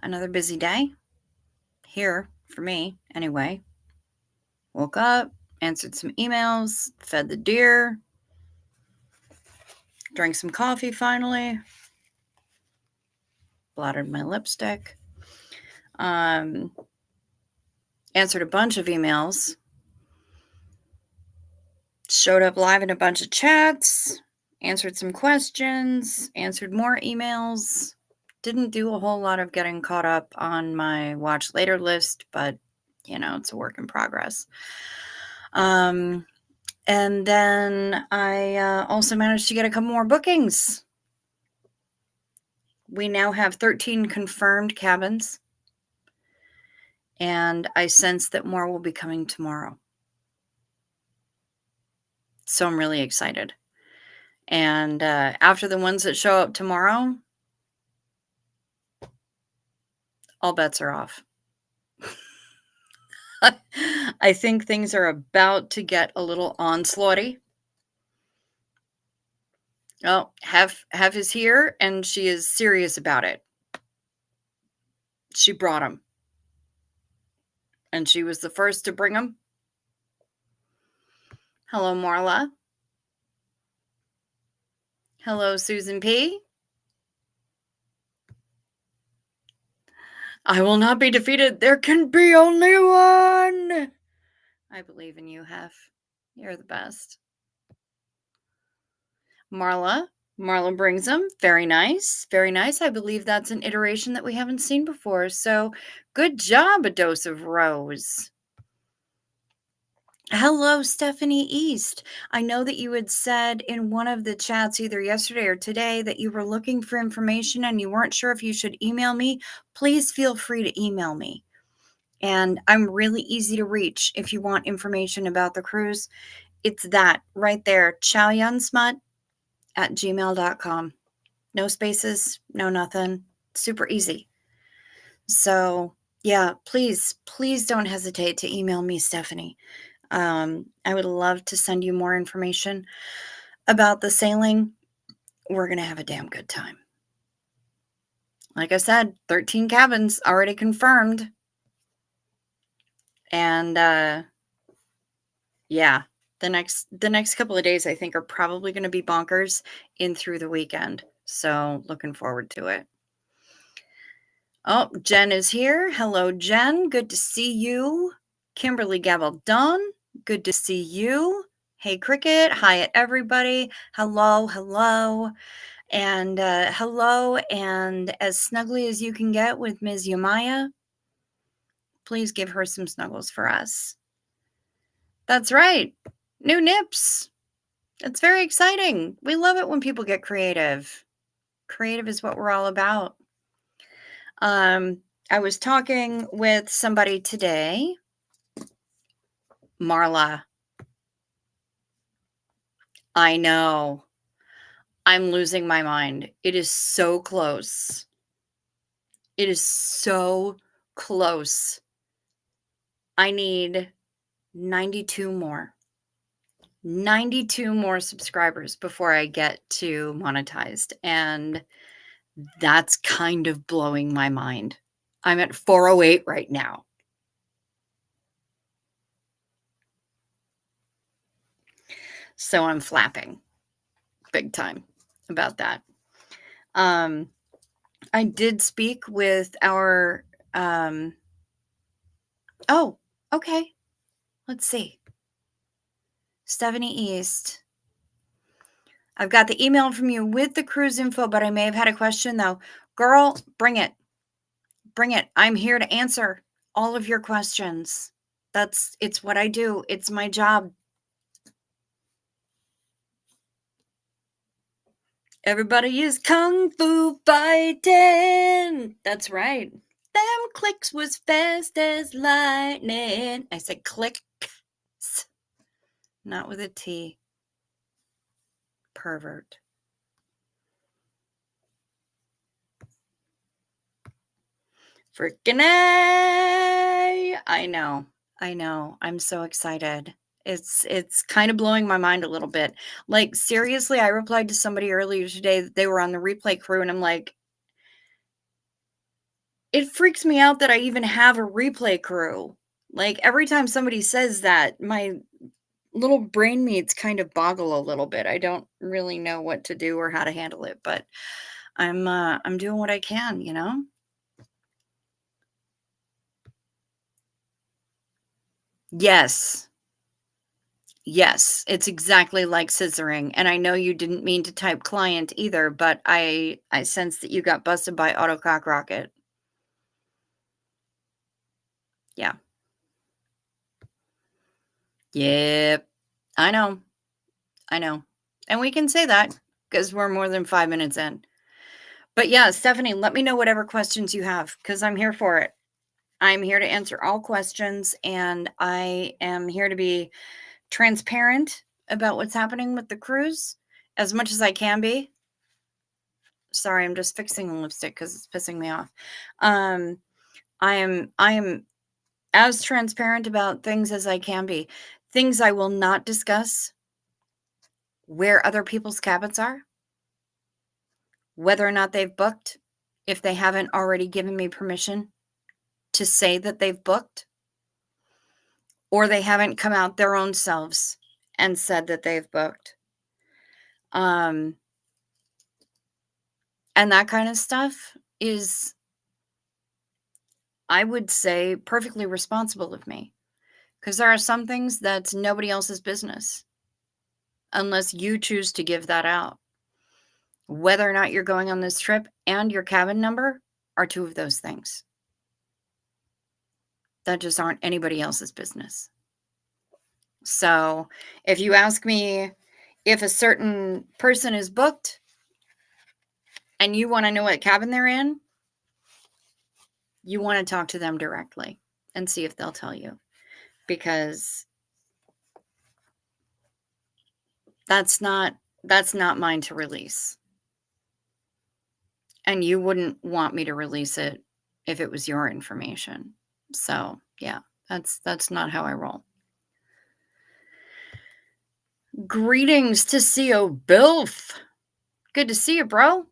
Another busy day here for me, anyway. Woke up, answered some emails, fed the deer, drank some coffee finally, blotted my lipstick, answered a bunch of emails, showed up live in a bunch of chats, answered some questions, answered more emails. Didn't do a whole lot of getting caught up on my watch later list, but it's a work in progress. And then I also managed to get a couple more bookings. We now have 13 confirmed cabins, and I sense that more will be coming tomorrow. So I'm really excited. And after the ones that show up tomorrow, all bets are off. I think things are about to get a little onslaughty. Oh, Hef is here, and she is serious about it. She brought him. And she was the first to bring him. Hello, Marla. Hello, Susan P. I will not be defeated. There can be only one. I believe in you, Hef. You're the best. Marla brings them. Very nice. Very nice. I believe that's an iteration that we haven't seen before. So good job, A Dose of Rose. Hello, Stephanie East. I know that you had said in one of the chats either yesterday or today that you were looking for information and you weren't sure if you should email me. Please feel free to email me. And I'm really easy to reach if you want information about the cruise. It's that right there, chowyansmut@gmail.com. No spaces, no nothing. Super easy. So yeah, please don't hesitate to email me, Stephanie. I would love to send you more information about the sailing. We're going to have a damn good time. Like I said, 13 cabins already confirmed. And yeah, the next couple of days I think are probably going to be bonkers in through the weekend. So looking forward to it. Oh, Jen is here. Hello, Jen. Good to see you. Kimberly Gabaldon. Good to see you. Hey, Cricket. Hi, everybody. Hello. And hello, and as snuggly as you can get with Ms. Yamaya, please give her some snuggles for us. That's right. New nips. It's very exciting. We love it when people get creative. Creative is what we're all about. I was talking with somebody today. Marla. I know. I'm losing my mind. It is so close. It is so close. I need 92 more. 92 more subscribers before I get to monetized. And that's kind of blowing my mind. I'm at 408 right now. So I'm flapping big time about that. I did speak with our, oh, okay. Let's see. Stephanie East. I've got the email from you with the cruise info, but I may have had a question though. Girl, bring it. Bring it. I'm here to answer all of your questions. It's what I do. It's my job. Everybody is kung fu fighting. That's right. Them clicks was fast as lightning. I said clicks, not with a T. Pervert. Freaking A! I know. I'm so excited. It's kind of blowing my mind a little bit. Like, seriously, I replied to somebody earlier today that they were on the replay crew, and I'm like, It freaks me out that I even have a replay crew. Like, every time somebody says that, my little brain meats kind of boggle a little bit. I don't really know what to do or how to handle it, but I'm doing what I can, you know? Yes. Yes, it's exactly like scissoring, and I know you didn't mean to type client either, but I sense that you got busted by autocock rocket. Yeah. Yep. I know. I know. And we can say that because 'cause we're more than 5 minutes in. But yeah, Stephanie, let me know whatever questions you have because 'cause I'm here for it. I'm here to answer all questions, and I am here to be transparent about what's happening with the cruise as much as I can be. Sorry, I'm just fixing the lipstick because it's pissing me off. Um, I am as transparent about things as I can be. Things I will not discuss: where other people's cabins are, whether or not they've booked, if they haven't already given me permission to say that they've booked, or they haven't come out their own selves and said that they've booked. Um, and that kind of stuff is, I would say, perfectly responsible of me, because there are some things that's nobody else's business unless you choose to give that out. Whether or not you're going on this trip and your cabin number are two of those things that just aren't anybody else's business. So, if you ask me if a certain person is booked and you want to know what cabin they're in, you want to talk to them directly and see if they'll tell you, because that's not that's not mine to release. And you wouldn't want me to release it if it was your information. So, yeah, that's not how I roll. Greetings to CO Bilf. Good to see you, bro.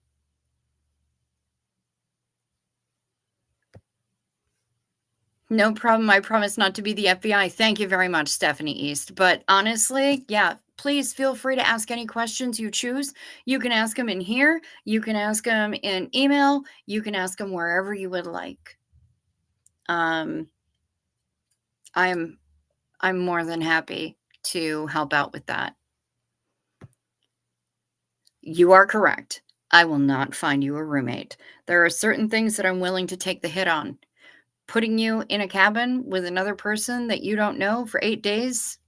No problem. I promise not to be the FBI. Thank you very much, Stephanie East. But honestly, yeah, please feel free to ask any questions you choose. You can ask them in here. You can ask them in email. You can ask them wherever you would like. Um, I'm I'm more than happy to help out with that. You are correct. I will not find you a roommate. There are certain things that I'm willing to take the hit on. Putting you in a cabin with another person that you don't know for 8 days,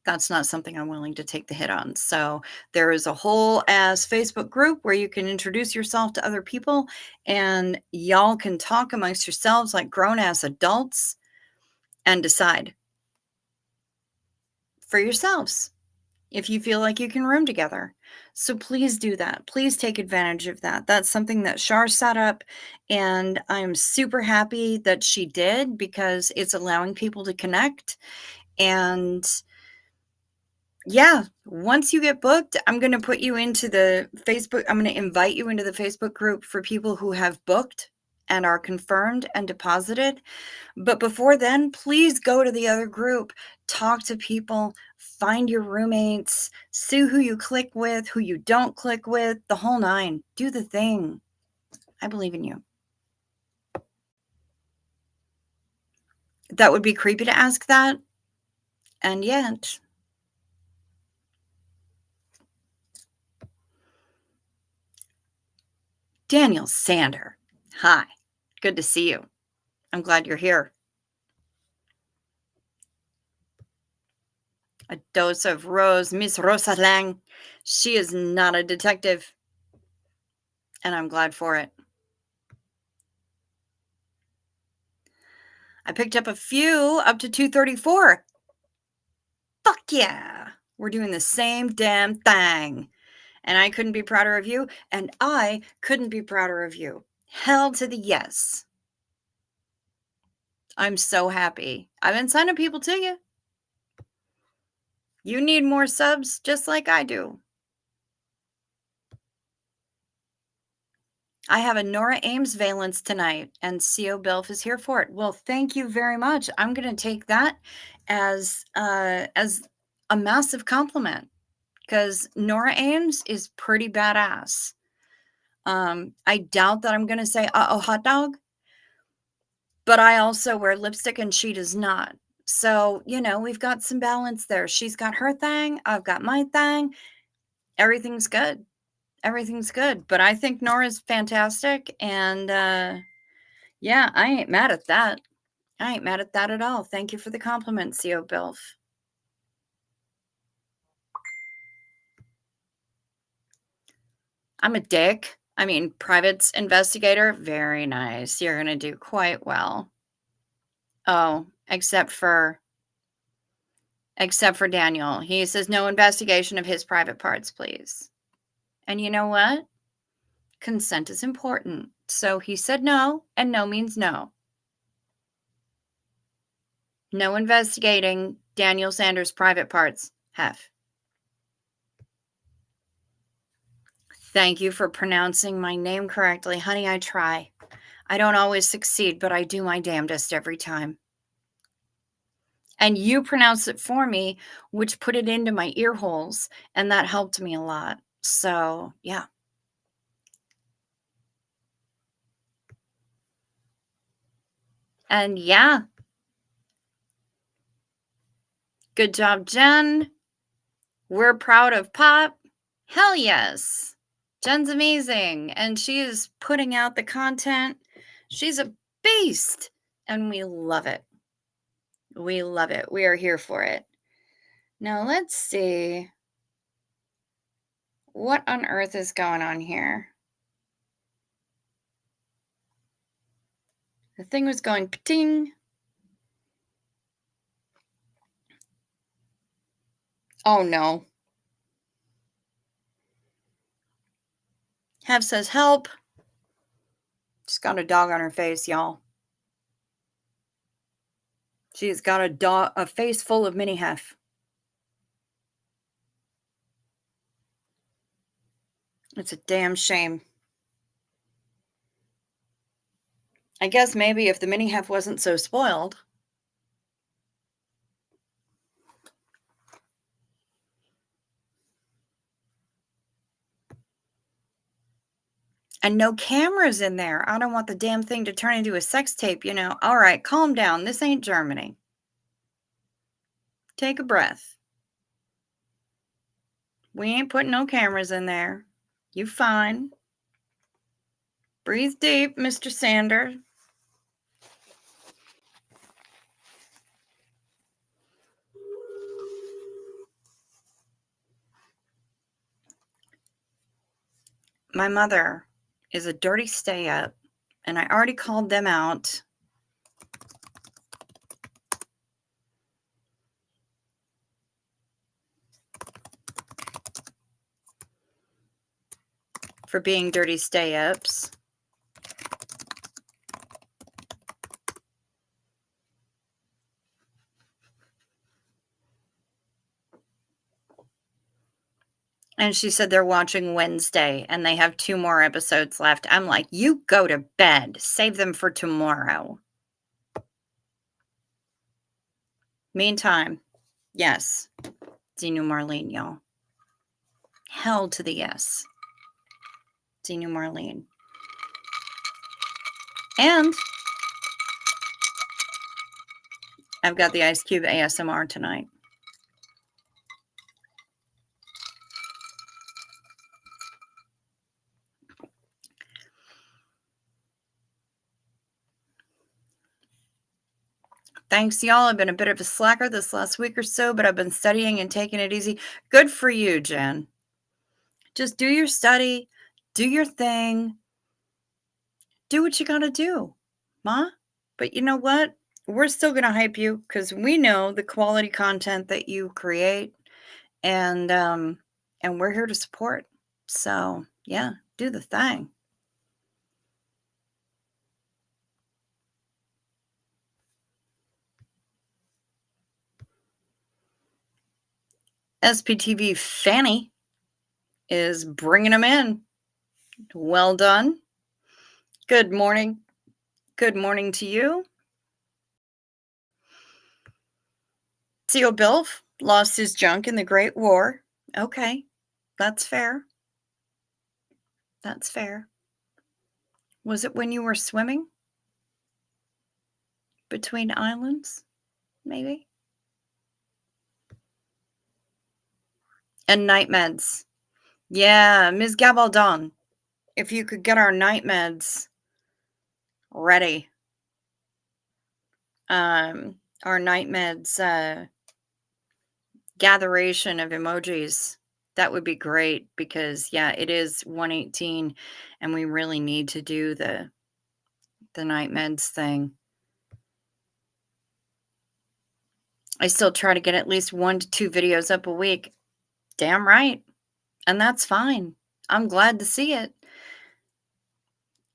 that's not something I'm willing to take the hit on. So, there is a whole ass Facebook group where you can introduce yourself to other people, and y'all can talk amongst yourselves like grown ass adults and decide for yourselves if you feel like you can room together. So please do that. Please take advantage of that. That's something that Shar set up, and I'm super happy that she did because it's allowing people to connect. And yeah, once you get booked, I'm going to put you into the Facebook. I'm going to invite you into the Facebook group for people who have booked and are confirmed and deposited. But before then, please go to the other group, talk to people, find your roommates, see who you click with, who you don't click with, the whole nine. Do the thing. I believe in you. That would be creepy to ask that. And yet, Daniel Sander. Hi. Good to see you. I'm glad you're here. A dose of Rose, Miss Rosa Lang. She is not a detective, and I'm glad for it. I picked up a few up to 234. Fuck yeah. We're doing the same damn thing. And I couldn't be prouder of you, and I couldn't be prouder of you. Hell to the yes. I'm so happy. I've been sending people to you. You need more subs just like I do. I have a Nora Ames valence tonight, and CO Bilf is here for it. Well, thank you very much. I'm going to take that as a massive compliment because Nora Ames is pretty badass. I doubt that I'm going to say uh-oh hot dog, but I also wear lipstick and she does not. So, we've got some balance there. She's got her thing, I've got my thing. Everything's good. Everything's good. But I think Nora's fantastic. And yeah, I ain't mad at that. I ain't mad at that at all. Thank you for the compliment, CO Bilf. I'm a dick. I mean, private's investigator, very nice. You're going to do quite well. Oh, except for Daniel. He says no investigation of his private parts, please. And you know what? Consent is important. So he said no, and no means no. No investigating Daniel Sanders' private parts. Hef. Thank you for pronouncing my name correctly. Honey, I try. I don't always succeed, but I do my damnedest every time. And you pronounce it for me, which put it into my ear holes, and that helped me a lot. So, yeah. And yeah. Good job, Jen. We're proud of Pop. Hell yes. Jen's amazing, and she is putting out the content. She's a beast, and we love it. We love it. We are here for it. Now, let's see. What on earth is going on here? The thing was going pa-ting. Oh, no. Hev says, help. She's got a dog on her face, y'all. She's got a face full of mini Hef. It's a damn shame. I guess maybe if the mini Hef wasn't so spoiled. And no cameras in there. I don't want the damn thing to turn into a sex tape, All right, calm down. This ain't Germany. Take a breath. We ain't putting no cameras in there. You fine. Breathe deep, Mr. Sander. My mother is a dirty stay-up, and I already called them out. For being dirty stay-ups. And she said they're watching Wednesday and they have 2 more episodes left. I'm like, you go to bed. Save them for tomorrow. Meantime, yes. Xenu Marlene, y'all. Hell to the yes. Xenu Marlene. And I've got the Ice Cube ASMR tonight. Thanks, y'all. I've been a bit of a slacker this last week or so, but I've been studying and taking it easy. Good for you, Jen. Just do your study, do your thing, do what you got to do, Ma. But you know what? We're still going to hype you because we know the quality content that you create, and we're here to support. So, yeah, do the thing. SPTV Fanny is bringing them in. Well done. Good morning. Good morning to you. Theo Bilf lost his junk in the Great War. Okay, that's fair. That's fair. Was it when you were swimming between islands, maybe? And night meds. Yeah, Ms. Gabaldon, if you could get our night meds ready. Our night meds gatheration of emojis. That would be great because yeah, it is 118 and we really need to do the night meds thing. I still try to get at least 1 to 2 videos up a week. Damn right. And that's fine. I'm glad to see it.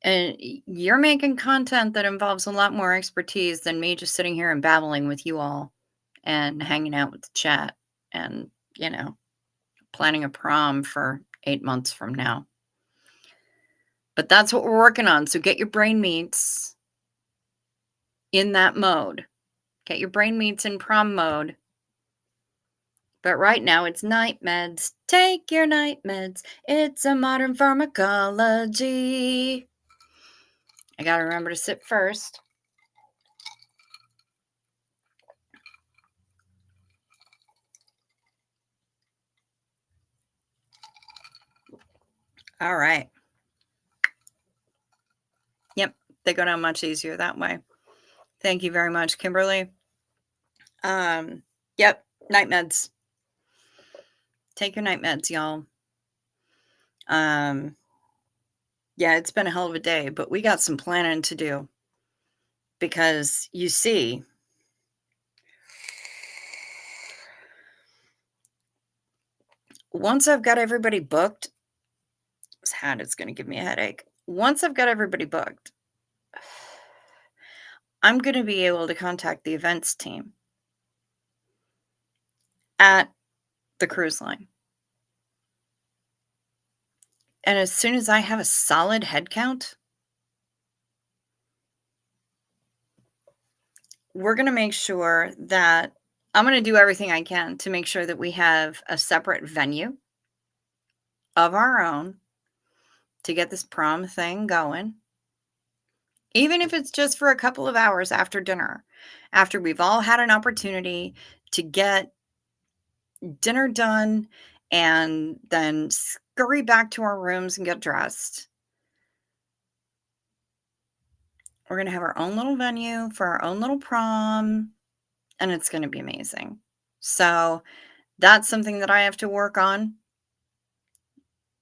And you're making content that involves a lot more expertise than me just sitting here and babbling with you all and hanging out with the chat and, you know, planning a prom for 8 months from now. But that's what we're working on. So get your brain meats in that mode. Get your brain meats in prom mode. But right now it's night meds. Take your night meds. It's a modern pharmacology. I gotta remember to sip first. All right. Yep, they go down much easier that way. Thank you very much, Kimberly. Yep, night meds. Take your night meds, y'all. Yeah, it's been a hell of a day, but we got some planning to do because you see, once I've got everybody booked, this hat is going to give me a headache. Once I've got everybody booked, I'm going to be able to contact the events team at the cruise line. And as soon as I have a solid head count, we're going to make sure that I'm going to do everything I can to make sure that we have a separate venue of our own to get this prom thing going. Even if it's just for a couple of hours after dinner, after we've all had an opportunity to get dinner done and then scurry back to our rooms and get dressed. We're going to have our own little venue for our own little prom, and it's going to be amazing. So that's something that I have to work on,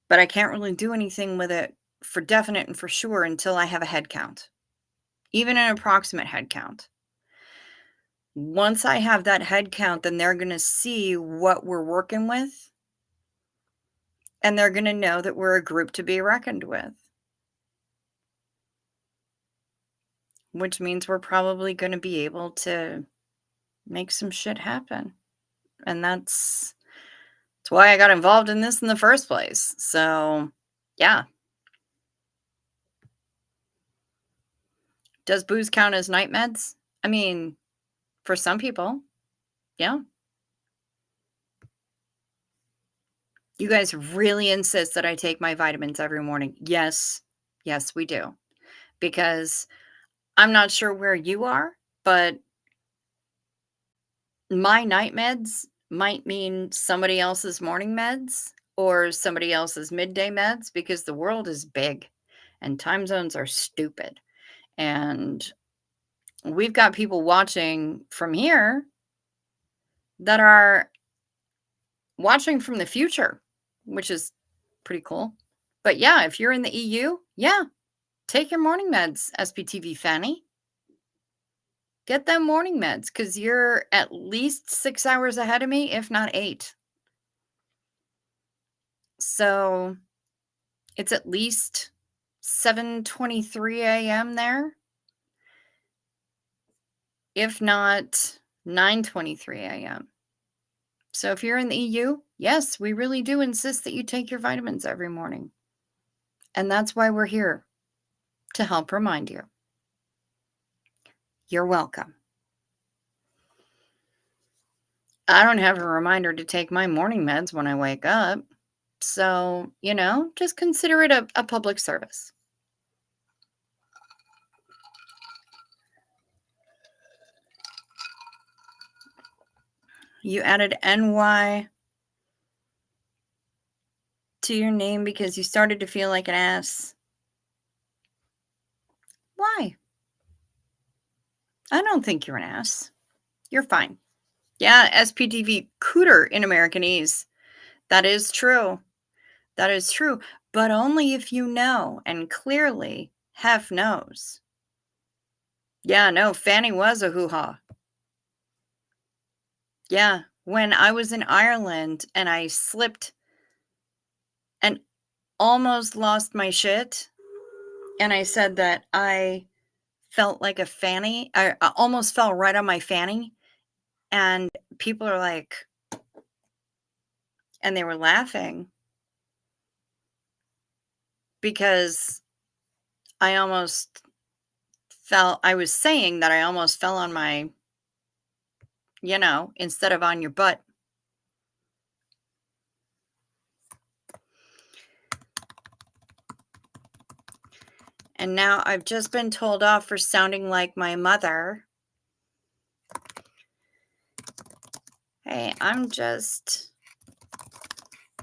but I can't really do anything with it for definite and for sure until I have a head count, even an approximate head count. Once I have that head count, then they're going to see what we're working with, and they're going to know that we're a group to be reckoned with, which means we're probably going to be able to make some shit happen. And that's why I got involved in this in the first place. So, yeah. Does booze count as night meds? I mean, for some people, yeah. You guys really insist that I take my vitamins every morning. Yes. Yes, we do. Because I'm not sure where you are, but my night meds might mean somebody else's morning meds or somebody else's midday meds because the world is big and time zones are stupid. And we've got people watching from here that are watching from the future, which is pretty cool. But yeah, if you're in the EU, yeah, take your morning meds, SPTV Fanny. Get them morning meds because you're at least 6 hours ahead of me, if not 8. So it's at least 7:23 a.m. there, if not 9:23 a.m. So if you're in the EU, yes, we really do insist that you take your vitamins every morning. And that's why we're here. to help remind you. You're welcome. I don't have a reminder to take my morning meds when I wake up. So, just consider it a public service. You added NY to your name because you started to feel like an ass. Why? I don't think you're an ass. You're fine. Yeah, SPTV cooter in Americanese. That is true. That is true. But only if you know, and clearly Hef knows. Yeah, no, Fanny was a hoo-ha. Yeah, when I was in Ireland and I slipped and almost lost my shit, and I said that I felt like a fanny. I almost fell right on my fanny, and people are like, and they were laughing because I was saying that I almost fell on my, instead of on your butt. And now I've just been told off for sounding like my mother. Hey, I'm just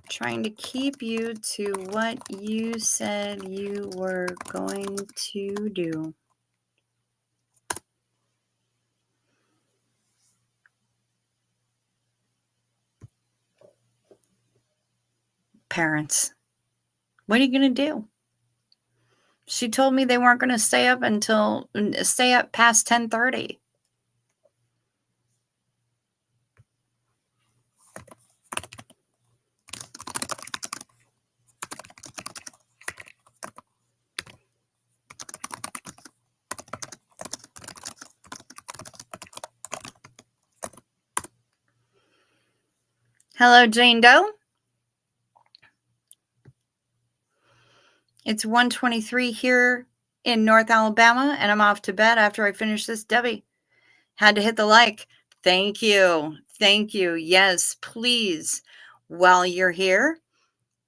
trying to keep you to what you said you were going to do. Parents, what are you going to do? She told me they weren't going to stay up past 10:30. Hello, Jane Doe. It's 1:23 here in North Alabama, and I'm off to bed after I finish this Debbie. Had to hit the like. Thank you. Thank you. Yes, please. While you're here,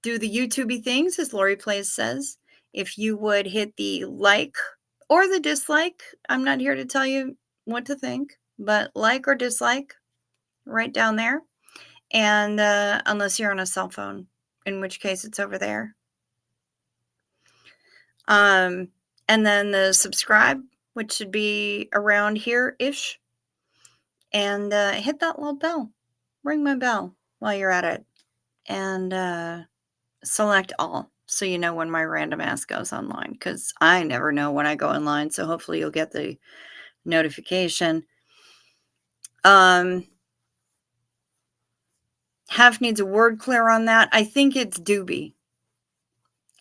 do the YouTubey things, as Lori Plays says. If you would hit the like or the dislike, I'm not here to tell you what to think, but like or dislike right down there. And unless you're on a cell phone, in which case it's over there. And then the subscribe, which should be around here-ish. And hit that little bell. Ring my bell while you're at it. And select all so you know when my random ass goes online, because I never know when I go online. So hopefully you'll get the notification. Half needs a word clear on that. I think it's doobie.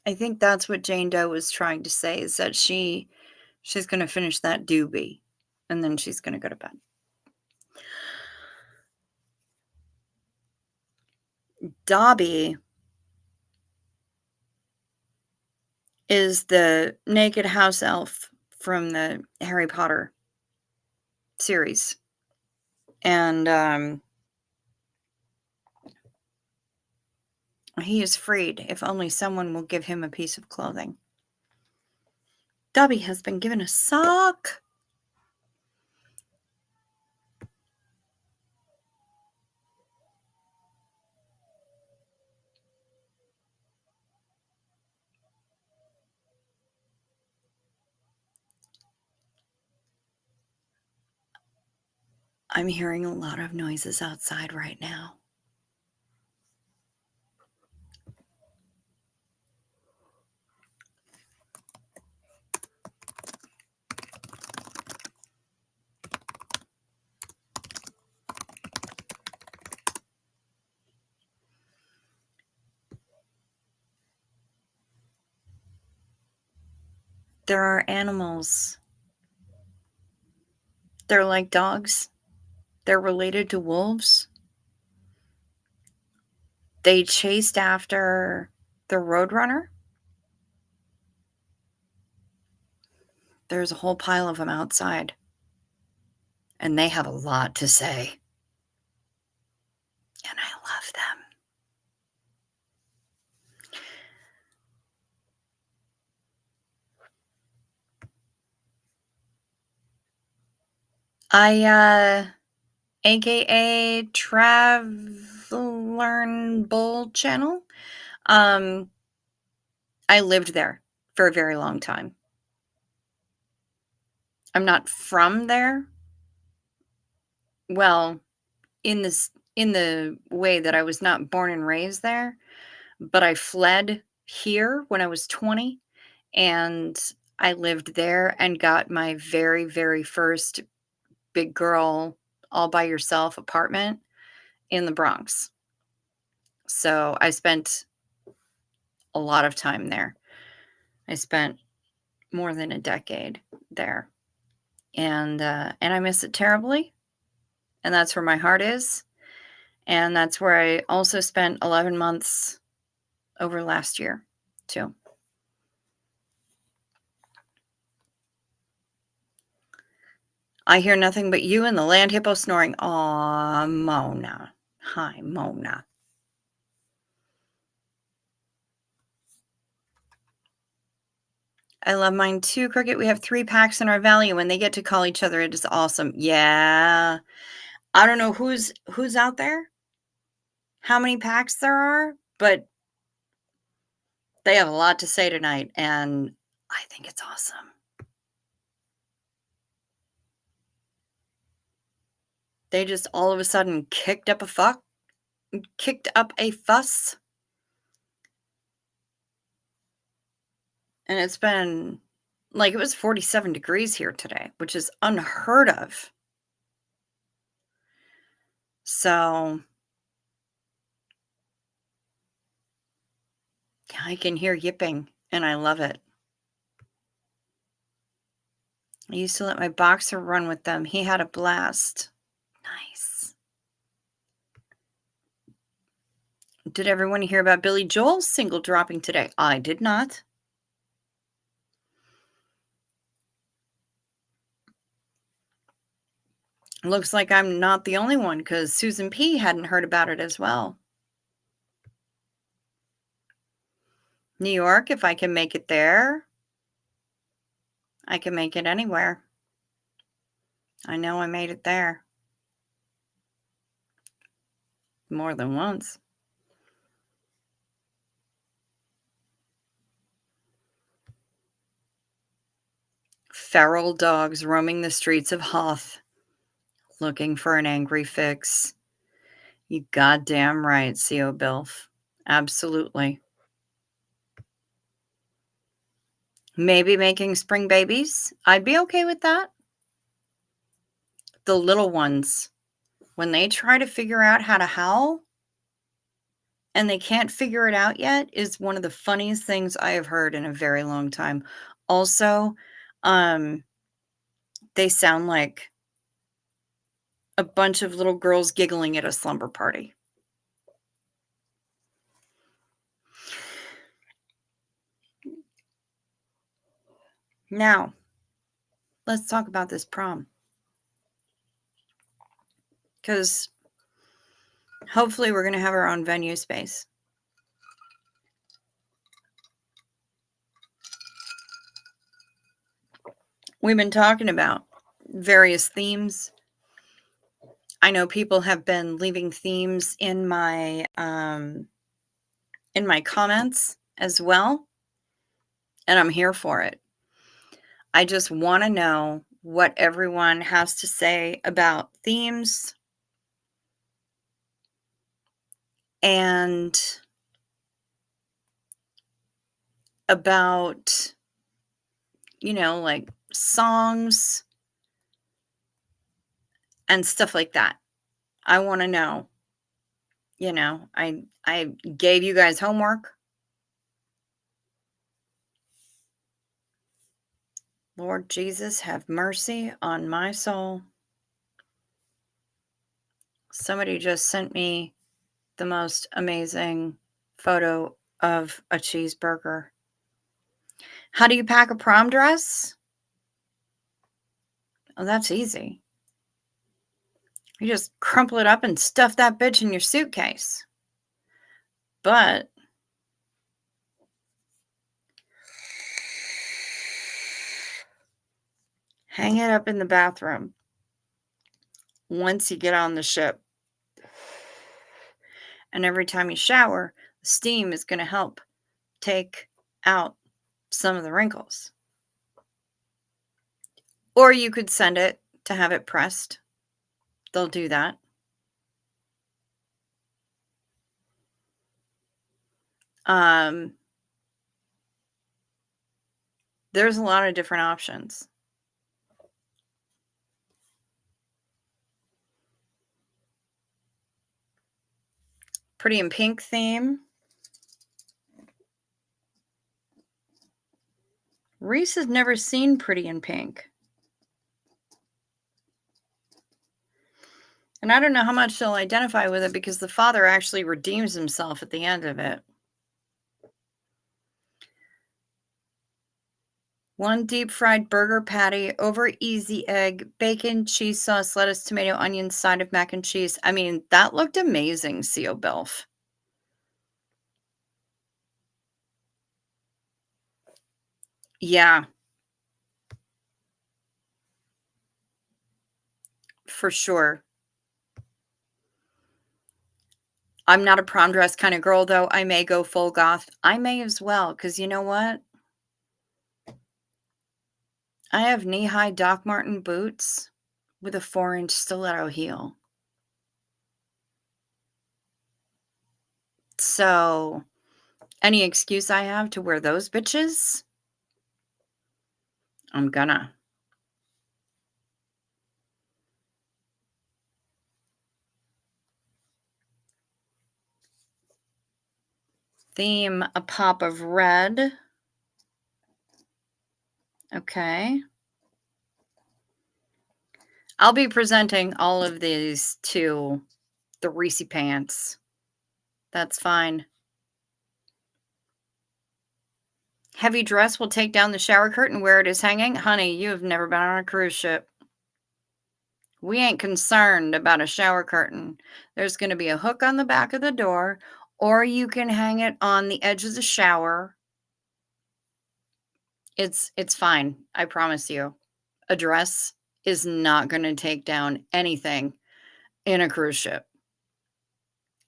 I think that's what Jane Doe was trying to say, is that she's going to finish that doobie and then she's going to go to bed. Dobby is the naked house elf from the Harry Potter series. And he is freed if only someone will give him a piece of clothing. Dobby has been given a sock. I'm hearing a lot of noises outside right now. There are animals. They're like dogs. They're related to wolves. They chased after the Roadrunner. There's a whole pile of them outside, and they have a lot to say, and I love them. AKA Travelern Bull Channel. I lived there for a very long time. I'm not from there. Well, in the way that I was not born and raised there, but I fled here when I was 20, and I lived there and got my very, very first big girl all by yourself apartment in the Bronx. So I spent a lot of time there. I spent more than a decade there, and I miss it terribly. And that's where my heart is. And that's where I also spent 11 months over last year, too. I hear nothing but you and the land hippo snoring. Aw, Mona. Hi, Mona. I love mine too, Cricket. We have 3 packs in our valley, and when they get to call each other, it is awesome. Yeah. I don't know who's out there, how many packs there are, but they have a lot to say tonight, and I think it's awesome. They just all of a sudden kicked up a fuss. And it's been like it was 47 degrees here today, which is unheard of. So yeah, I can hear yipping and I love it. I used to let my boxer run with them. He had a blast. Nice. Did everyone hear about Billy Joel's single dropping today? I did not. Looks like I'm not the only one because Susan P. hadn't heard about it as well. New York, if I can make it there, I can make it anywhere. I know I made it there. More than once. Feral dogs roaming the streets of Hoth, looking for an angry fix. You goddamn right, C.O. Bilf. Absolutely. Maybe making spring babies. I'd be okay with that. The little ones, when they try to figure out how to howl and they can't figure it out yet, is one of the funniest things I have heard in a very long time. Also, they sound like a bunch of little girls giggling at a slumber party. Now, let's talk about this prom. Because hopefully we're going to have our own venue space. We've been talking about various themes. I know people have been leaving themes in my comments as well, and I'm here for it. I just want to know what everyone has to say about themes and about, like songs and stuff like that. I want to know. I gave you guys homework. Lord Jesus, have mercy on my soul. Somebody just sent me the most amazing photo of a cheeseburger. How do you pack a prom dress? Oh, that's easy. You just crumple it up and stuff that bitch in your suitcase. But hang it up in the bathroom once you get on the ship. And every time you shower, the steam is going to help take out some of the wrinkles. Or you could send it to have it pressed. They'll do that. Um, there's a lot of different options. Pretty in pink theme. Reese has never seen Pretty in Pink. And I don't know how much she'll identify with it because the father actually redeems himself at the end of it. One deep fried burger patty over easy egg, bacon, cheese sauce, lettuce, tomato, onion, side of mac and cheese. I mean, that looked amazing, CO Belf. Yeah, for sure. I'm not a prom dress kind of girl, though. I may go full goth. I may as well, because you know what? I have knee-high Doc Marten boots with a 4-inch stiletto heel. So, any excuse I have to wear those bitches, I'm gonna. Theme, a pop of red. Okay. I'll be presenting all of these to the Reese Pants. That's fine. Heavy dress will take down the shower curtain where it is hanging. Honey, you have never been on a cruise ship. We ain't concerned about a shower curtain. There's going to be a hook on the back of the door, or you can hang it on the edge of the shower. It's fine. I promise you. A dress is not going to take down anything in a cruise ship.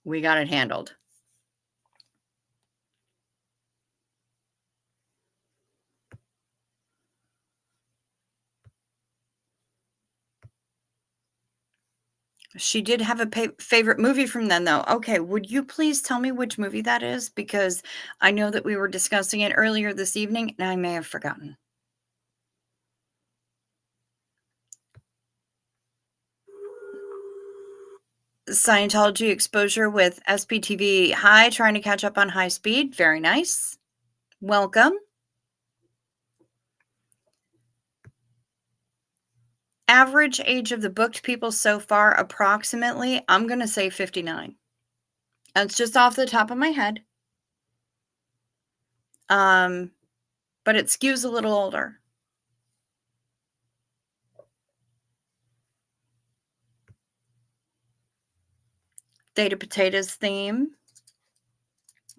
We got it handled. She did have a favorite movie from then, though. Okay, would you please tell me which movie that is? Because I know that we were discussing it earlier this evening, and I may have forgotten. Scientology exposure with SPTV High, trying to catch up on high speed. Very nice. Welcome. Average age of the booked people so far, approximately, I'm going to say 59. That's just off the top of my head. But it skews a little older. Theta Potatoes theme.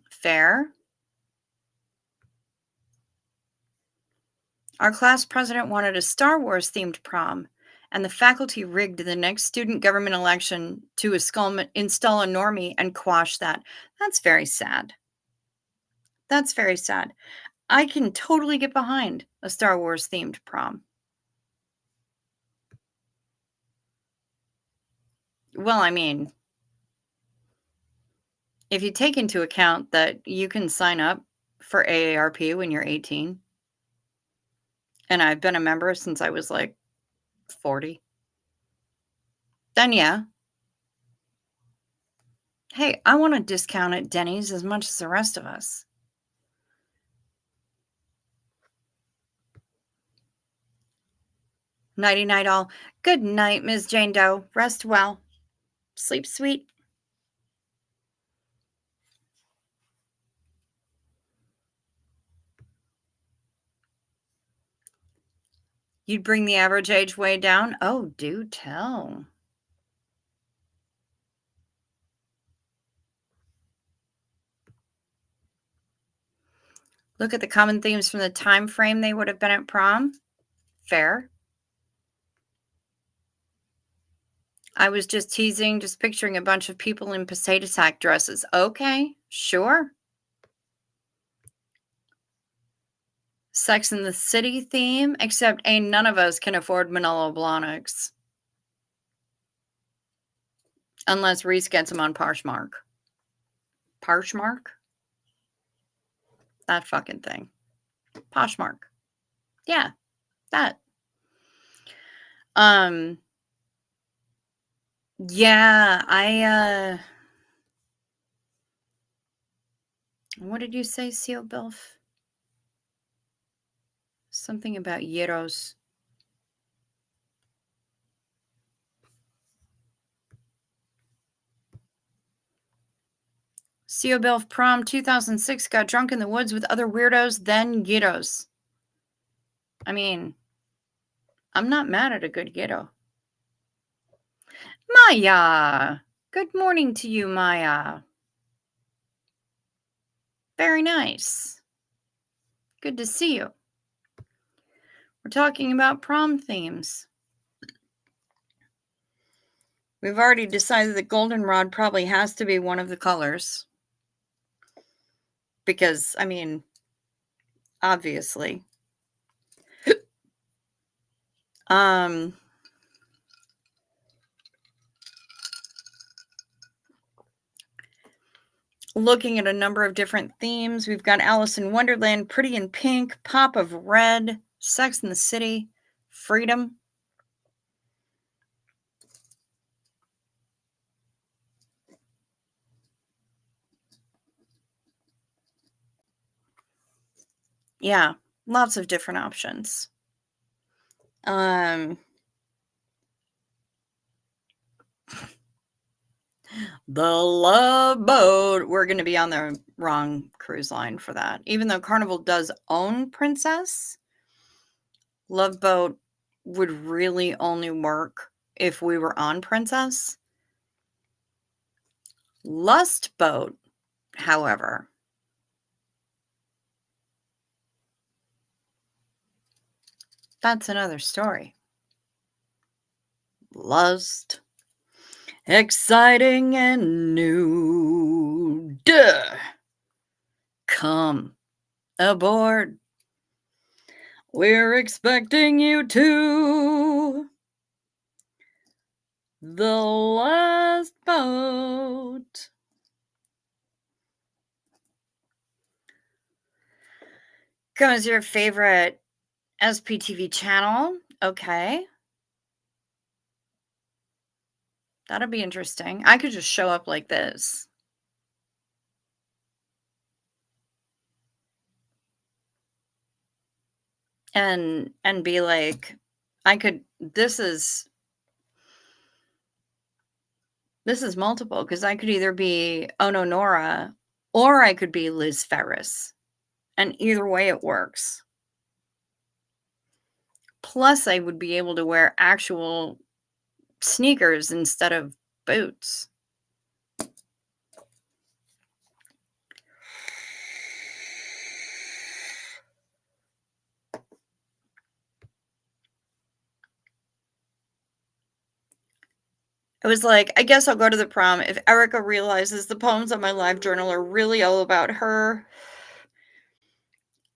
Fair. Our class president wanted a Star Wars themed prom, and the faculty rigged the next student government election to install a normie and quash that. That's very sad. That's very sad. I can totally get behind a Star Wars themed prom. Well, I mean, if you take into account that you can sign up for AARP when you're 18, and I've been a member since I was like 40, then yeah. Hey, I want a discount at Denny's as much as the rest of us. Nighty night all. Good night, Miss Jane Doe. Rest well. Sleep sweet. You'd bring the average age way down? Oh, do tell. Look at the common themes from the time frame they would have been at prom. Fair. I was just teasing, just picturing a bunch of people in potato sack dresses. Okay, sure. Sex in the City theme, except ain't none of us can afford Manolo Blahniks. Unless Reese gets them on Poshmark. Poshmark? That fucking thing. Poshmark. Yeah, that. Um, yeah, what did you say, Seal Bilf? Something about gyros. Seal Bilf prom 2006 got drunk in the woods with other weirdos, then gyros. I mean, I'm not mad at a good gyro. Maya! Good morning to you, Maya. Very nice. Good to see you. We're talking about prom themes. We've already decided that goldenrod probably has to be one of the colors. Because, I mean, obviously. Looking at a number of different themes. We've got Alice in Wonderland, Pretty in Pink, Pop of Red, Sex in the City, Freedom. Yeah, lots of different options. The Love Boat. We're going to be on the wrong cruise line for that. Even though Carnival does own Princess, Love Boat would really only work if we were on Princess. Lust Boat, however, that's another story. Lust. Exciting and new. Duh. Come aboard. We're expecting you to. The Last Boat. Comes your favorite SPTV channel. Okay. That'll be interesting. I could just show up like this. And be like, this is multiple, because I could either be Ono Nora or I could be Liz Ferris. And either way it works. Plus, I would be able to wear actual sneakers instead of boots. I was like, I guess I'll go to the prom if Erica realizes the poems on my live journal are really all about her.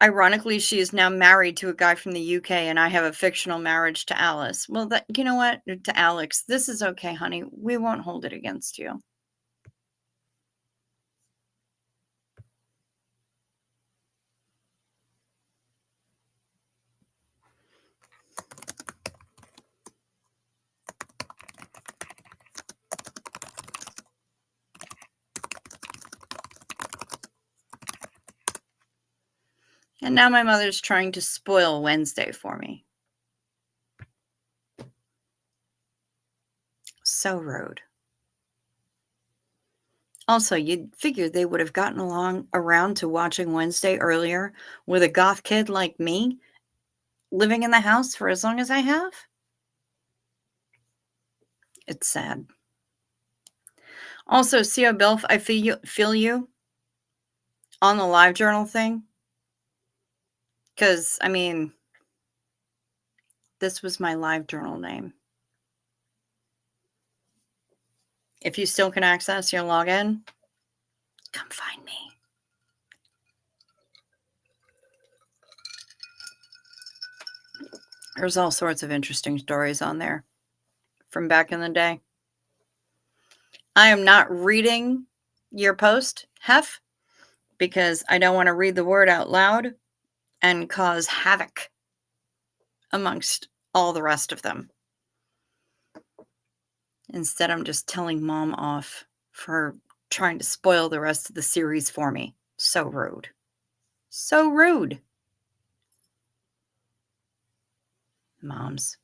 Ironically, she is now married to a guy from the UK, and I have a fictional marriage to Alice. Well, you know what? To Alex, this is okay, honey. We won't hold it against you. And now my mother's trying to spoil Wednesday for me. So rude. Also, you'd figure they would have gotten around to watching Wednesday earlier with a goth kid like me. living in the house for as long as I have. It's sad. Also, CO Bilf, I feel you on the live journal thing. Because, I mean, this was my live journal name. If you still can access your login, come find me. There's all sorts of interesting stories on there from back in the day. I am not reading your post, Hef, because I don't want to read the word out loud and cause havoc amongst all the rest of them. Instead, I'm just telling mom off for trying to spoil the rest of the series for me. So rude. So rude. Moms.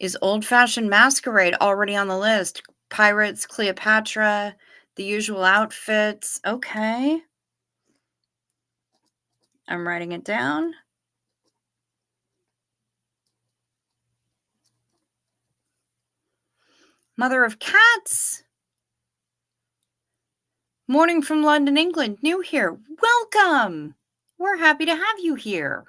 Is Old Fashioned Masquerade already on the list? Pirates, Cleopatra, the usual outfits. Okay. I'm writing it down. Mother of Cats. Morning from London, England. New here. Welcome. We're happy to have you here.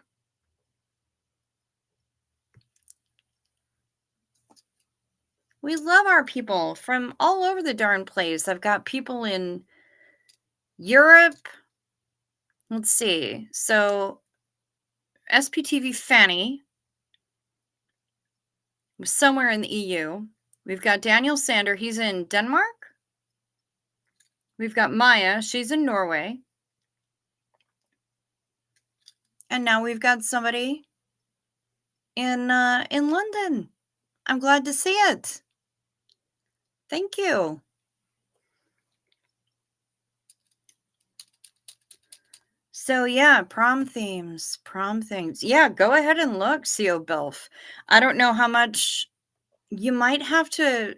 We love our people from all over the darn place. I've got people in Europe. Let's see. So, SPTV Fanny was somewhere in the EU. We've got Daniel Sander. He's in Denmark. We've got Maya. She's in Norway. And now we've got somebody in London. I'm glad to see it. Thank you. So yeah, prom themes, prom things. Yeah, go ahead and look, CO Bilf. I don't know how much you might have to.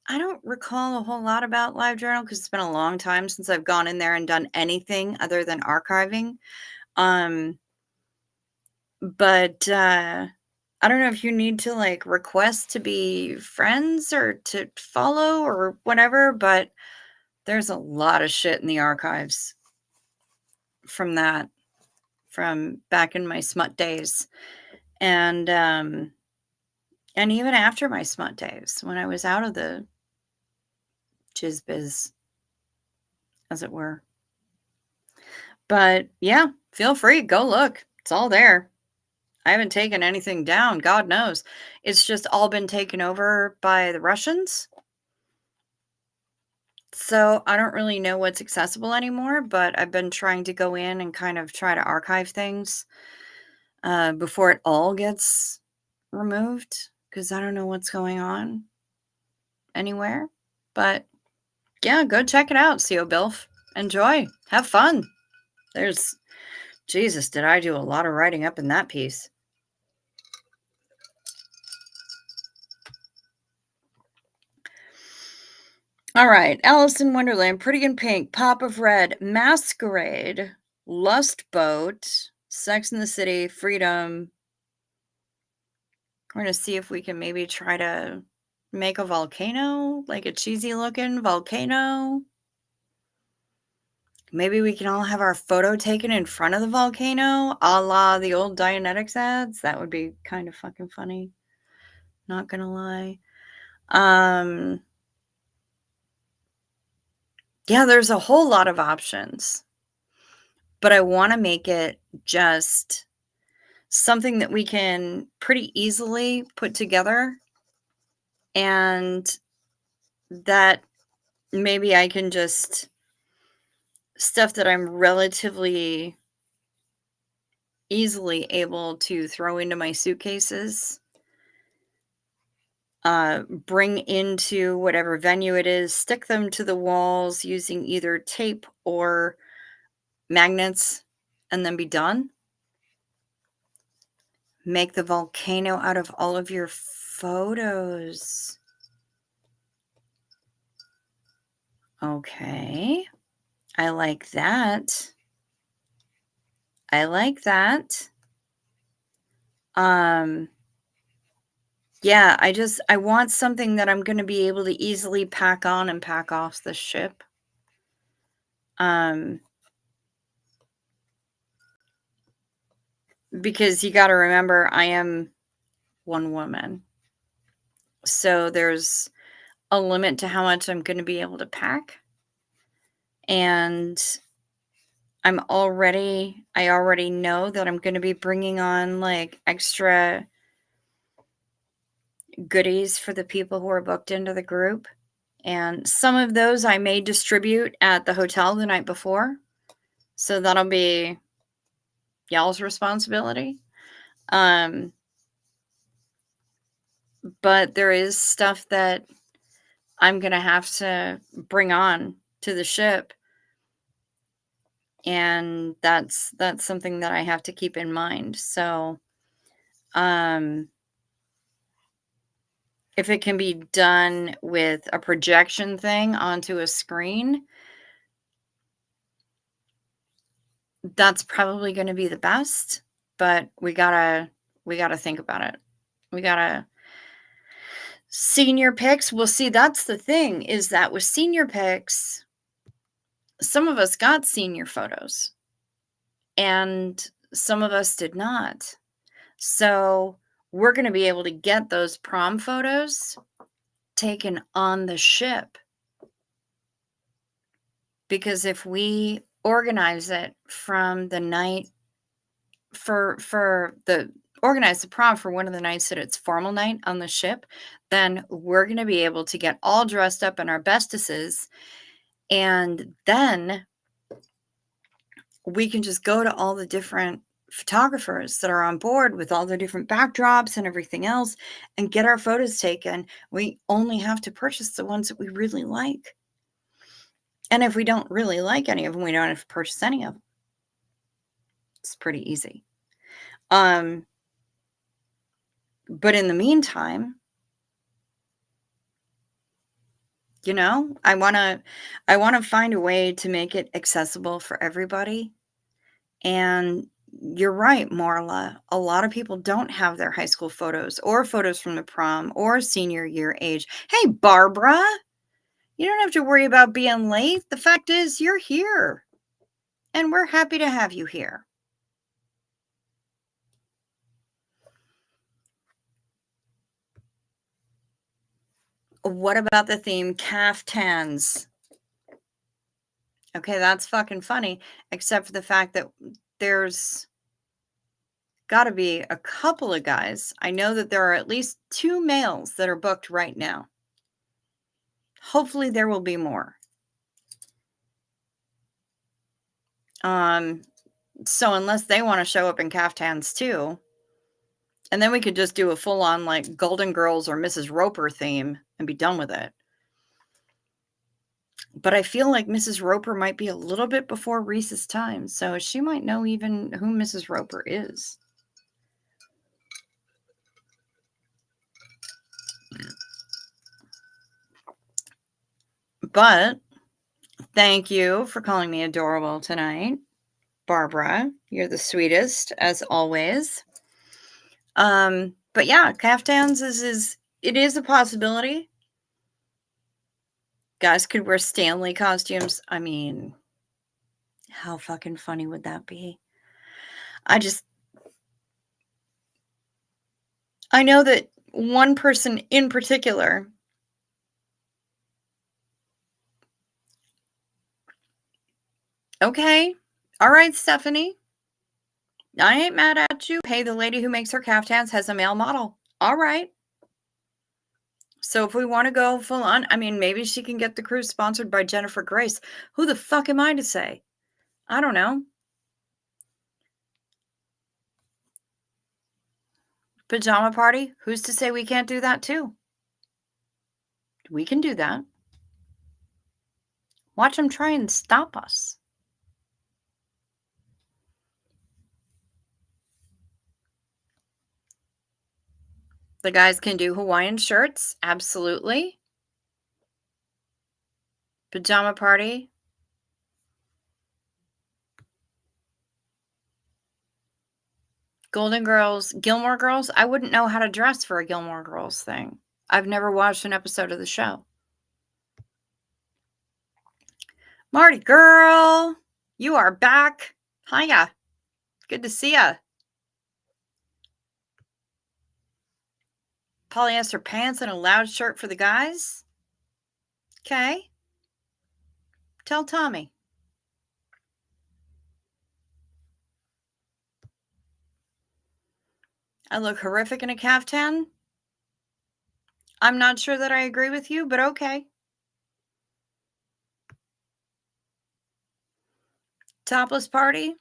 I don't recall a whole lot about LiveJournal because it's been a long time since I've gone in there and done anything other than archiving. But I don't know if you need to like request to be friends or to follow or whatever, but there's a lot of shit in the archives from that, from back in my smut days. And even after my smut days, when I was out of the jizz biz, as it were. But yeah, feel free, go look. It's all there. I haven't taken anything down, God knows. It's just all been taken over by the Russians. So I don't really know what's accessible anymore, but I've been trying to go in and kind of try to archive things before it all gets removed, because I don't know what's going on anywhere. But yeah, go check it out, CO Bilf. Enjoy. Have fun. There's, Jesus, did I do a lot of writing up in that piece. All right. Alice in Wonderland, Pretty in Pink, Pop of Red, Masquerade, Lust Boat, Sex in the City, Freedom. We're going to see if we can maybe try to make a volcano, like a cheesy looking volcano. Maybe we can all have our photo taken in front of the volcano, a la the old Dianetics ads. That would be kind of fucking funny. Not gonna lie. Yeah, there's a whole lot of options. But I want to make it just something that we can pretty easily put together, and that maybe I can just stuff that I'm relatively easily able to throw into my suitcases, bring into whatever venue it is, stick them to the walls using either tape or magnets, and then be done. Make the volcano out of all of your photos. Okay. I like that. I like that. Um, yeah, I want something that I'm gonna be able to easily pack on and pack off the ship. Um, because you gotta remember I am one woman. So there's a limit to how much I'm gonna be able to pack. And I already know that I'm gonna be bringing on, like, extra goodies for the people who are booked into the group, and some of those I may distribute at the hotel the night before, so that'll be y'all's responsibility. Um, but there is stuff that I'm gonna have to bring on to the ship, and that's something that I have to keep in mind. So, um, if it can be done with a projection thing onto a screen, that's probably gonna be the best, but we gotta think about it. We gotta senior pics, well, see, that's the thing, is that with senior pics, some of us got senior photos, and some of us did not. So, we're gonna be able to get those prom photos taken on the ship, because if we organize it from the night for the organize the prom for one of the nights that it's formal night on the ship, then we're gonna be able to get all dressed up in our bestesses, and then we can just go to all the different photographers that are on board with all their different backdrops and everything else and get our photos taken. We only have to purchase the ones that we really like. And if we don't really like any of them, we don't have to purchase any of them. It's pretty easy. Um, but in the meantime, I wanna find a way to make it accessible for everybody. And you're right, Marla. A lot of people don't have their high school photos or photos from the prom or senior year age. Hey, Barbara, you don't have to worry about being late. The fact is, you're here, and we're happy to have you here. What about the theme caftans? Okay, that's fucking funny, except for the fact that there's got to be a couple of guys. I know that there are at least 2 males that are booked right now. Hopefully, there will be more. Um, so unless they wanna show up in caftans too, and then we could just do a full-on, like, Golden Girls or Mrs. Roper theme and be done with it. But I feel like Mrs. Roper might be a little bit before Reese's time, so she might know even who Mrs. Roper is. But thank you for calling me adorable tonight, Barbara. You're the sweetest as always. But yeah, caftans is it is a possibility. Guys could wear Stanley costumes. I mean, how fucking funny would that be? I just I know that one person in particular. Okay. All right, Stephanie. I ain't mad at you. Hey, the lady who makes her caftans has a male model. All right. So if we want to go full on, I mean, maybe she can get the cruise sponsored by Jennifer Grace. Who the fuck am I to say? I don't know. Pajama party? Who's to say we can't do that too? We can do that. Watch them try and stop us. The guys can do Hawaiian shirts. Absolutely. Pajama party. Golden Girls, Gilmore Girls? I wouldn't know how to dress for a Gilmore Girls thing. I've never watched an episode of the show. Marty girl, you are back. Hiya. Good to see ya. Polyester pants and a loud shirt for the guys? Okay. Tell Tommy. I look horrific in a caftan? I'm not sure that I agree with you, but okay. Topless party?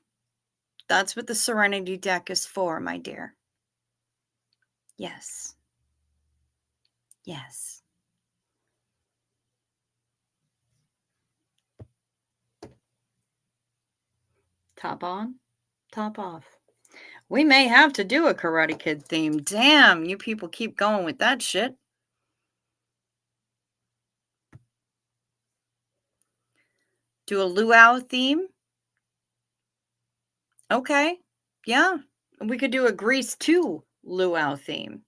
That's what the Serenity deck is for, my dear. Yes. Yes. Top on, top off. We may have to do a Karate Kid theme. Damn, you people keep going with that shit. Do a luau theme? Okay. Yeah. We could do a Grease 2 luau theme.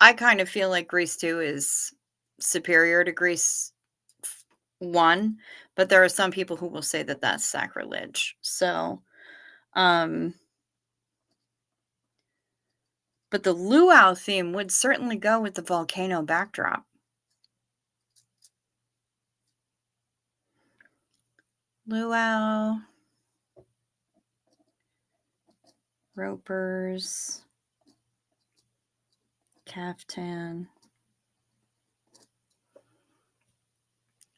I kind of feel like Grease 2 is superior to Grease 1, but there are some people who will say that that's sacrilege. So, um, but the luau theme would certainly go with the volcano backdrop. Luau, ropers, caftan,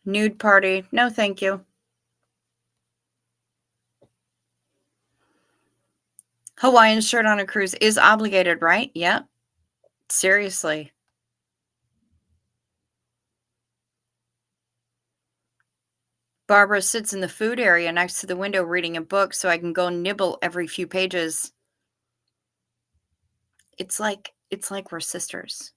nude party. No, thank you. Hawaiian shirt on a cruise is obligated, right? Yep. Seriously. Barbara sits in the food area next to the window reading a book so I can go nibble every few pages. It's like we're sisters.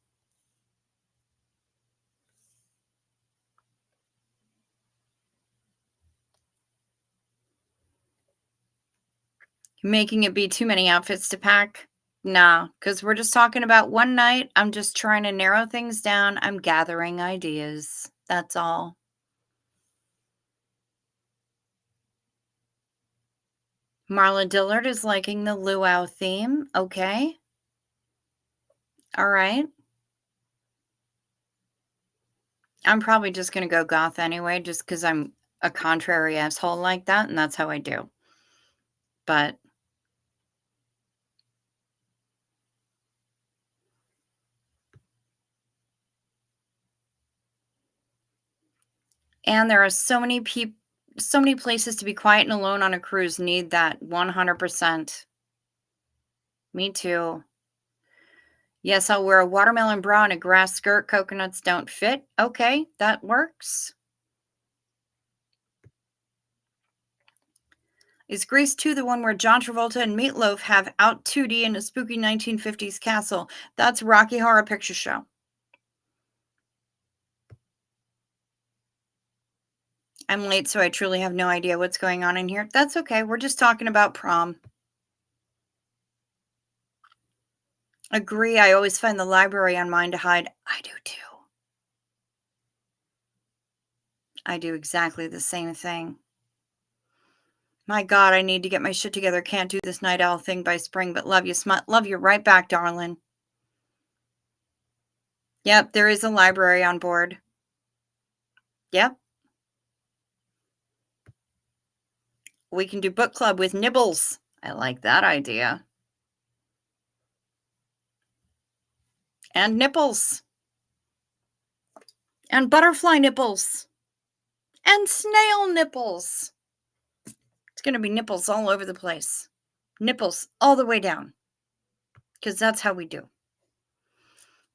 Making it be too many outfits to pack? Nah, because we're just talking about one night. I'm just trying to narrow things down. I'm gathering ideas. That's all. Marla Dillard is liking the luau theme. Okay. All right. I'm probably just going to go goth anyway, just because I'm a contrary asshole like that, and that's how I do. But and there are so many people, so many places to be quiet and alone on a cruise need that 100%. Me too. Yes, I'll wear a watermelon bra and a grass skirt. Coconuts don't fit. Okay, that works. Is Grease 2 the one where John Travolta and Meatloaf have out 2D in a spooky 1950s castle? That's Rocky Horror Picture Show. I'm late, so I truly have no idea what's going on in here. That's okay. We're just talking about prom. Agree. I always find the library on mine to hide. I do too. I do exactly the same thing. My God, I need to get my shit together. Can't do this night owl thing by spring, but love you, smut. Love you right back, darling. Yep, there is a library on board. Yep. We can do book club with nibbles. I like that idea. And nipples. And butterfly nipples. And snail nipples. It's going to be nipples all over the place. Nipples all the way down. Because that's how we do.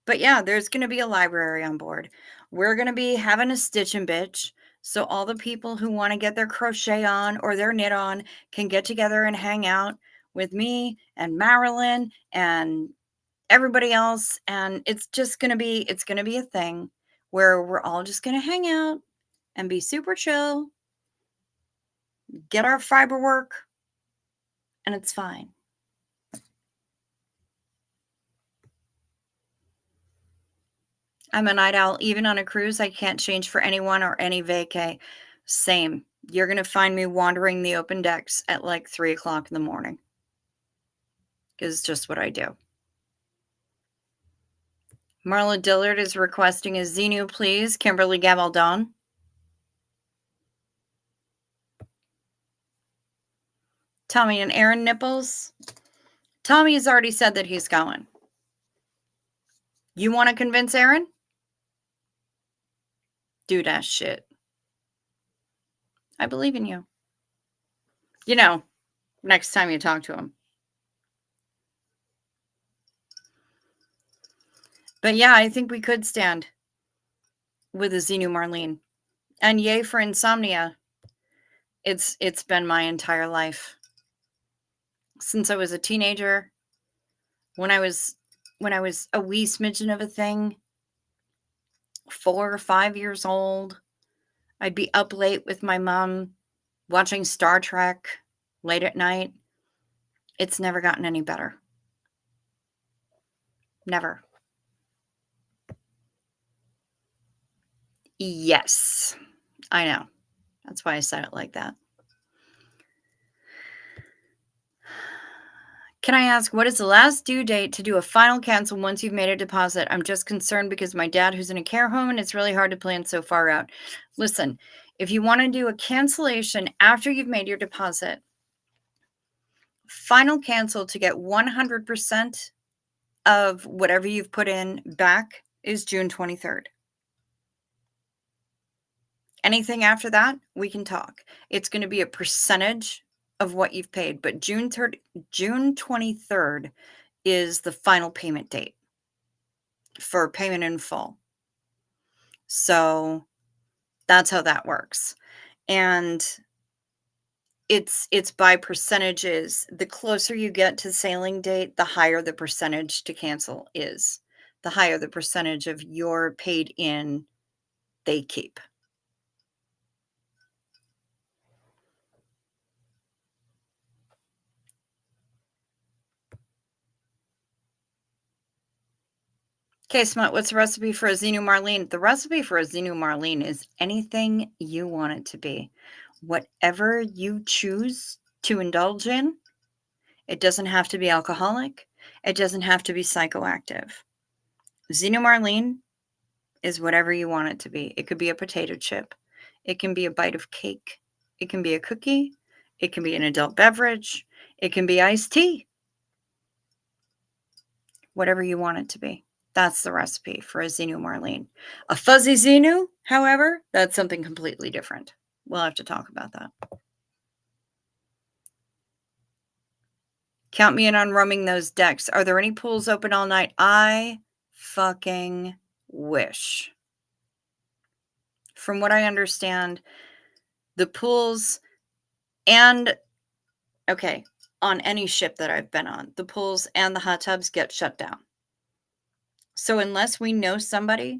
But yeah, there's going to be a library on board. We're going to be having a stitch and bitch. So all the people who want to get their crochet on or their knit on can get together and hang out with me and Marilyn and everybody else. And it's going to be a thing where we're all just going to hang out and be super chill, get our fiber work, and it's fine. I'm a night owl. Even on a cruise, I can't change for anyone or any vacay. Same. You're going to find me wandering the open decks at like 3 o'clock in the morning. Because it's just what I do. Marla Dillard is requesting a Xenu, please. Kimberly Gabaldon. Tommy and Aaron Nipples. Tommy has already said that he's going. You want to convince Aaron? Do that shit. I believe in you. You know, next time you talk to him. But yeah, I think we could stand with a Xenu Marlene. And yay for insomnia. It's been my entire life. Since I was a teenager, when I was a wee smidgen of a thing, 4 or 5 years old, I'd be up late with my mom watching Star Trek late at night. It's never gotten any better. Never. Yes, I know. That's why I said it like that. Can I ask, what is the last due date to do a final cancel once you've made a deposit? I'm just concerned because my dad, who's in a care home, and it's really hard to plan so far out. Listen, if you want to do a cancellation after you've made your deposit, final cancel to get 100% of whatever you've put in back is June 23rd. Anything after that, we can talk. It's going to be a percentage of what you've paid, but June 23rd is the final payment date for payment in full. So that's how that works. And it's by percentages. The closer you get to sailing date, the higher the percentage to cancel is. The higher the percentage of your paid in they keep. Okay, Smut, what's the recipe for a Xenu Marlene? The recipe for a Xenu Marlene is anything you want it to be. Whatever you choose to indulge in, it doesn't have to be alcoholic. It doesn't have to be psychoactive. Xenu Marlene is whatever you want it to be. It could be a potato chip. It can be a bite of cake. It can be a cookie. It can be an adult beverage. It can be iced tea. Whatever you want it to be. That's the recipe for a Xenu Marlene. A fuzzy Xenu, however, that's something completely different. We'll have to talk about that. Count me in on roaming those decks. Are there any pools open all night? I fucking wish. From what I understand, the pools and, okay, on any ship that I've been on, the pools and the hot tubs get shut down. So unless we know somebody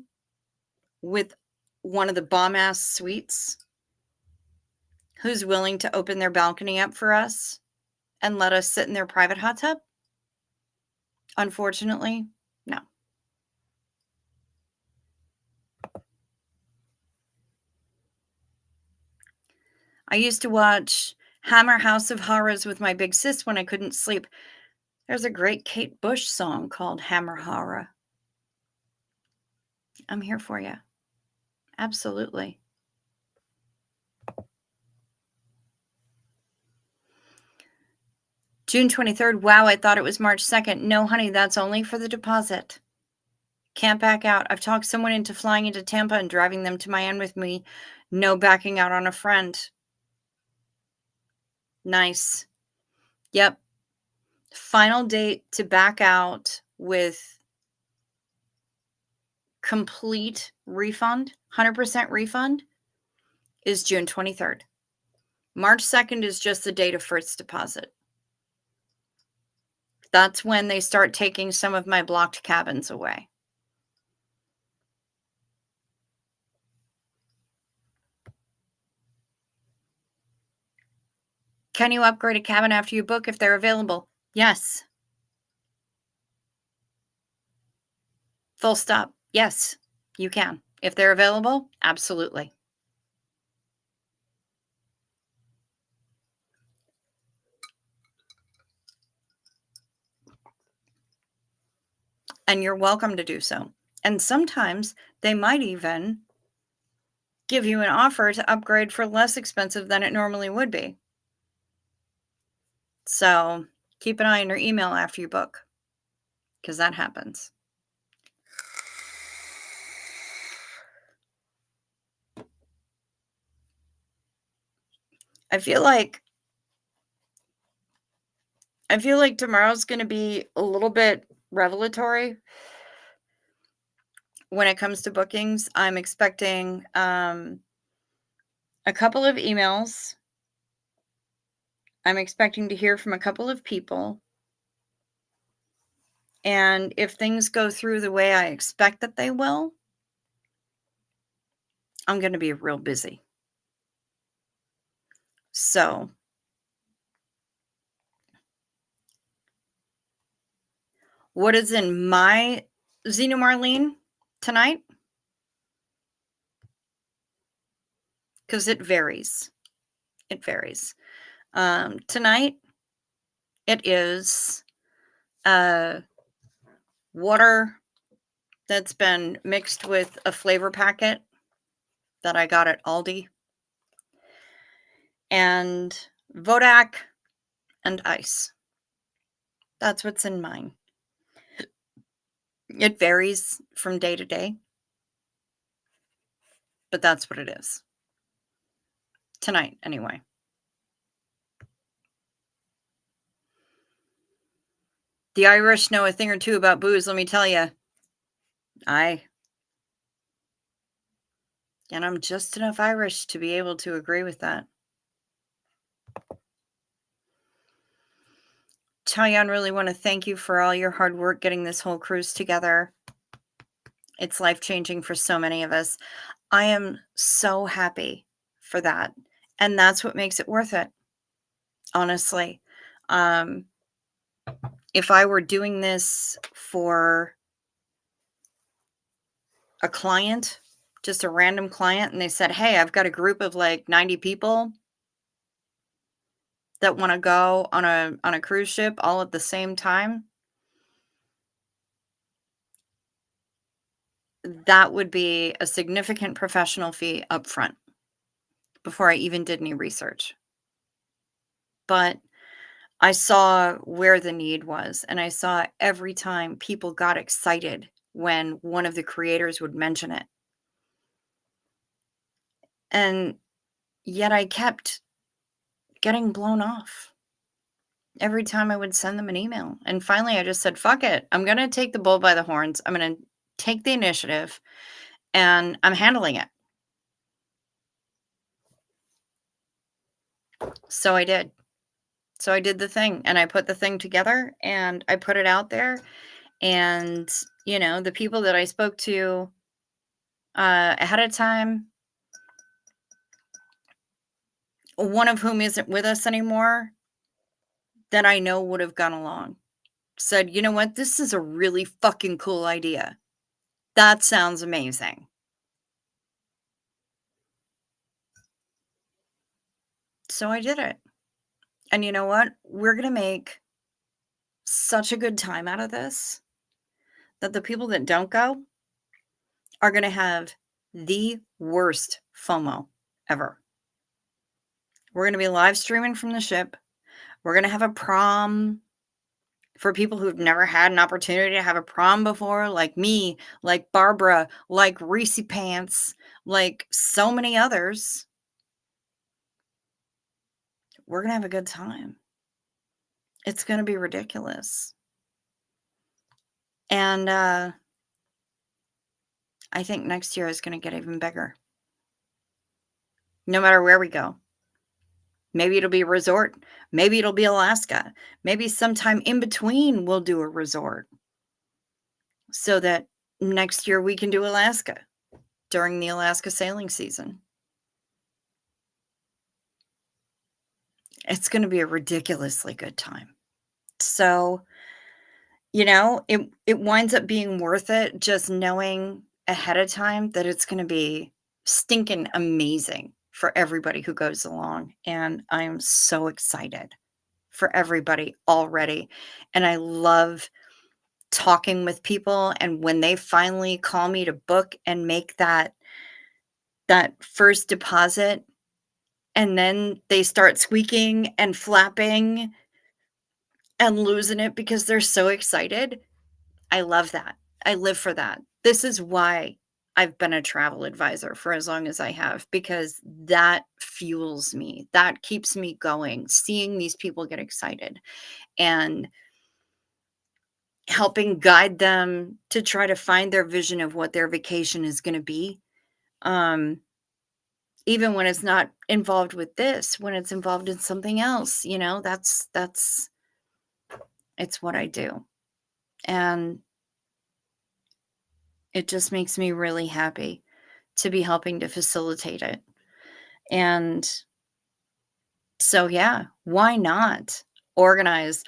with one of the bomb-ass suites who's willing to open their balcony up for us and let us sit in their private hot tub, unfortunately, no. I used to watch Hammer House of Horrors with my big sis when I couldn't sleep. There's a great Kate Bush song called Hammer Horror. I'm here for you. Absolutely. June 23rd. Wow, I thought it was March 2nd. No, honey, that's only for the deposit. Can't back out. I've talked someone into flying into Tampa and driving them to Miami with me. No backing out on a friend. Nice. Yep. Final date to back out with complete refund, 100% refund, is June 23rd. March 2nd is just the date of first deposit. That's when they start taking some of my blocked cabins away. Can you upgrade a cabin after you book if they're available? Yes. Full stop. Yes, you can. If they're available, absolutely. And you're welcome to do so. And sometimes they might even give you an offer to upgrade for less expensive than it normally would be. So keep an eye on your email after you book because that happens. I feel like tomorrow's going to be a little bit revelatory when it comes to bookings. I'm expecting a couple of emails. I'm expecting to hear from a couple of people. And if things go through the way I expect that they will, I'm going to be real busy. So, what is in my Xena Marlene tonight? Because it varies. It varies. Tonight, it is water that's been mixed with a flavor packet that I got at Aldi, and Vodak and ice. That's what's in mine. It varies from day to day, but that's what it is. Tonight, anyway. The Irish know a thing or two about booze, let me tell you. And I'm just enough Irish to be able to agree with that. Tayan, really want to thank you for all your hard work getting this whole cruise together. It's life-changing for so many of us. I am so happy for that. And that's what makes it worth it, honestly. If I were doing this for a client, just a random client, and they said, hey, I've got a group of like 90 people that want to go on a cruise ship all at the same time, that would be a significant professional fee up front before I even did any research. But I saw where the need was, and I saw every time people got excited when one of the creators would mention it. And yet I kept getting blown off every time I would send them an email. And finally, I just said, fuck it. I'm going to take the bull by the horns. I'm going to take the initiative, and I'm handling it. So I did. So I did the thing, and I put the thing together, and I put it out there. And, the people that I spoke to ahead of time, one of whom isn't with us anymore, that I know would have gone along, said, you know what? This is a really fucking cool idea. That sounds amazing. So I did it. And you know what? We're going to make such a good time out of this that the people that don't go are going to have the worst FOMO ever. We're going to be live streaming from the ship. We're going to have a prom for people who've never had an opportunity to have a prom before, like me, like Barbara, like Reese Pants, like so many others. We're going to have a good time. It's going to be ridiculous. And I think next year is going to get even bigger. No matter where we go. Maybe it'll be a resort. Maybe it'll be Alaska. Maybe sometime in between we'll do a resort. So that next year we can do Alaska during the Alaska sailing season. It's gonna be a ridiculously good time. So, it winds up being worth it just knowing ahead of time that it's gonna be stinking amazing for everybody who goes along, and I am so excited for everybody already, and I love talking with people, and when they finally call me to book and make that first deposit, and then they start squeaking and flapping and losing it because they're so excited. I love that. I live for that. This is why I've been a travel advisor for as long as I have, because that fuels me. That keeps me going, seeing these people get excited and helping guide them to try to find their vision of what their vacation is going to be. Um, Even when it's not involved with this, when it's involved in something else, that's it's what I do. And it just makes me really happy to be helping to facilitate it. And so, yeah, why not organize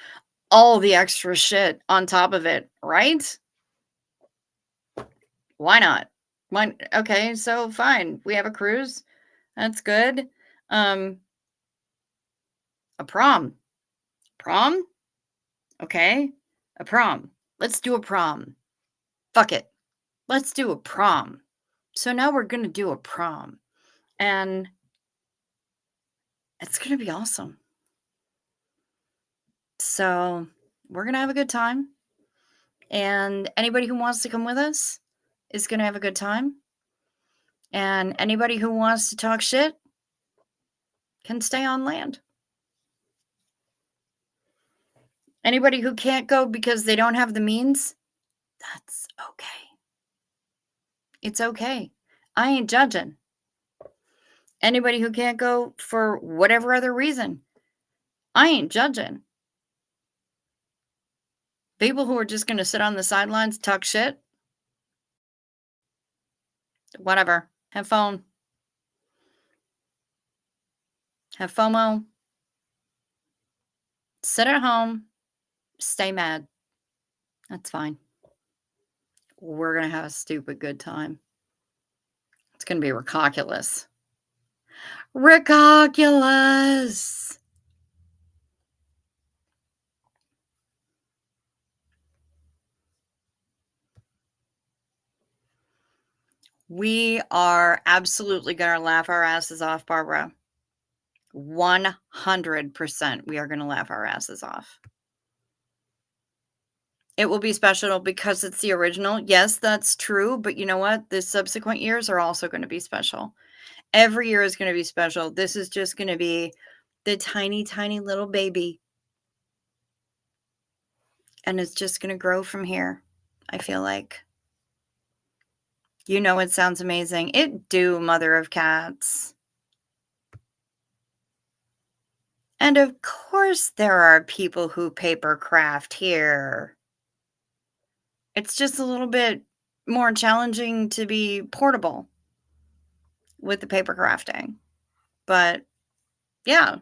all the extra shit on top of it, right? Why not? Why, okay, so fine. We have a cruise. That's good. Um, a prom. Prom? Okay. A prom. Let's do a prom. Fuck it. Let's do a prom. So now we're going to do a prom. And it's going to be awesome. So we're going to have a good time. And anybody who wants to come with us is going to have a good time. And anybody who wants to talk shit can stay on land. Anybody who can't go because they don't have the means, that's okay. It's okay. I ain't judging. Anybody who can't go for whatever other reason, I ain't judging. People who are just going to sit on the sidelines, talk shit, whatever. Have fun. Have FOMO. Sit at home. Stay mad. That's fine. We're going to have a stupid good time. It's going to be ridiculous. Ridiculous. We are absolutely going to laugh our asses off, Barbara. 100% we are going to laugh our asses off. It will be special because it's the original. Yes, that's true. But you know what? The subsequent years are also going to be special. Every year is going to be special. This is just going to be the tiny, tiny little baby. And it's just going to grow from here, I feel like. It sounds amazing. It do, mother of cats. And of course, there are people who paper craft here. It's just a little bit more challenging to be portable with the paper crafting. But yeah, of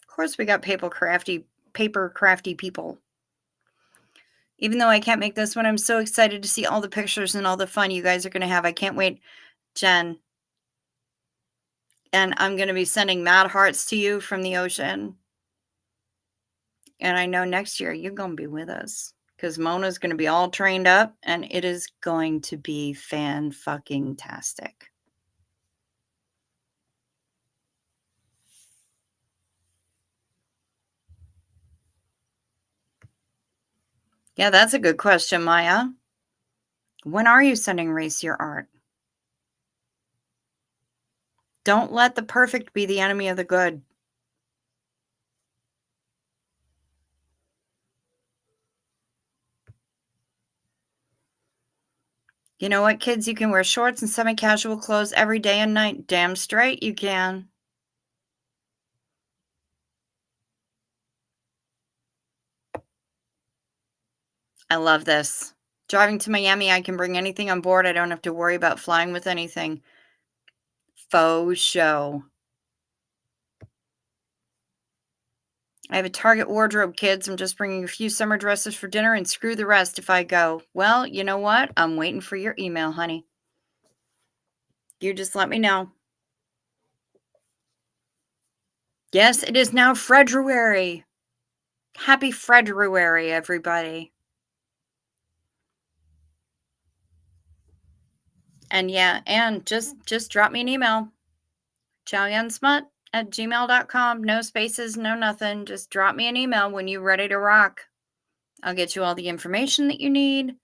course we got paper crafty people. Even though I can't make this one, I'm so excited to see all the pictures and all the fun you guys are going to have. I can't wait, Jen. And I'm going to be sending mad hearts to you from the ocean. And I know next year you're going to be with us because Mona's going to be all trained up and it is going to be fan-fucking-tastic. Yeah, that's a good question, Maya. When are you sending Race your art? Don't let the perfect be the enemy of the good. You know what, kids? You can wear shorts and semi-casual clothes every day and night. Damn straight you can. I love this. Driving to Miami, I can bring anything on board. I don't have to worry about flying with anything. Faux show. I have a Target wardrobe, kids. I'm just bringing a few summer dresses for dinner and screw the rest if I go. Well, you know what? I'm waiting for your email, honey. You just let me know. Yes, it is now February. Happy February, everybody. And yeah, and just drop me an email. chowyansmut@gmail.com. No spaces, no nothing. Just drop me an email when you're ready to rock. I'll get you all the information that you need.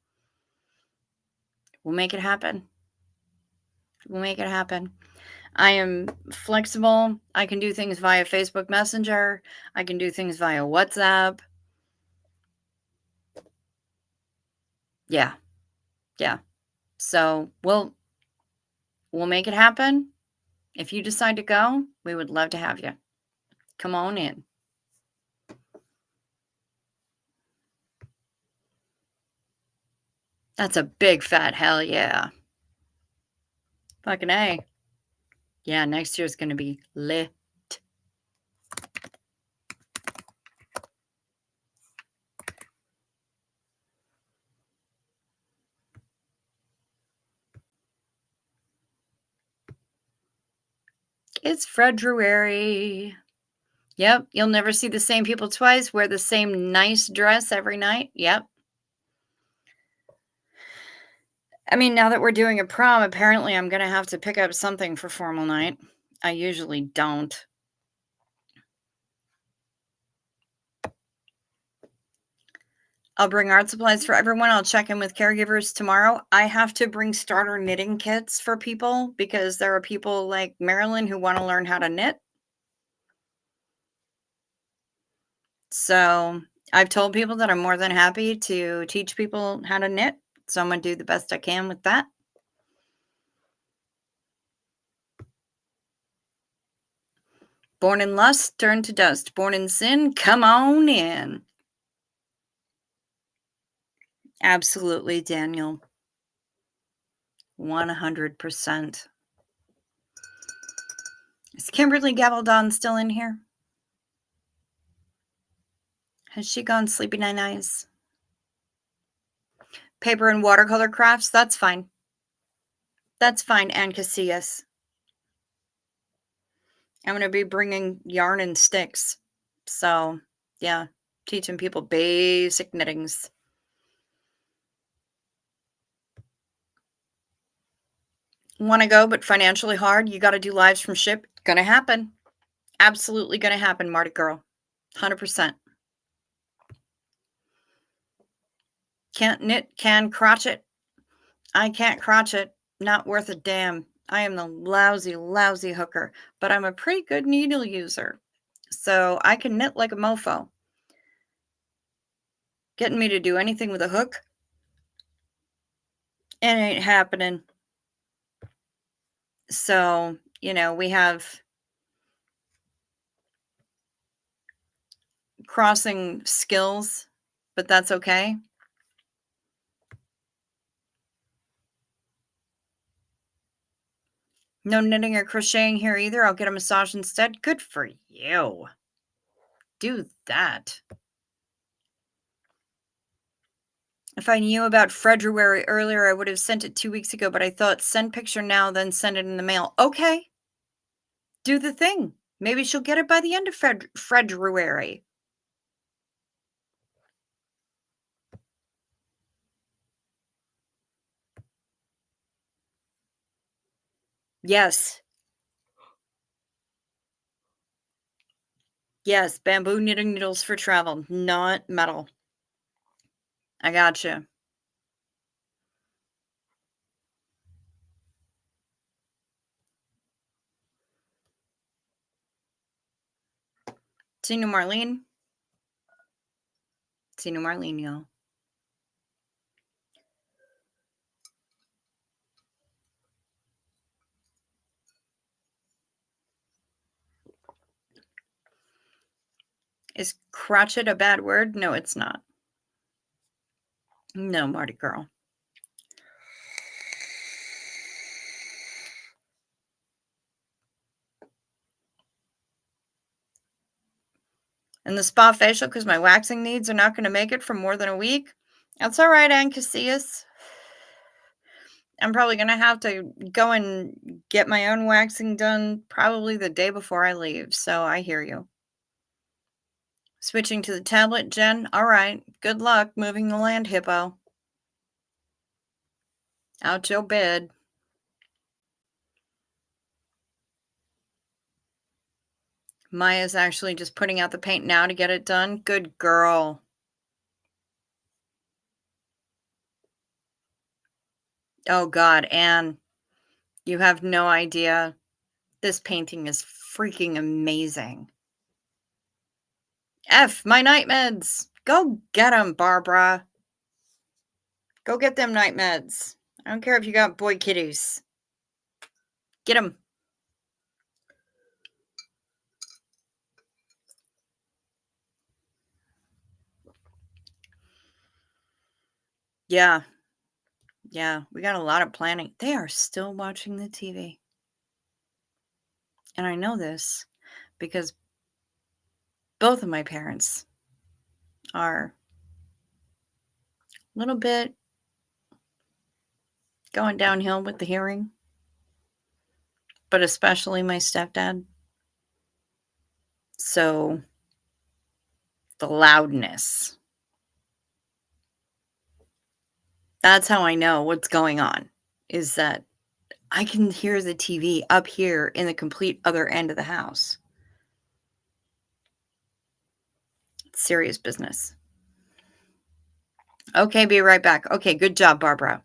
We'll make it happen. We'll make it happen. I am flexible. I can do things via Facebook Messenger. I can do things via WhatsApp. Yeah. Yeah. So we'll make it happen. If you decide to go, we would love to have you. Come on in. That's a big fat hell yeah. Fucking A. Yeah, next year's gonna be lit. It's February. Yep, you'll never see the same people twice, wear the same nice dress every night. Yep. I mean, now that we're doing a prom, apparently I'm gonna have to pick up something for formal night. I usually don't. I'll bring art supplies for everyone. I'll check in with caregivers tomorrow. I have to bring starter knitting kits for people because there are people like Marilyn who want to learn how to knit. So I've told people that I'm more than happy to teach people how to knit. So I'm going to do the best I can with that. Born in lust, turn to dust. Born in sin, come on in. Absolutely, Daniel. 100%. Is Kimberly Gabaldon still in here? Has she gone sleepy night eyes? Paper and watercolor crafts, that's fine. That's fine, Ann Casillas. I'm going to be bringing yarn and sticks. So, yeah, teaching people basic knittings. Want to go, but financially hard? You got to do lives from ship? Gonna happen. Absolutely gonna happen, Marty girl. 100%. Can't knit, can crotchet. I can't crotchet. Not worth a damn. I am the lousy, lousy hooker, but I'm a pretty good needle user. So I can knit like a mofo. Getting me to do anything with a hook, it ain't happening. So, we have crossing skills, but that's okay. No knitting or crocheting here either. I'll get a massage instead. Good for you. Do that. If I knew about February earlier, I would have sent it 2 weeks ago, but I thought send picture now, then send it in the mail. Okay. Do the thing. Maybe she'll get it by the end of February. Yes. Yes. Bamboo knitting needles for travel, not metal. I gotcha. See you, Marlene. See you, Marlene, y'all. Is crotchet a bad word? No, it's not. No, Marty girl. And the spa facial, because my waxing needs are not going to make it for more than a week. That's all right, Ann Casillas. I'm probably going to have to go and get my own waxing done probably the day before I leave. So I hear you. Switching to the tablet, Jen. All right. Good luck moving the land hippo. Out your bed. Maya's actually just putting out the paint now to get it done. Good girl. Oh, God, Anne, you have no idea. This painting is freaking amazing. My night meds. Go get them, Barbara. Go get them night meds. I don't care if you got boy kitties. Get them. Yeah. Yeah, we got a lot of planning. They are still watching the TV. And I know this because both of my parents are a little bit going downhill with the hearing, but especially my stepdad. So the loudness. That's how I know what's going on, is that I can hear the TV up here in the complete other end of the house. It's serious business. Okay, be right back. Okay, good job, Barbara.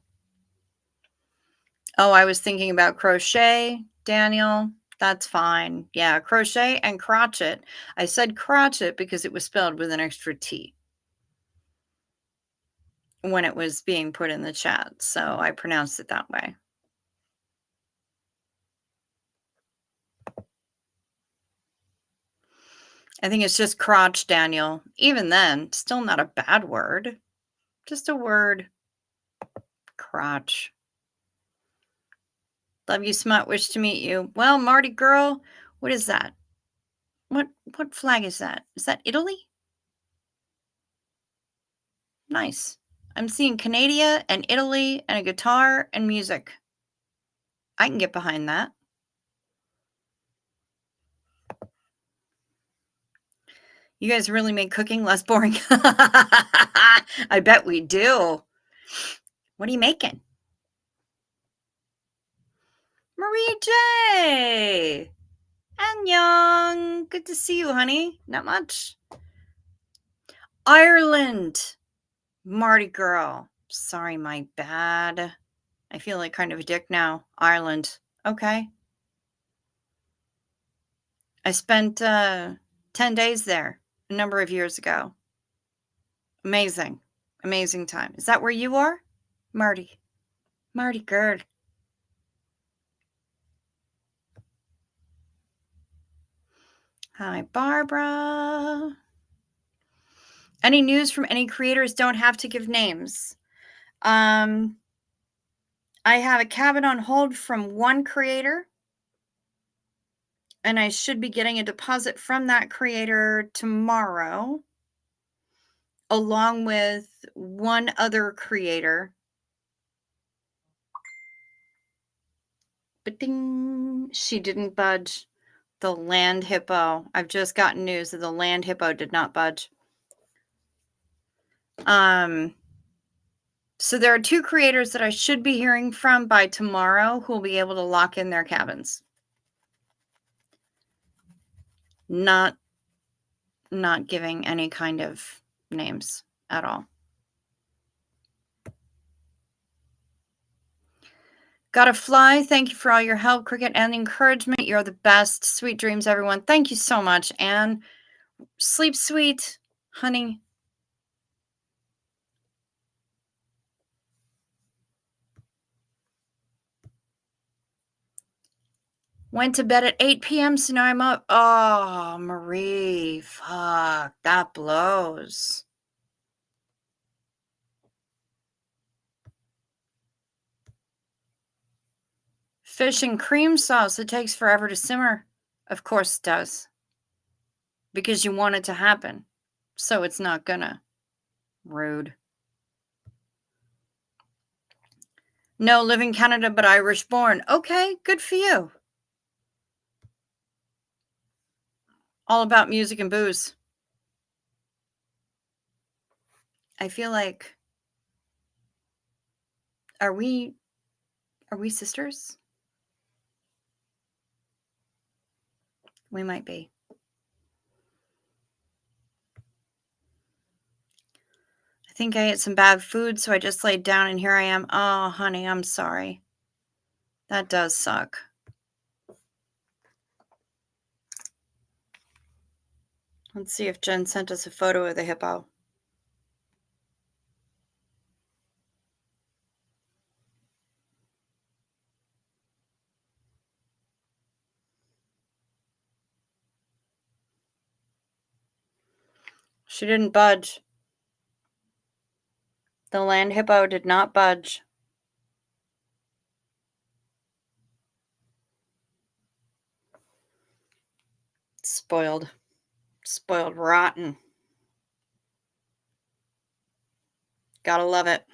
Oh, I was thinking about crochet, Daniel. That's fine. Yeah, crochet and crotchet. I said crotchet because it was spelled with an extra T when it was being put in the chat. So I pronounced it that way. I think it's just crotch, Daniel. Even then, still not a bad word. Just a word. Crotch. Love you, Smut. Wish to meet you. Well, Marty girl, what is that? What flag is that? Is that Italy? Nice. I'm seeing Canada and Italy and a guitar and music. I can get behind that. You guys really make cooking less boring. I bet we do. What are you making? Marie J. Annyeong. Good to see you, honey. Not much. Ireland. Marty girl. Sorry, my bad. I feel like kind of a dick now. Ireland. Okay. I spent 10 days there a number of years ago. Amazing. Amazing time. Is that where you are? Marty. Marty girl. Hi, Barbara. Any news from any creators? Don't have to give names. I have a cabin on hold from one creator, and I should be getting a deposit from that creator tomorrow, along with one other creator. But ding, she didn't budge. The land hippo. I've just gotten news that the land hippo did not budge. So there are two creators that I should be hearing from by tomorrow who will be able to lock in their cabins. Not giving any kind of names at all. Gotta fly. Thank you for all your help, Cricket, and the encouragement. You're the best. Sweet dreams, everyone. Thank you so much. And sleep sweet, honey. Went to bed at 8 p.m., so now I'm up. Oh, Marie, fuck, that blows. Fish and cream sauce. It takes forever to simmer. Of course it does. because you want it to happen. So it's not gonna. Rude. No, live in Canada, but Irish born. Okay, good for you. All about music and booze. I feel like are we sisters? We might be. I think I ate some bad food, so I just laid down and here I am. Oh, honey, I'm sorry. That does suck. Let's see if Jen sent us a photo of the hippo. She didn't budge. The land hippo did not budge. Spoiled. Spoiled rotten. Gotta love it.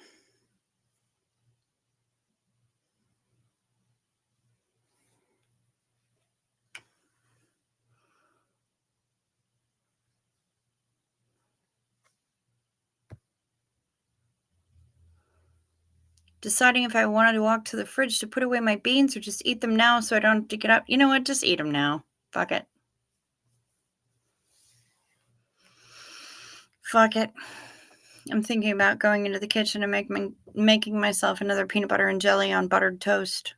Deciding if I wanted to walk to the fridge to put away my beans or just eat them now so I don't have to get up. You know what? Just eat them now. Fuck it. Fuck it. I'm thinking about going into the kitchen and making myself another peanut butter and jelly on buttered toast.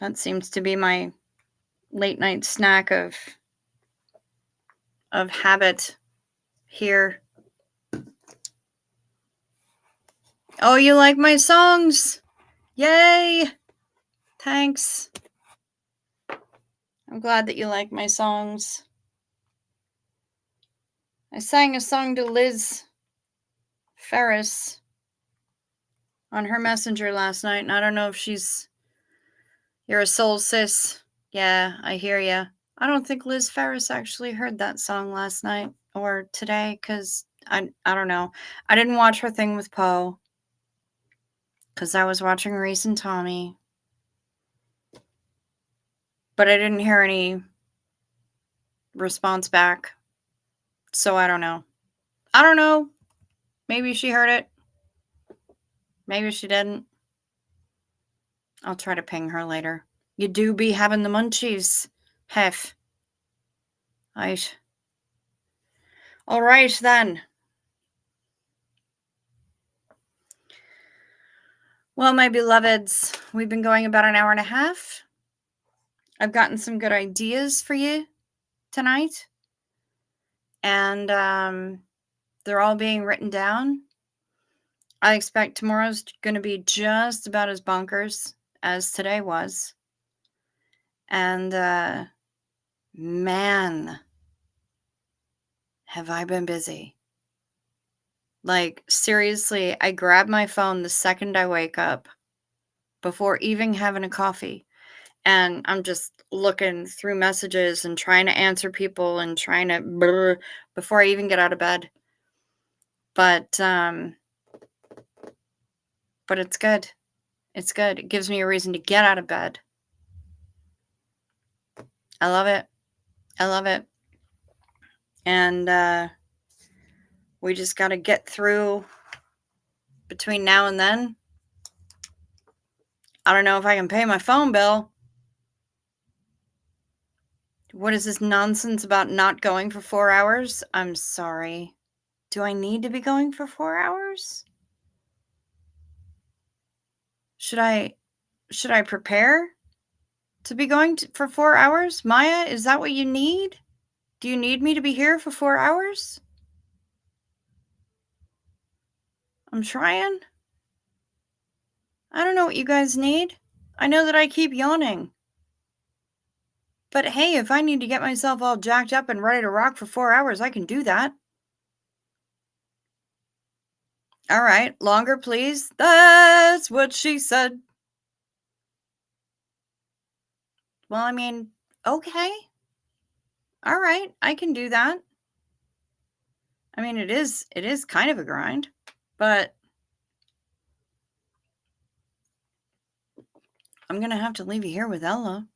That seems to be my late night snack of habit here. Oh, you like my songs? Yay! Thanks. I'm glad that you like my songs. I sang a song to Liz Ferris on her messenger last night, and I don't know if you're a soul sis. Yeah, I hear ya. I don't think Liz Ferris actually heard that song last night or today, because I don't know. I didn't watch her thing with Poe, because I was watching Reese and Tommy. But I didn't hear any response back. So I don't know. I don't know. Maybe she heard it. Maybe she didn't. I'll try to ping her later. You do be having the munchies, Hef. Right. All right, then. Well, my beloveds, we've been going about an hour and a half. I've gotten some good ideas for you tonight. And they're all being written down. I expect tomorrow's going to be just about as bonkers as today was. And man, have I been busy. Like, seriously, I grab my phone the second I wake up before even having a coffee. And I'm just looking through messages and trying to answer people and trying to before I even get out of bed. But it's good. It's good. It gives me a reason to get out of bed. I love it. I love it. And we just got to get through between now and then. I don't know if I can pay my phone bill. What is this nonsense about not going for 4 hours? I'm sorry. Do I need to be going for 4 hours? Should I prepare to be going for 4 hours? Maya, is that what you need? Do you need me to be here for 4 hours? I'm trying. I don't know what you guys need. I know that I keep yawning. But hey, if I need to get myself all jacked up and ready to rock for 4 hours, I can do that. All right, longer, please. That's what she said. Well, I mean, okay. All right, I can do that. I mean, it is kind of a grind, but I'm gonna have to leave you here with Ella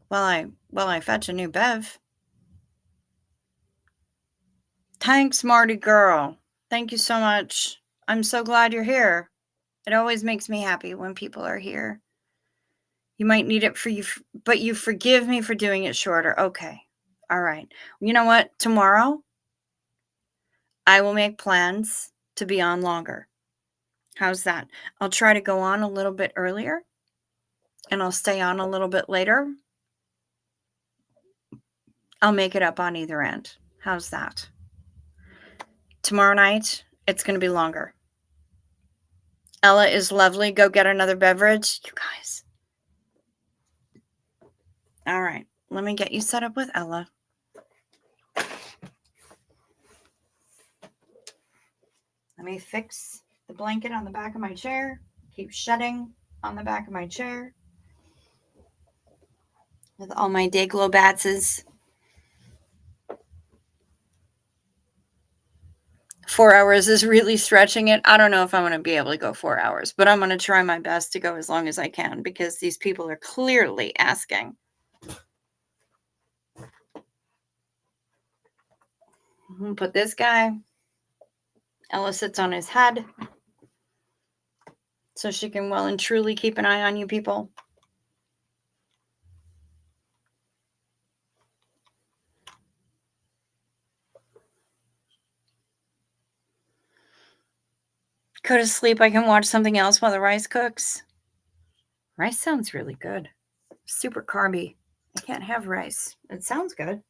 while I fetch a new bev. Thanks, Marty girl. Thank you so much. I'm so glad you're here. It always makes me happy when people are here. You might need it for you, but you forgive me for doing it shorter. Okay. All right. You know what? Tomorrow, I will make plans to be on longer. How's that? I'll try to go on a little bit earlier and I'll stay on a little bit later. I'll make it up on either end. How's that? Tomorrow night, it's going to be longer. Ella is lovely. Go get another beverage. You guys. All right. Let me get you set up with Ella. Let me fix the blanket on the back of my chair. Keep shedding on the back of my chair. With all my Dayglow Batses. 4 hours is really stretching it. I don't know if I'm going to be able to go 4 hours, but I'm going to try my best to go as long as I can because these people are clearly asking. Put this guy. Ella sits on his head so she can well and truly keep an eye on you people. Go to sleep. I can watch something else while the rice cooks. Rice sounds really good. Super carby. I can't have rice. It sounds good.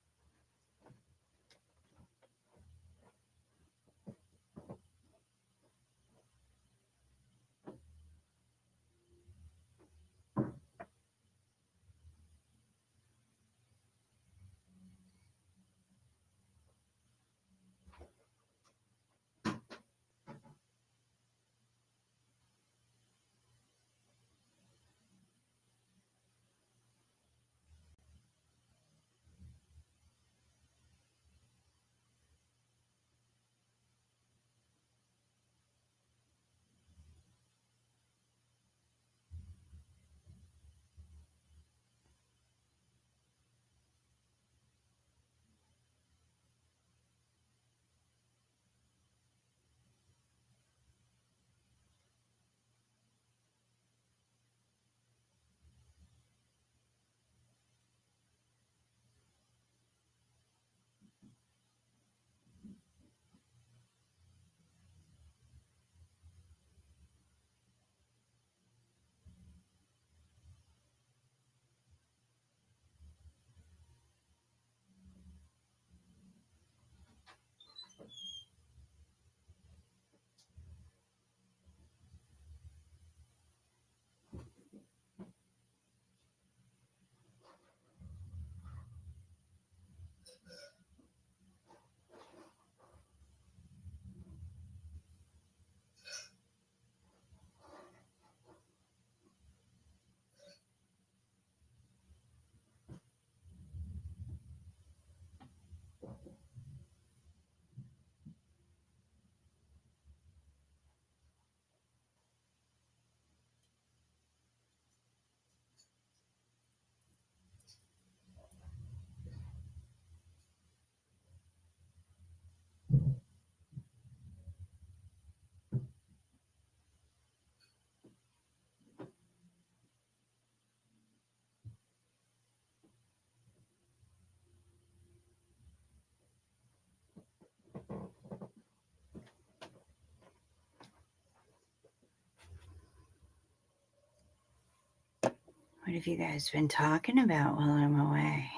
What have you guys been talking about while I'm away?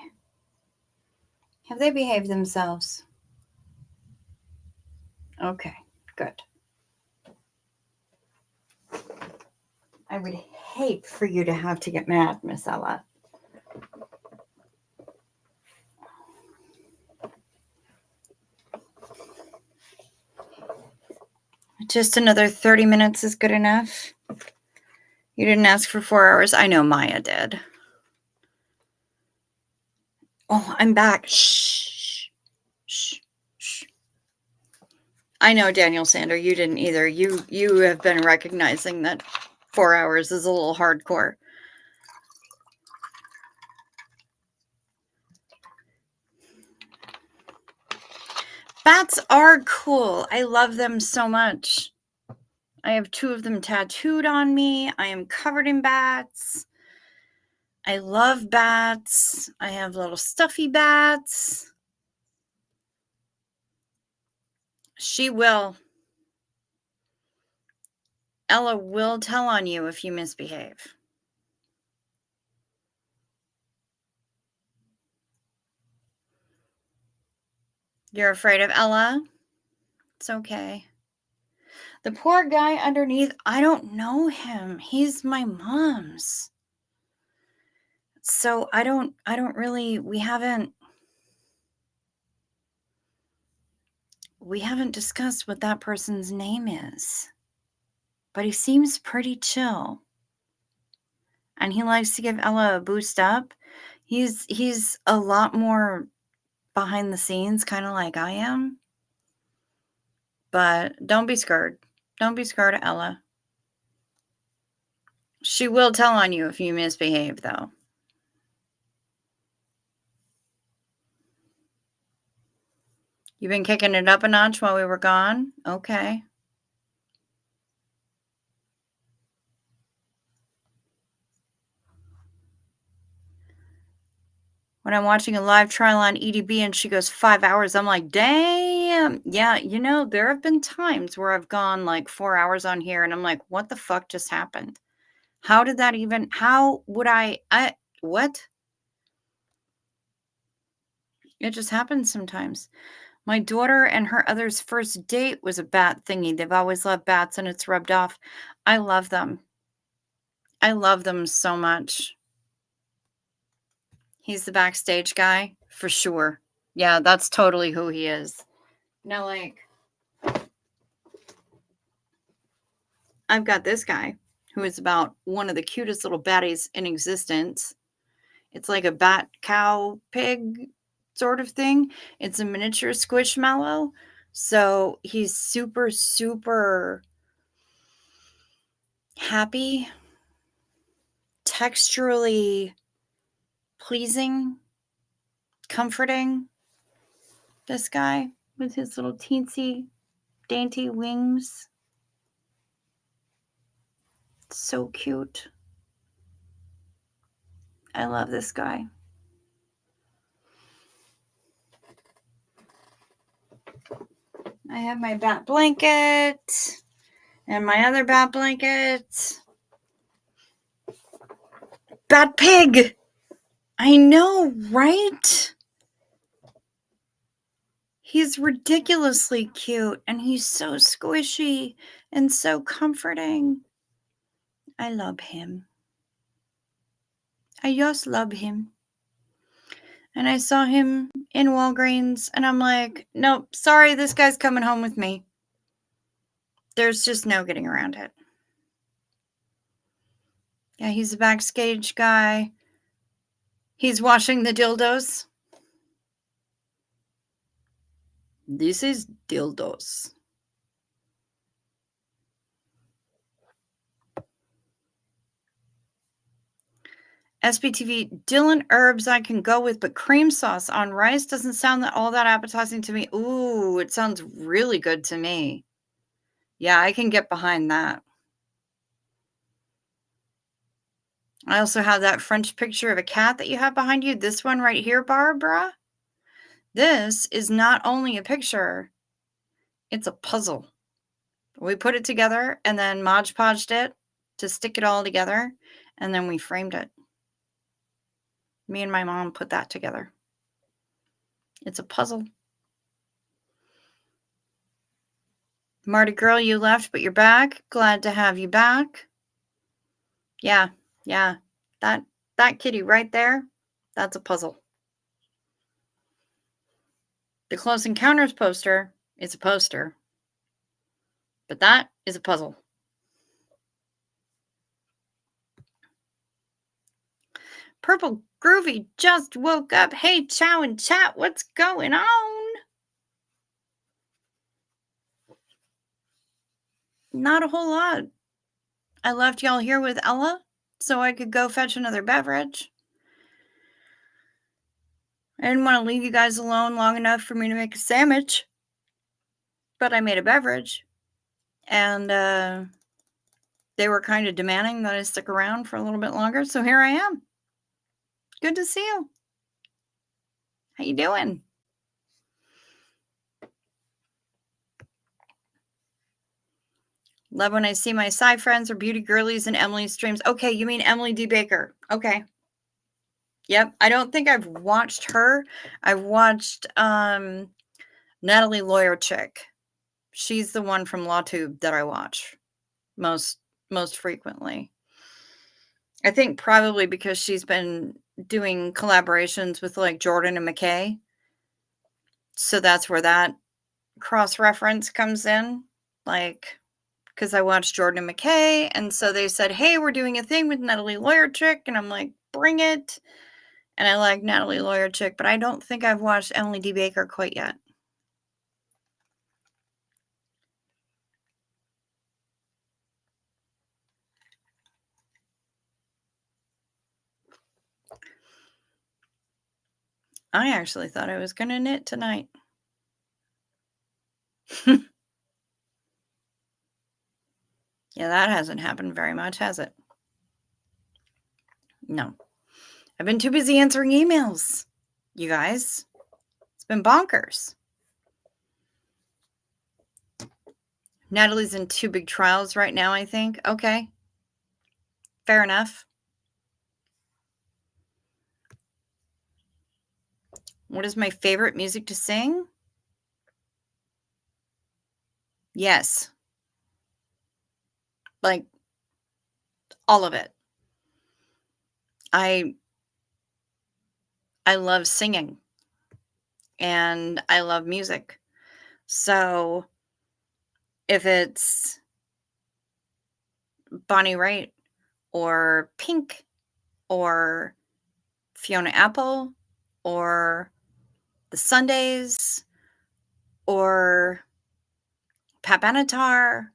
Have they behaved themselves? Okay, good. I would hate for you to have to get mad, Miss Ella. Just another 30 minutes is good enough. You didn't ask for 4 hours. I know Maya did. Oh, I'm back. Shh. Shh. Shh. I know, Daniel Sander, you didn't either. You have been recognizing that 4 hours is a little hardcore. Bats are cool. I love them so much. I have 2 of them tattooed on me. I am covered in bats. I love bats. I have little stuffy bats. She will. Ella will tell on you if you misbehave. You're afraid of Ella? It's okay. The poor guy underneath, I don't know him. He's my mom's. So I don't really, we haven't discussed what that person's name is. But he seems pretty chill. And he likes to give Ella a boost up. He's a lot more behind the scenes, kind of like I am. But don't be scared. Don't be scared of Ella. She will tell on you if you misbehave, though. You've been kicking it up a notch while we were gone? Okay. When I'm watching a live trial on EDB and she goes 5 hours, I'm like, damn. Yeah, there have been times where I've gone like 4 hours on here and I'm like, what the fuck just happened? How did that even, how would what? It just happens sometimes. My daughter and her other's first date was a bat thingy. They've always loved bats and it's rubbed off. I love them. I love them so much. He's the backstage guy for sure. Yeah, that's totally who he is. Now, like, I've got this guy who is about one of the cutest little baddies in existence. It's like a bat cow pig sort of thing. It's a miniature squishmallow. So he's super, super happy, texturally pleasing, comforting. This guy with his little teensy, dainty wings. So cute. I love this guy. I have my bat blanket and my other bat blanket. Bat pig! I know, right? He's ridiculously cute and he's so squishy and so comforting. I love him. I just love him. And I saw him in Walgreens and I'm like, nope, sorry, this guy's coming home with me. There's just no getting around it. Yeah, he's a backstage guy. He's washing the dildos. This is dildos. SBTV, Dylan herbs I can go with, but cream sauce on rice doesn't sound all that appetizing to me. Ooh, it sounds really good to me. Yeah, I can get behind that. I also have that French picture of a cat that you have behind you. This one right here, Barbara. This is not only a picture, it's a puzzle. We put it together and then Mod Podged it to stick it all together, and then we framed it. Me and my mom put that together. It's a puzzle. Marty girl, you left, but you're back. Glad to have you back. Yeah. That kitty right there, that's a puzzle. The Close Encounters poster is a poster, but that is a puzzle. Purple Groovy just woke up. Hey, chow and chat, what's going on? Not a whole lot. I left y'all here with Ella so I could go fetch another beverage. I didn't want to leave you guys alone long enough for me to make a sandwich, but I made a beverage. And they were kind of demanding that I stick around for a little bit longer, so here I am. Good to see you. How you doing? Love when I see my sci friends or beauty girlies in Emily's streams. Okay, you mean Emily D. Baker. Okay. Yep. I don't think I've watched her. I've watched Natalie Lawyer Chick. She's the one from LawTube that I watch most frequently. I think probably because she's been doing collaborations with like Jordan and McKay. So that's where that cross reference comes in. Like, because I watched Jordan and McKay, and so they said, hey, we're doing a thing with Natalie Lawyer Chick, and I'm like, bring it. And I like Natalie Lawyer Chick, but I don't think I've watched Emily D. Baker quite yet. I actually thought I was going to knit tonight. Yeah, that hasn't happened very much, has it? No. I've been too busy answering emails, you guys. It's been bonkers. Natalie's in 2 big trials right now, I think. Okay. Fair enough. What is my favorite music to sing? Yes. Like, all of it. I love singing and I love music. So if it's Bonnie Raitt or Pink or Fiona Apple or the Sundays or Pat Benatar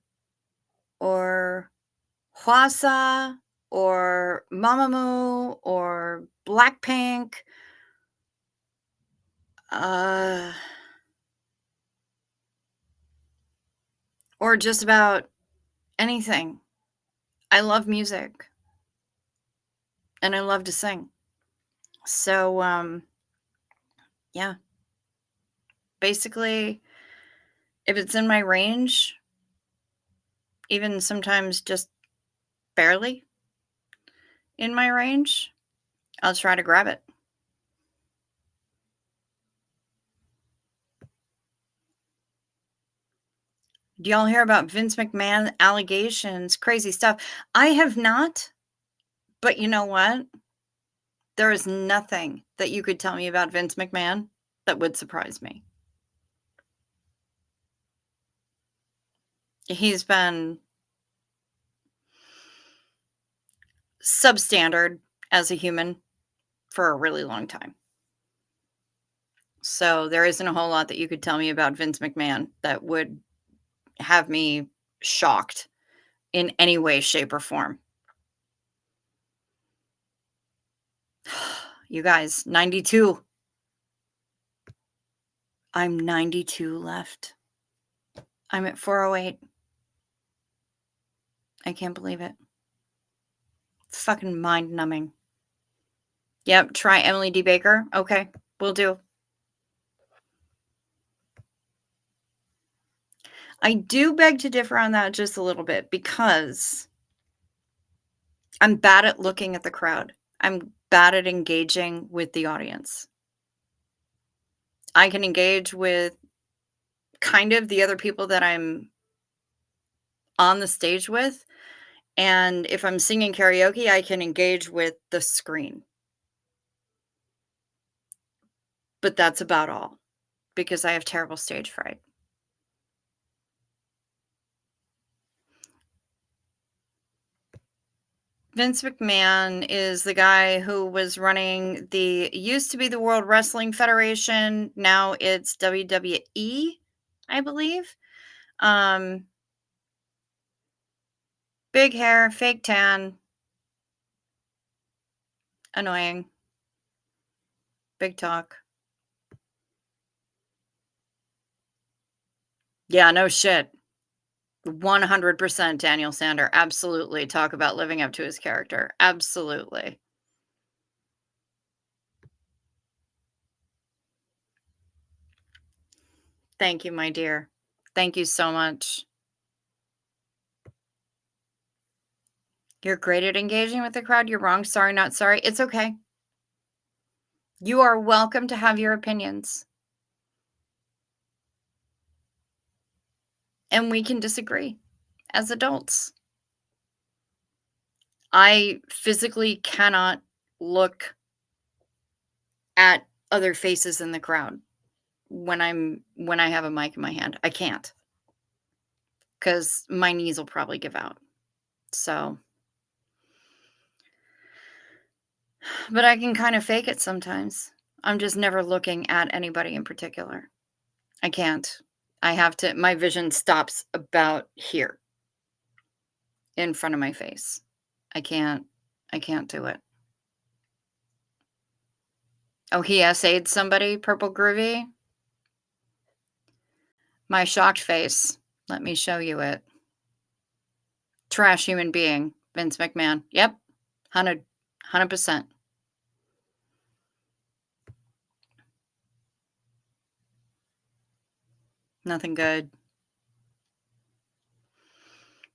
or Hwasa or Mamamoo or Blackpink, or just about anything. I love music and I love to sing. So, yeah. Basically, if it's in my range, even sometimes just barely in my range, I'll try to grab it. Do y'all hear about Vince McMahon allegations? Crazy stuff. I have not, but you know what? There is nothing that you could tell me about Vince McMahon that would surprise me. He's been substandard as a human for a really long time. So there isn't a whole lot that you could tell me about Vince McMahon that would have me shocked in any way, shape, or form. You guys, 92. I'm 92 left. I'm at 408. I can't believe it. It's fucking mind numbing. Yep, try Emily D. Baker. Okay, will do. I do beg to differ on that just a little bit because I'm bad at looking at the crowd. I'm bad at engaging with the audience. I can engage with kind of the other people that I'm on the stage with. And if I'm singing karaoke, I can engage with the screen. But that's about all because I have terrible stage fright. Vince McMahon is the guy who was running used to be the World Wrestling Federation. Now it's WWE, I believe. Um, Big hair, fake tan, annoying, big talk. Yeah, no shit. 100% Daniel Sander. Absolutely. Talk about living up to his character. Absolutely. Thank you, my dear. Thank you so much. You're great at engaging with the crowd. You're wrong. Sorry, not sorry. It's okay. You are welcome to have your opinions, and we can disagree as adults. I physically cannot look at other faces in the crowd when I have a mic in my hand. I can't, because my knees will probably give out. So, but I can kind of fake it sometimes. I'm just never looking at anybody in particular. I can't. I have to, my vision stops about here in front of my face. I can't, I can't do it. Oh, he essayed somebody, Purple Groovy? My shocked face. Let me show you it. Trash human being, Vince McMahon. Yep, 100%. Nothing good.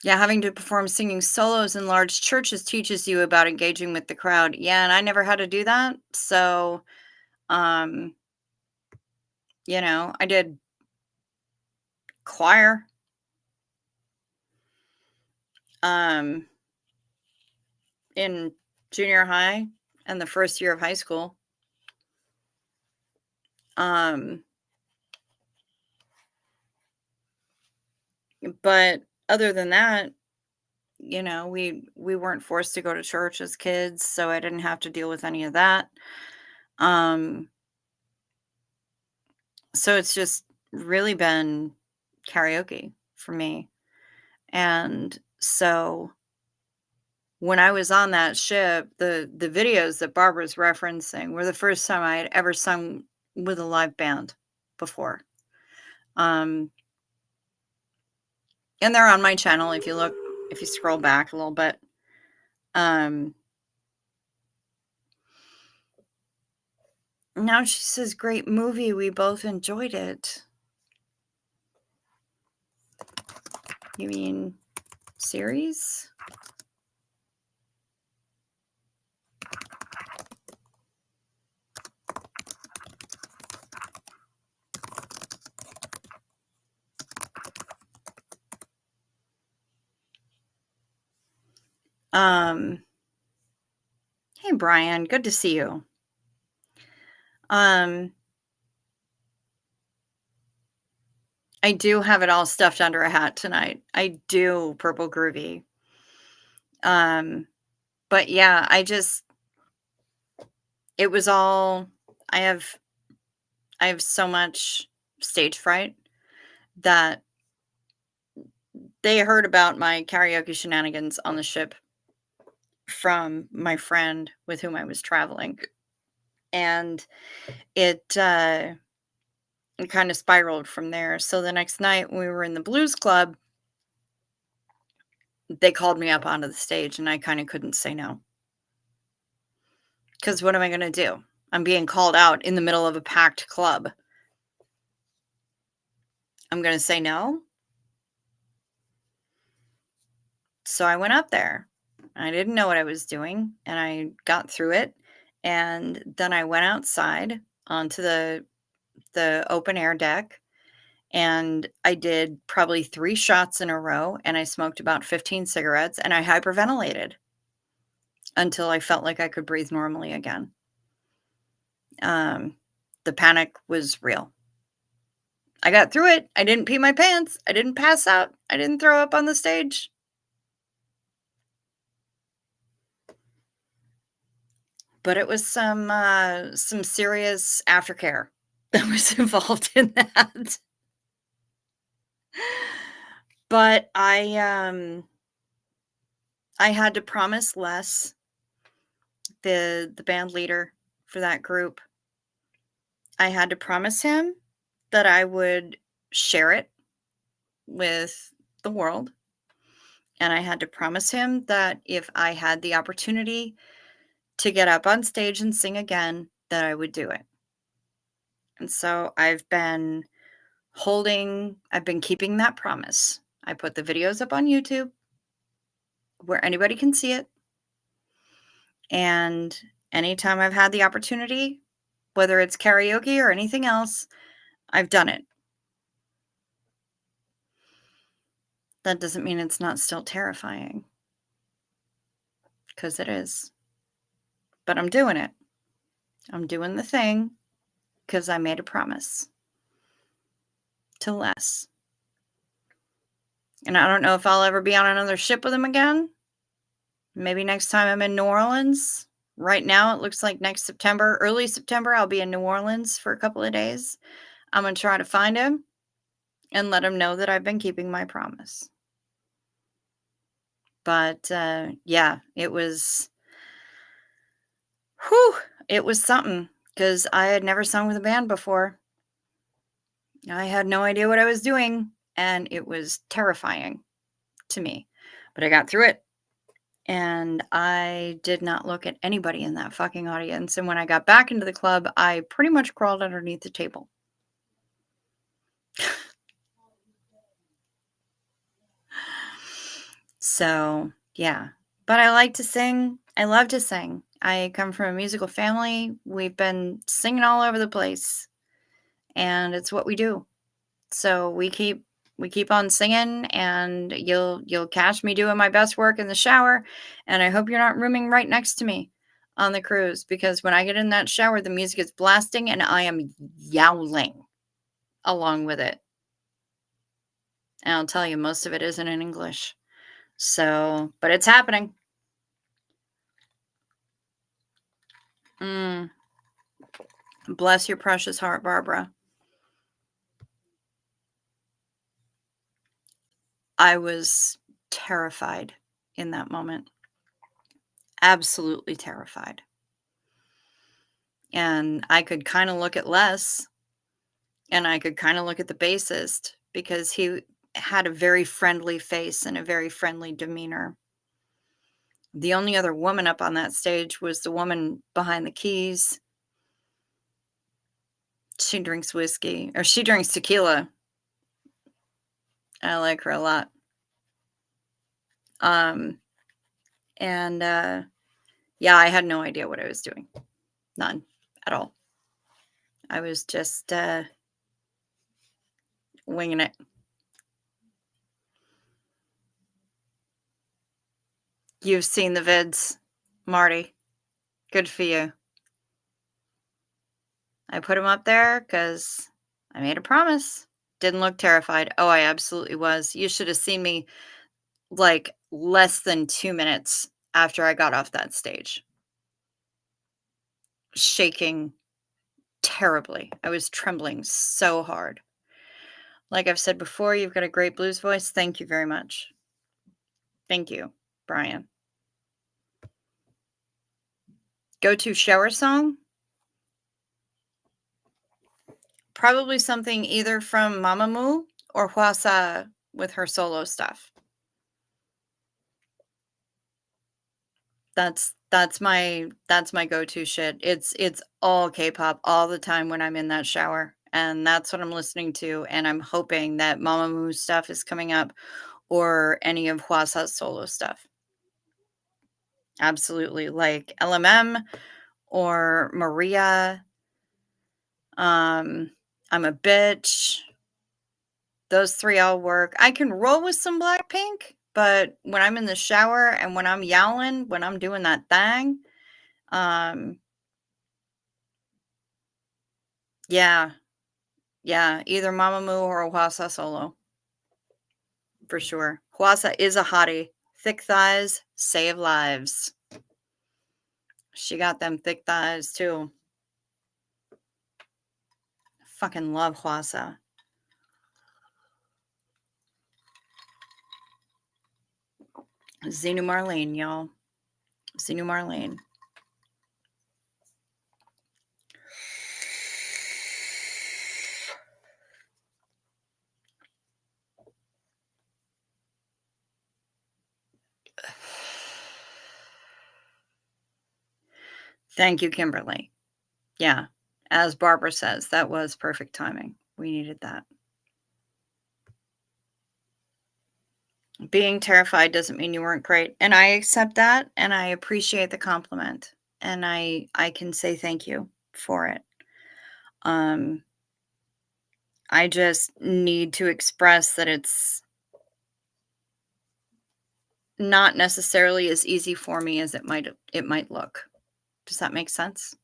Yeah, having to perform singing solos in large churches teaches you about engaging with the crowd. Yeah, and I never had to do that. So, um, I did choir, um, in junior high and the first year of high school. Um, but other than that, we weren't forced to go to church as kids, so I didn't have to deal with any of that. Um, so it's just really been karaoke for me. And so when I was on that ship, the videos that Barbara's referencing were the first time I had ever sung with a live band before. Um, and they're on my channel if you scroll back a little bit. Um, Now she says, "Great movie, we both enjoyed it." You mean series? Um, hey Brian, good to see you. Um, I do have it all stuffed under a hat tonight. I do, Purple Groovy. Um, but yeah, it was all I have I have so much stage fright that they heard about my karaoke shenanigans on the ship from my friend with whom I was traveling. And it it kind of spiraled from there. So the next night when we were in the blues club, they called me up onto the stage and I kind of couldn't say no. Cuz what am I going to do? I'm being called out in the middle of a packed club. I'm going to say no. So I went up there. I didn't know what I was doing and I got through it, and then I went outside onto the open air deck, and I did probably 3 shots in a row, and I smoked about 15 cigarettes, and I hyperventilated until I felt like I could breathe normally again. Um, the panic was real. I got through it. I didn't pee my pants. I didn't pass out. I didn't throw up on the stage. but it was some serious aftercare that was involved in that. But I had to promise Les, the band leader for that group, I had to promise him that I would share it with the world, and I had to promise him that if I had the opportunity to get up on stage and sing again, that I would do it. And so I've been keeping that promise. I put the videos up on YouTube where anybody can see it. And anytime I've had the opportunity, whether it's karaoke or anything else, I've done it. That doesn't mean it's not still terrifying, because it is. But I'm doing it. I'm doing the thing because I made a promise to Les. And I don't know if I'll ever be on another ship with him again. Maybe next time I'm in New Orleans. Right now, it looks like next September, early September, I'll be in New Orleans for a couple of days. I'm going to try to find him and let him know that I've been keeping my promise. But yeah, it was something, because I had never sung with a band before. I had no idea what I was doing, and it was terrifying to me. But I got through it, and I did not look at anybody in that fucking audience. And when I got back into the club, I pretty much crawled underneath the table. So, yeah. But I like to sing. I love to sing. I come from a musical family. We've been singing all over the place, and it's what we do. So we keep on singing, and you'll catch me doing my best work in the shower, and I hope you're not rooming right next to me on the cruise, because when I get in that shower, the music is blasting and I am yowling along with it. And I'll tell you, most of it isn't in English. So, but it's happening. Mm. Bless your precious heart, Barbara. I was terrified in that moment. Absolutely terrified. And I could kind of look at Les, and I could kind of look at the bassist, because he had a very friendly face and a very friendly demeanor. The only other woman up on that stage was the woman behind the keys. She drinks whiskey, or she drinks tequila. I like her a lot. And yeah, I had no idea what I was doing. None at all. I was just winging it. You've seen the vids, Marty. Good for you. I put them up there because I made a promise. Didn't look terrified. Oh, I absolutely was. You should have seen me like less than 2 minutes after I got off that stage. Shaking terribly. I was trembling so hard. Like I've said before, you've got a great blues voice. Thank you very much. Thank you, Brian. Go-to shower song? Probably something either from Mamamoo or Hwasa with her solo stuff. That's my go-to shit. It's all K-pop all the time when I'm in that shower, and that's what I'm listening to, and I'm hoping that Mamamoo's stuff is coming up, or any of Hwasa's solo stuff. Absolutely, like LMM or Maria. I'm a bitch. Those 3 all work. I can roll with some Blackpink, but when I'm in the shower and when I'm yowling, when I'm doing that thing, yeah, either Mamamoo or Hwasa solo, for sure. Hwasa is a hottie. Thick thighs save lives. She got them thick thighs too. Fucking love Hwasa. Xenu Marlene, y'all. Xenu Marlene. Thank you, Kimberly. Yeah, as Barbara says, that was perfect timing. We needed that. Being terrified doesn't mean you weren't great, and I accept that, and I appreciate the compliment, and I can say thank you for it. I just need to express that it's not necessarily as easy for me as it might look. Does that make sense?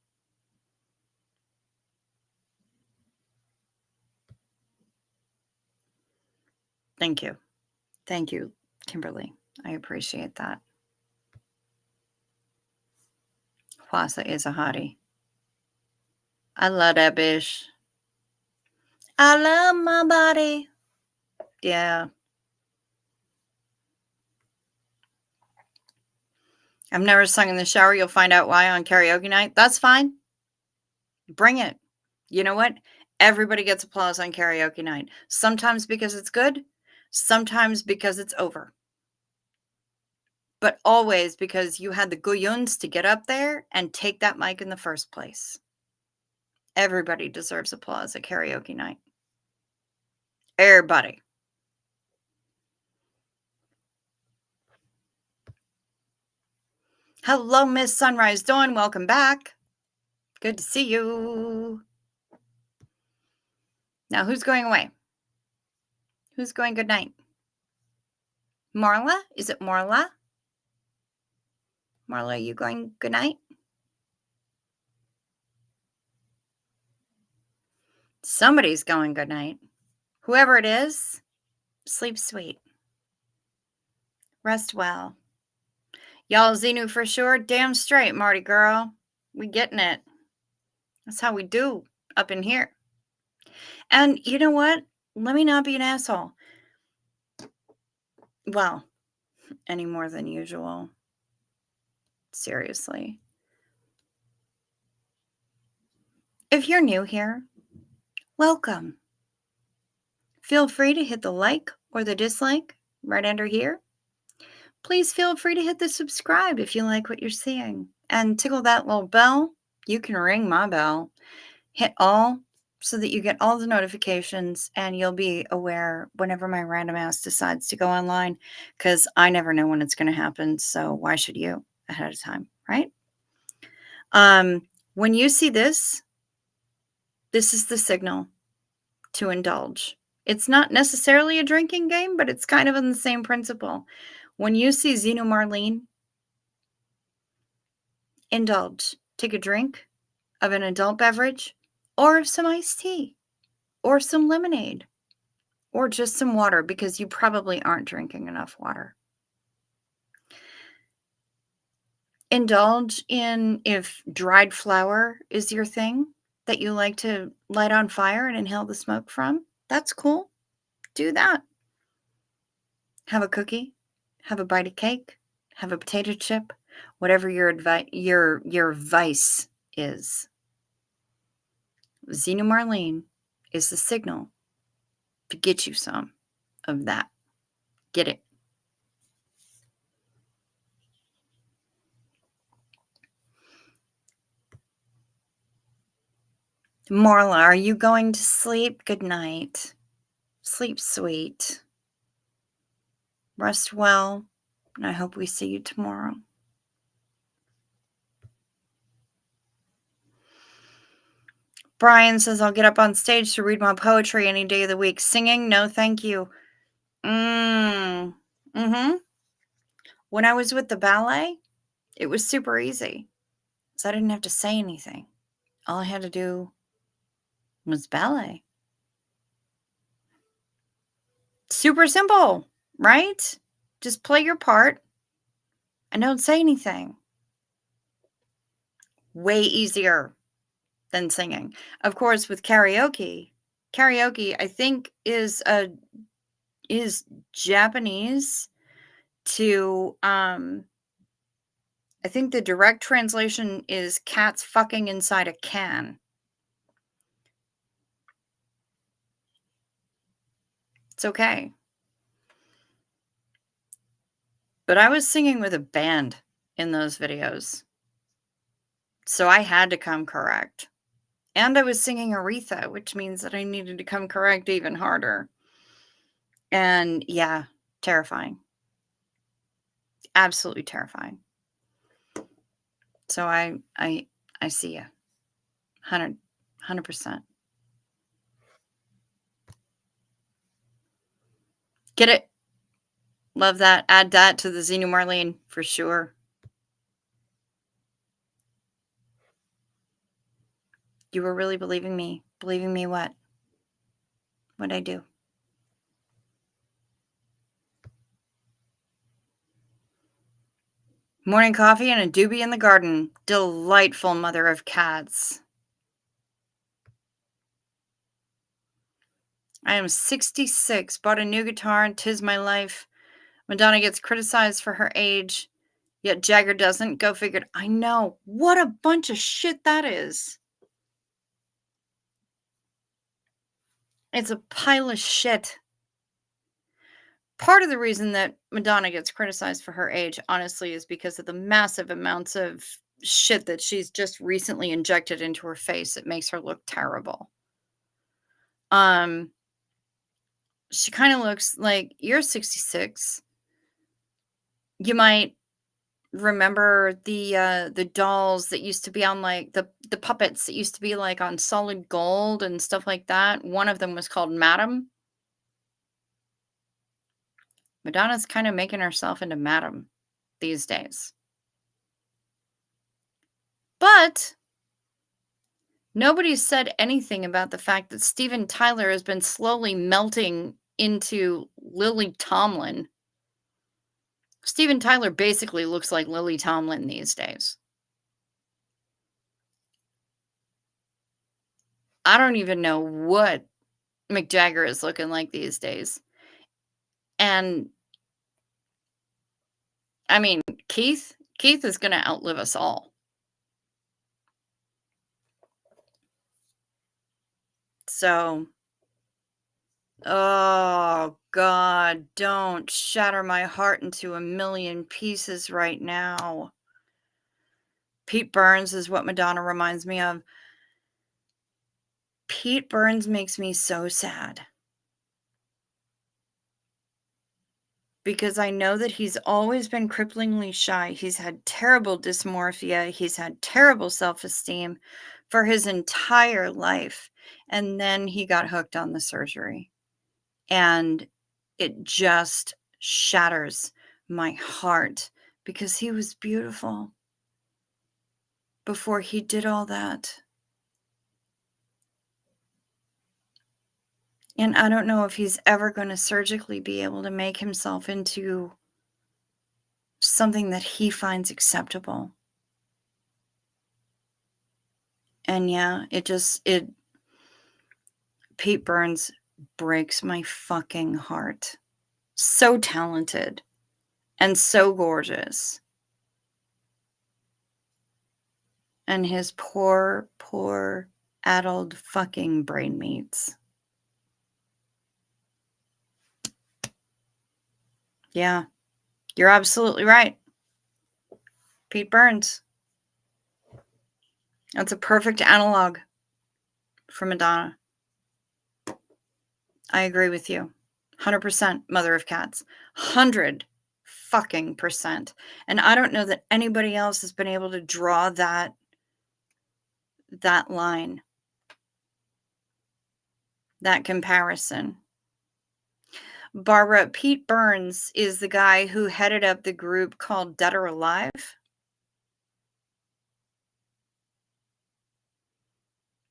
Thank you. Thank you, Kimberly. I appreciate that. Hwasa is a hottie. I love that bitch. I love my body. Yeah. I've never sung in the shower. You'll find out why on karaoke night. That's fine. Bring it. You know what? Everybody gets applause on karaoke night. Sometimes because it's good, sometimes because it's over. But always because you had the guyuns to get up there and take that mic in the first place. Everybody deserves applause at karaoke night. Everybody. Hello, Miss Sunrise Dawn. Welcome back. Good to see you. Now, who's going away? Who's going good night? Marla? Is it Marla? Marla, are you going good night? Somebody's going good night. Whoever it is, sleep sweet. Rest well. Y'all, Xenu for sure. Damn straight, Marty girl. We getting it. That's how we do up in here. And you know what? Let me not be an asshole. Well, any more than usual. Seriously. If you're new here, welcome. Feel free to hit the like or the dislike right under here. Please feel free to hit the subscribe if you like what you're seeing. And tickle that little bell. You can ring my bell. Hit all so that you get all the notifications and you'll be aware whenever my random ass decides to go online, because I never know when it's going to happen. So why should you ahead of time, right? When you see this is the signal to indulge. It's not necessarily a drinking game, but it's kind of in the same principle. When you see Xenu Marlene, indulge. Take a drink of an adult beverage or some iced tea or some lemonade or just some water, because you probably aren't drinking enough water. Indulge in, if dried flower is your thing that you like to light on fire and inhale the smoke from, that's cool. Do that. Have a cookie, have a bite of cake, have a potato chip, whatever your vice is. Xenu Marlene is the signal to get you some of that. Get it. Marla, are you going to sleep? Good night. Sleep sweet. Rest well, and I hope we see you tomorrow. Brian says, I'll get up on stage to read my poetry any day of the week. Singing? No, thank you. When I was with the ballet, it was super easy. So I didn't have to say anything. All I had to do was ballet. Super simple, right? Just play your part and don't say anything. Way easier than singing. Of course, with karaoke, I think is Japanese to, I think the direct translation is cats fucking inside a can. It's okay. But I was singing with a band in those videos, so I had to come correct. And I was singing Aretha, which means that I needed to come correct even harder. And yeah, terrifying. Absolutely terrifying. So I see you. 100%. Get it. Love that. Add that to the Xenu Marlene for sure. You were really believing me. Believing me what? What'd I do? Morning coffee and a doobie in the garden. Delightful mother of cats. I am 66, bought a new guitar, and 'tis my life. Madonna gets criticized for her age, yet Jagger doesn't. Go figured. I know. What a bunch of shit that is. It's a pile of shit. Part of the reason that Madonna gets criticized for her age, honestly, is because of the massive amounts of shit that she's just recently injected into her face. It makes her look terrible. Um, she kind of looks like you're 66. You might remember the dolls that used to be on like the puppets that used to be like on Solid Gold and stuff like that. One of them was called Madam. Madonna's kind of making herself into Madam these days. But nobody's said anything about the fact that Steven Tyler has been slowly melting into Lily Tomlin. Steven Tyler basically looks like Lily Tomlin these days. I don't even know what Mick Jagger is looking like these days. And I mean, Keith is going to outlive us all. So, oh God, don't shatter my heart into a million pieces right now. Pete Burns is what Madonna reminds me of. Pete Burns makes me so sad. Because I know that he's always been cripplingly shy. He's had terrible dysmorphia. He's had terrible self-esteem for his entire life. And then he got hooked on the surgery. And it just shatters my heart because he was beautiful before he did all that. And I don't know if he's ever going to surgically be able to make himself into something that he finds acceptable. And yeah, Pete Burns breaks my fucking heart. So talented and so gorgeous. And his poor, poor, addled fucking brain meats. Yeah, you're absolutely right. Pete Burns. That's a perfect analog for Madonna. I agree with you. 100% mother of cats. 100 fucking percent. And I don't know that anybody else has been able to draw that line, that comparison. Barbara, Pete Burns is the guy who headed up the group called Dead or Alive.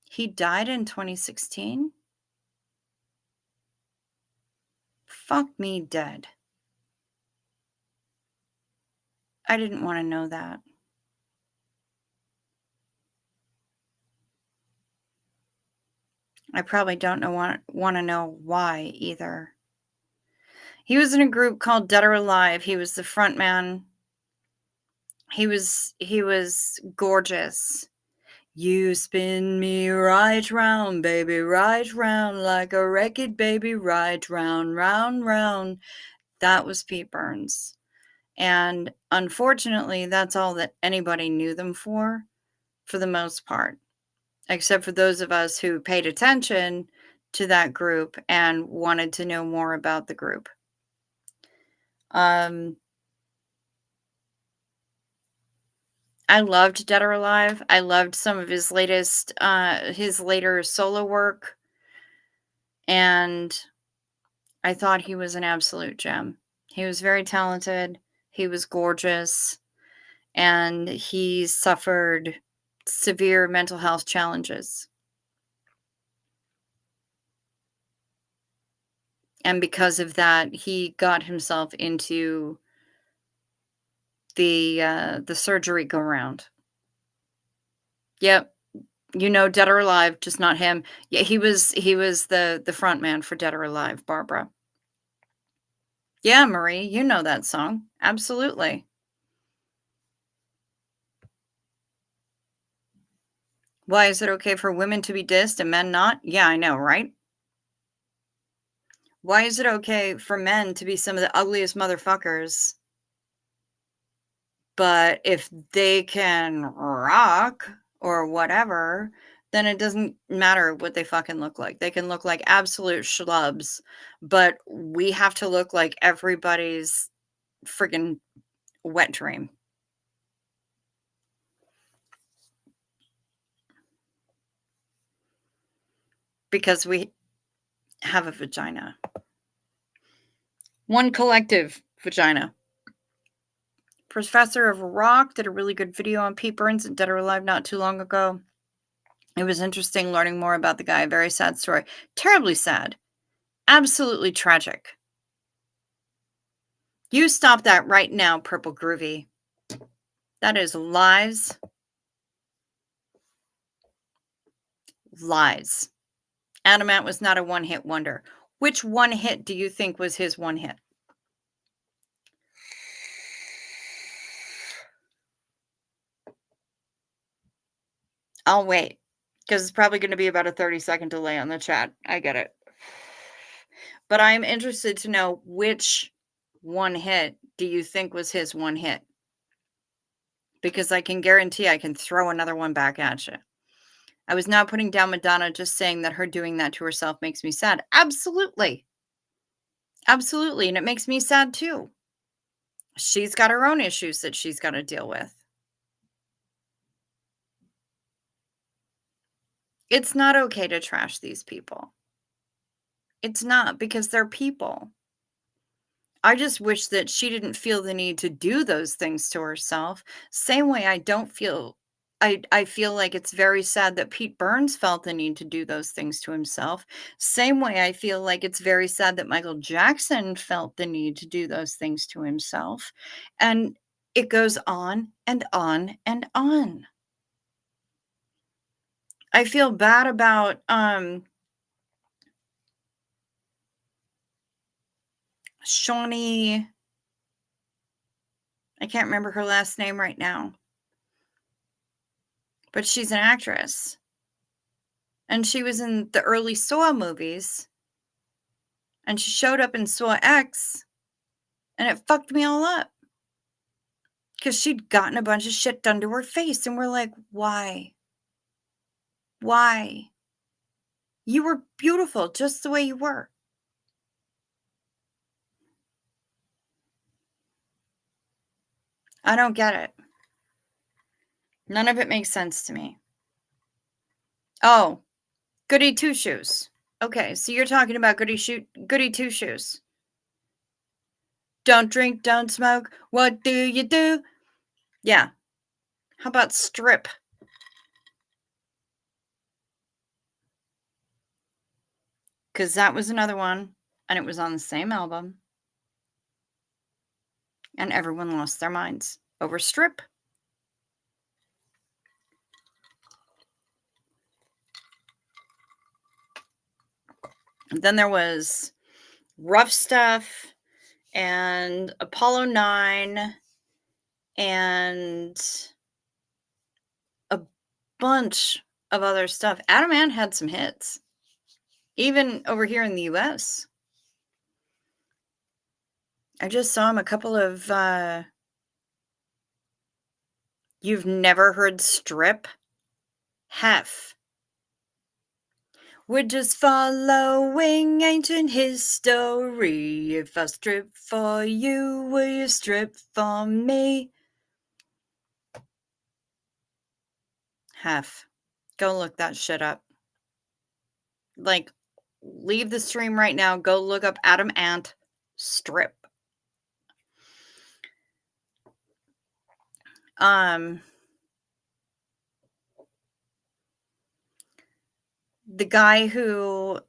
He died in 2016. Fuck me dead. I didn't want to know that. I probably don't know wanna know why either. He was in a group called Dead or Alive. He was the front man. He was gorgeous. "You spin me right round, baby, right round like a wrecked baby, right round, round, round." That was Pete Burns, and unfortunately, that's all that anybody knew them for the most part, except for those of us who paid attention to that group and wanted to know more about the group. Um, I loved Dead or Alive. I loved some of his later solo work, and I thought he was an absolute gem. He was very talented, he was gorgeous, and he suffered severe mental health challenges. And because of that, he got himself into the surgery go round. Yep, Dead or Alive, just not him. Yeah, he was the front man for Dead or Alive, Barbara. Yeah, Marie, you know that song. Absolutely. Why is it okay for women to be dissed and men not? Yeah, I know, right? Why is it okay for men to be some of the ugliest motherfuckers, but if they can rock or whatever, then it doesn't matter what they fucking look like. They can look like absolute schlubs, but we have to look like everybody's friggin' wet dream because we have a vagina. One collective vagina. Professor of Rock did a really good video on Pete Burns and Dead or Alive not too long ago. It was interesting learning more about the guy. Very sad story. Terribly sad. Absolutely tragic. You stop that right now, Purple Groovy. That is lies. Lies. Adamant was not a one-hit wonder. Which one hit do you think was his one hit? I'll wait, because it's probably gonna be about a 30-second delay on the chat. I get it. But I'm interested to know which one hit do you think was his one hit? Because I can guarantee I can throw another one back at you. I was not putting down Madonna, just saying that her doing that to herself makes me sad. Absolutely. Absolutely, and it makes me sad too. She's got her own issues that she's gotta deal with. It's not okay to trash these people. It's not, because they're people. I just wish that she didn't feel the need to do those things to herself. Same way I don't feel I feel like it's very sad that Pete Burns felt the need to do those things to himself. Same way I feel like it's very sad that Michael Jackson felt the need to do those things to himself. And it goes on and on and on. I feel bad about Shawnee. I can't remember her last name right now, but she's an actress. And she was in the early Saw movies, and she showed up in Saw X, and it fucked me all up because 'cause she'd gotten a bunch of shit done to her face, and we're like, "Why? Why? You were beautiful just the way you were." I don't get it. None of it makes sense to me. Oh, Goody Two Shoes. Okay, so you're talking about Goody Two Shoes. Don't drink, don't smoke, what do you do? Yeah. How about Strip? Because that was another one, and it was on the same album, and everyone lost their minds over Strip. Then there was Rough Stuff and Apollo 9 and a bunch of other stuff. Adam Ant had some hits, even over here in the US. I just saw him a couple of you've never heard Strip? Hef. We're just following ancient history. If I strip for you, will you strip for me? Hef. Go look that shit up. Like, leave the stream right now. Go look up Adam Ant Strip. The guy who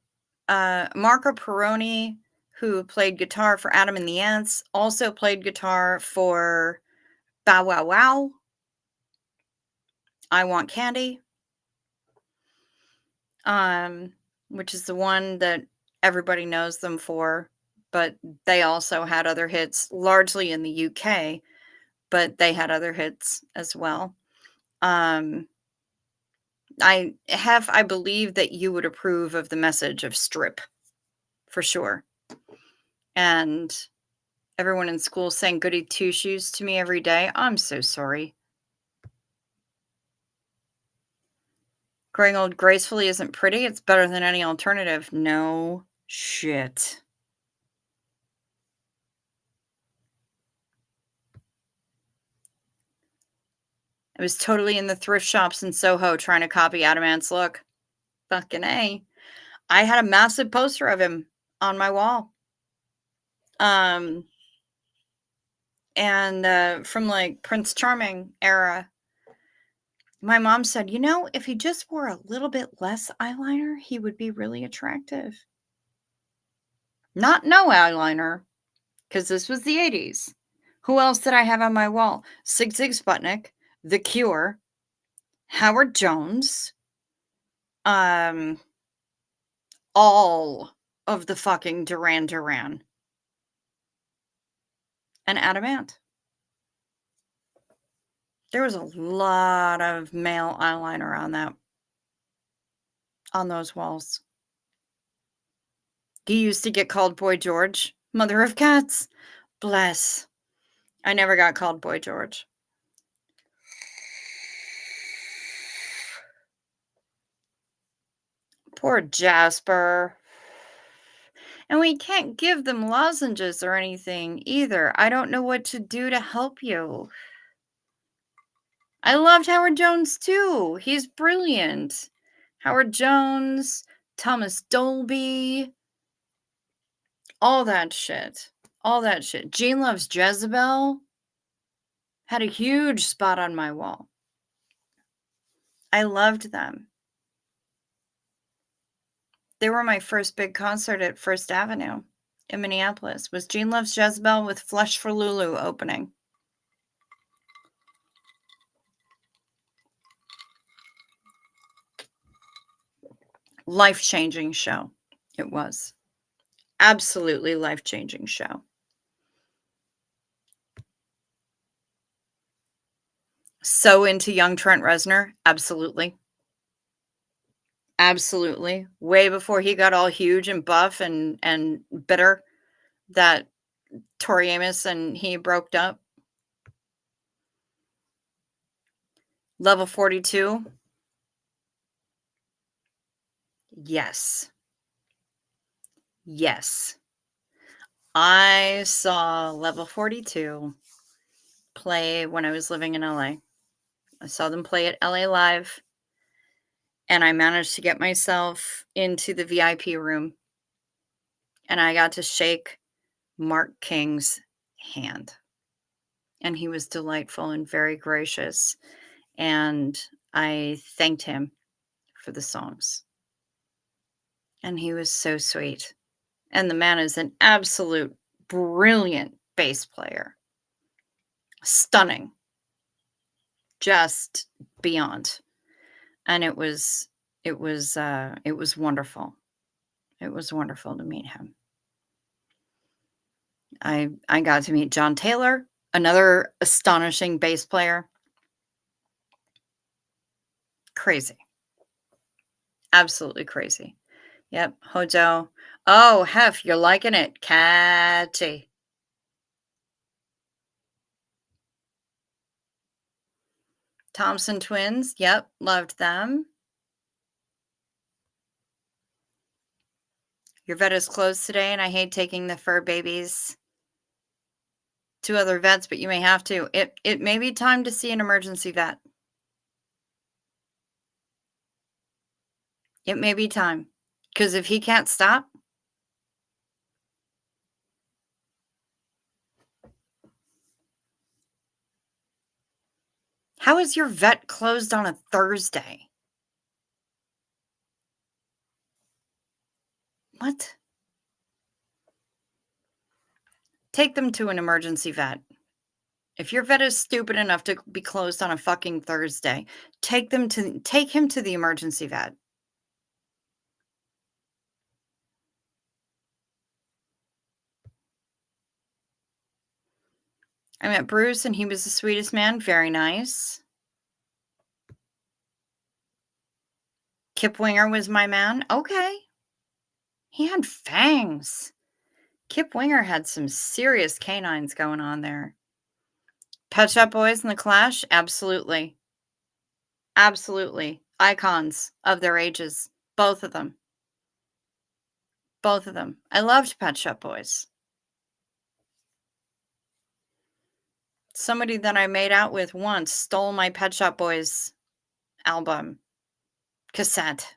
Marco Peroni, who played guitar for Adam and the Ants, also played guitar for Bow Wow Wow, I Want Candy, which is the one that everybody knows them for, but they also had other hits, largely in the UK, but they had other hits as well. I believe that you would approve of the message of Strip, for sure. And everyone in school saying goody two shoes to me every day. I'm so sorry. Growing old gracefully isn't pretty. It's better than any alternative. No shit. I was totally in the thrift shops in Soho trying to copy Adam Ant's look. Fucking A. I had a massive poster of him on my wall. And from like Prince Charming era. My mom said, if he just wore a little bit less eyeliner, he would be really attractive. Not no eyeliner, because this was the 80s. Who else did I have on my wall? Sig Zig Sputnik, The Cure, Howard Jones, all of the fucking Duran Duran, and Adam Ant. There was a lot of male eyeliner on those walls. He used to get called Boy George, mother of cats. Bless. I never got called Boy George. Poor Jasper. And we can't give them lozenges or anything either. I don't know what to do to help you. I loved Howard Jones too. He's brilliant. Howard Jones, Thomas Dolby, all that shit. All that shit. Gene Loves Jezebel had a huge spot on my wall. I loved them. They were my first big concert at First Avenue in Minneapolis. Was Gene Loves Jezebel with Flesh for Lulu opening. Life-changing show. It was. Absolutely life-changing show. So into young Trent Reznor. Absolutely. Absolutely. Way before he got all huge and buff and bitter that Tori Amos and he broke up. Level 42. Yes. Yes. I saw Level 42 play when I was living in LA. I saw them play at LA Live, and I managed to get myself into the VIP room, and I got to shake Mark King's hand. And he was delightful and very gracious, and I thanked him for the songs. And he was so sweet. And the man is an absolute brilliant bass player. Stunning. Just beyond. And it was wonderful. It was wonderful to meet him. I got to meet John Taylor, another astonishing bass player. Crazy. Absolutely crazy. Yep, Hojo. Oh, Hef, you're liking it. Catchy. Thompson Twins. Yep, loved them. Your vet is closed today, and I hate taking the fur babies to other vets, but you may have to. It may be time to see an emergency vet. It may be time. Because if he can't stop, how is your vet closed on a Thursday? What? Take them to an emergency vet. If your vet is stupid enough to be closed on a fucking Thursday, take him to the emergency vet. I met Bruce and he was the sweetest man, very nice. Kip Winger was my man. Okay. He had fangs. Kip Winger had some serious canines going on there. Pet Shop Boys and the Clash? Absolutely. Absolutely. Icons of their ages. Both of them. Both of them. I loved Pet Shop Boys. Somebody that I made out with once stole my Pet Shop Boys album cassette.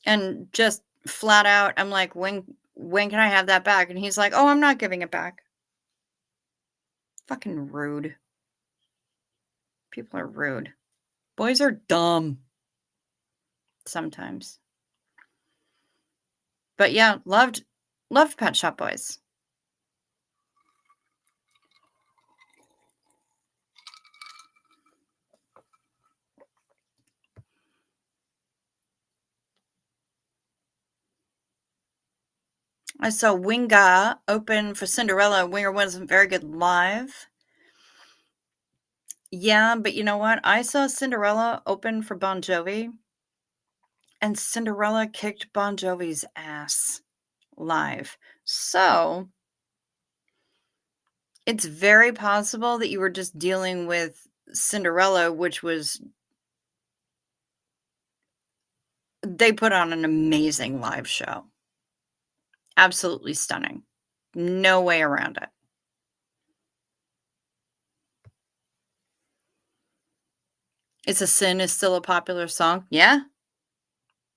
And just flat out, I'm like, when can I have that back? And he's like, "Oh, I'm not giving it back." Fucking rude. People are rude. Boys are dumb. Sometimes. But yeah, loved Pet Shop Boys. I saw Winga open for Cinderella. Winger wasn't very good live. Yeah, but you know what? I saw Cinderella open for Bon Jovi, and Cinderella kicked Bon Jovi's ass live. So, it's very possible that you were just dealing with Cinderella, which was they put on an amazing live show. Absolutely stunning. No way around it. It's a Sin is still a popular song. Yeah.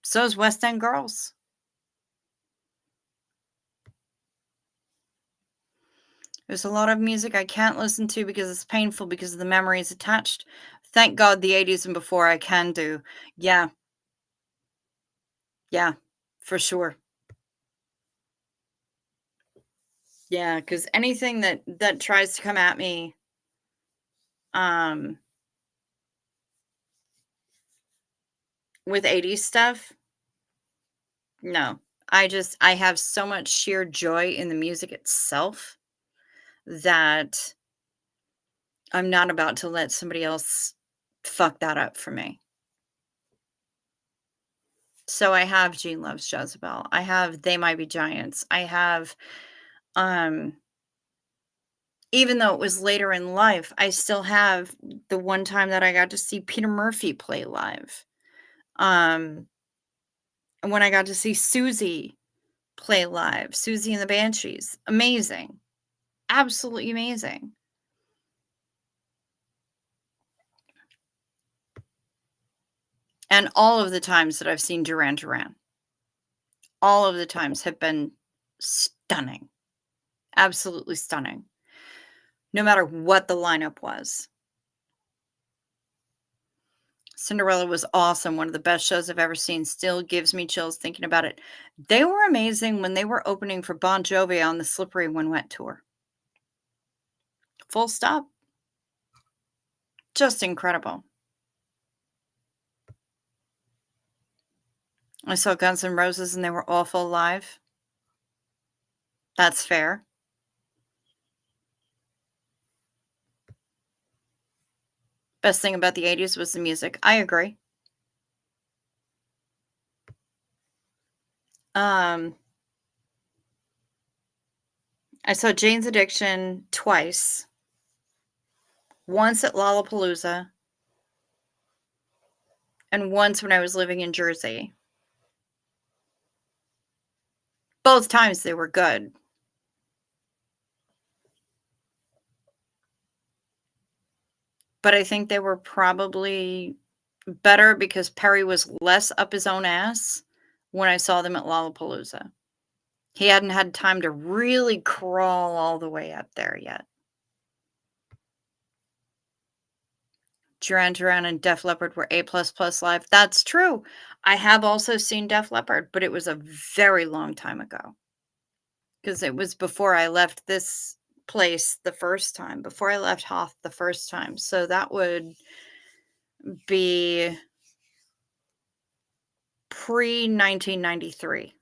So is West End Girls. There's a lot of music I can't listen to because it's painful because of the memories attached. Thank God the 80s and before I can do. Yeah. Yeah. For sure. Yeah, because anything that tries to come at me, um, with 80s stuff, no. I have so much sheer joy in the music itself that I'm not about to let somebody else fuck that up for me. So I have Gene Loves Jezebel. I have They Might Be Giants. I have, um, even though it was later in life, I still have the one time that I got to see Peter Murphy play live. And when I got to see Susie play live, Susie and the Banshees, amazing. Absolutely amazing. And all of the times that I've seen Duran Duran, all of the times have been stunning. Absolutely stunning. No matter what the lineup was. Cinderella was awesome, one of the best shows I've ever seen, still gives me chills thinking about it. They were amazing when they were opening for Bon Jovi on the Slippery When Wet tour. Full stop. Just incredible. I saw Guns N' Roses and they were awful live. That's fair. Best thing about the '80s was the music. I agree. Um, I saw Jane's Addiction twice. Once at Lollapalooza and once when I was living in Jersey. Both times they were good, but I think they were probably better because Perry was less up his own ass when I saw them at Lollapalooza. He hadn't had time to really crawl all the way up there yet. Duran Duran and Def Leppard were A++ live. That's true. I have also seen Def Leppard, but it was a very long time ago because it was before I left this place the first time, before I left Hoth the first time. So that would be pre-1993.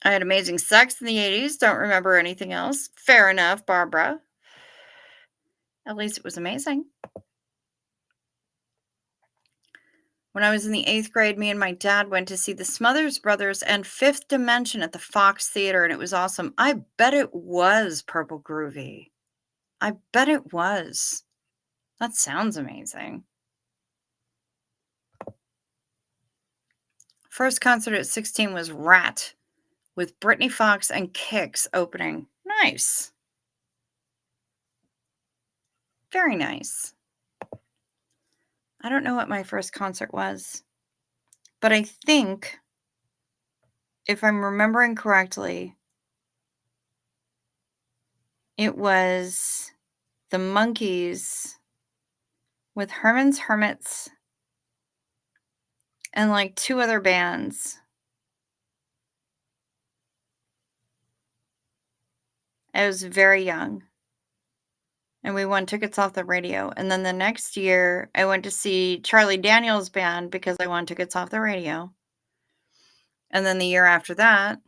I had amazing sex in the '80s, don't remember anything else. Fair enough, Barbara. At least it was amazing. When I was in the 8th grade, me and my dad went to see the Smothers Brothers and Fifth Dimension at the Fox Theater, and it was awesome. I bet it was Purple Groovy. I bet it was. That sounds amazing. First concert at 16 was Rat with Britney Fox and Kix opening. Nice. Very nice. I don't know what my first concert was, but I think, if I'm remembering correctly, it was the Monkees with Herman's Hermits and like 2 other bands. I was very young and we won tickets off the radio. And then the next year, I went to see Charlie Daniels band because I won tickets off the radio. And then the year after that,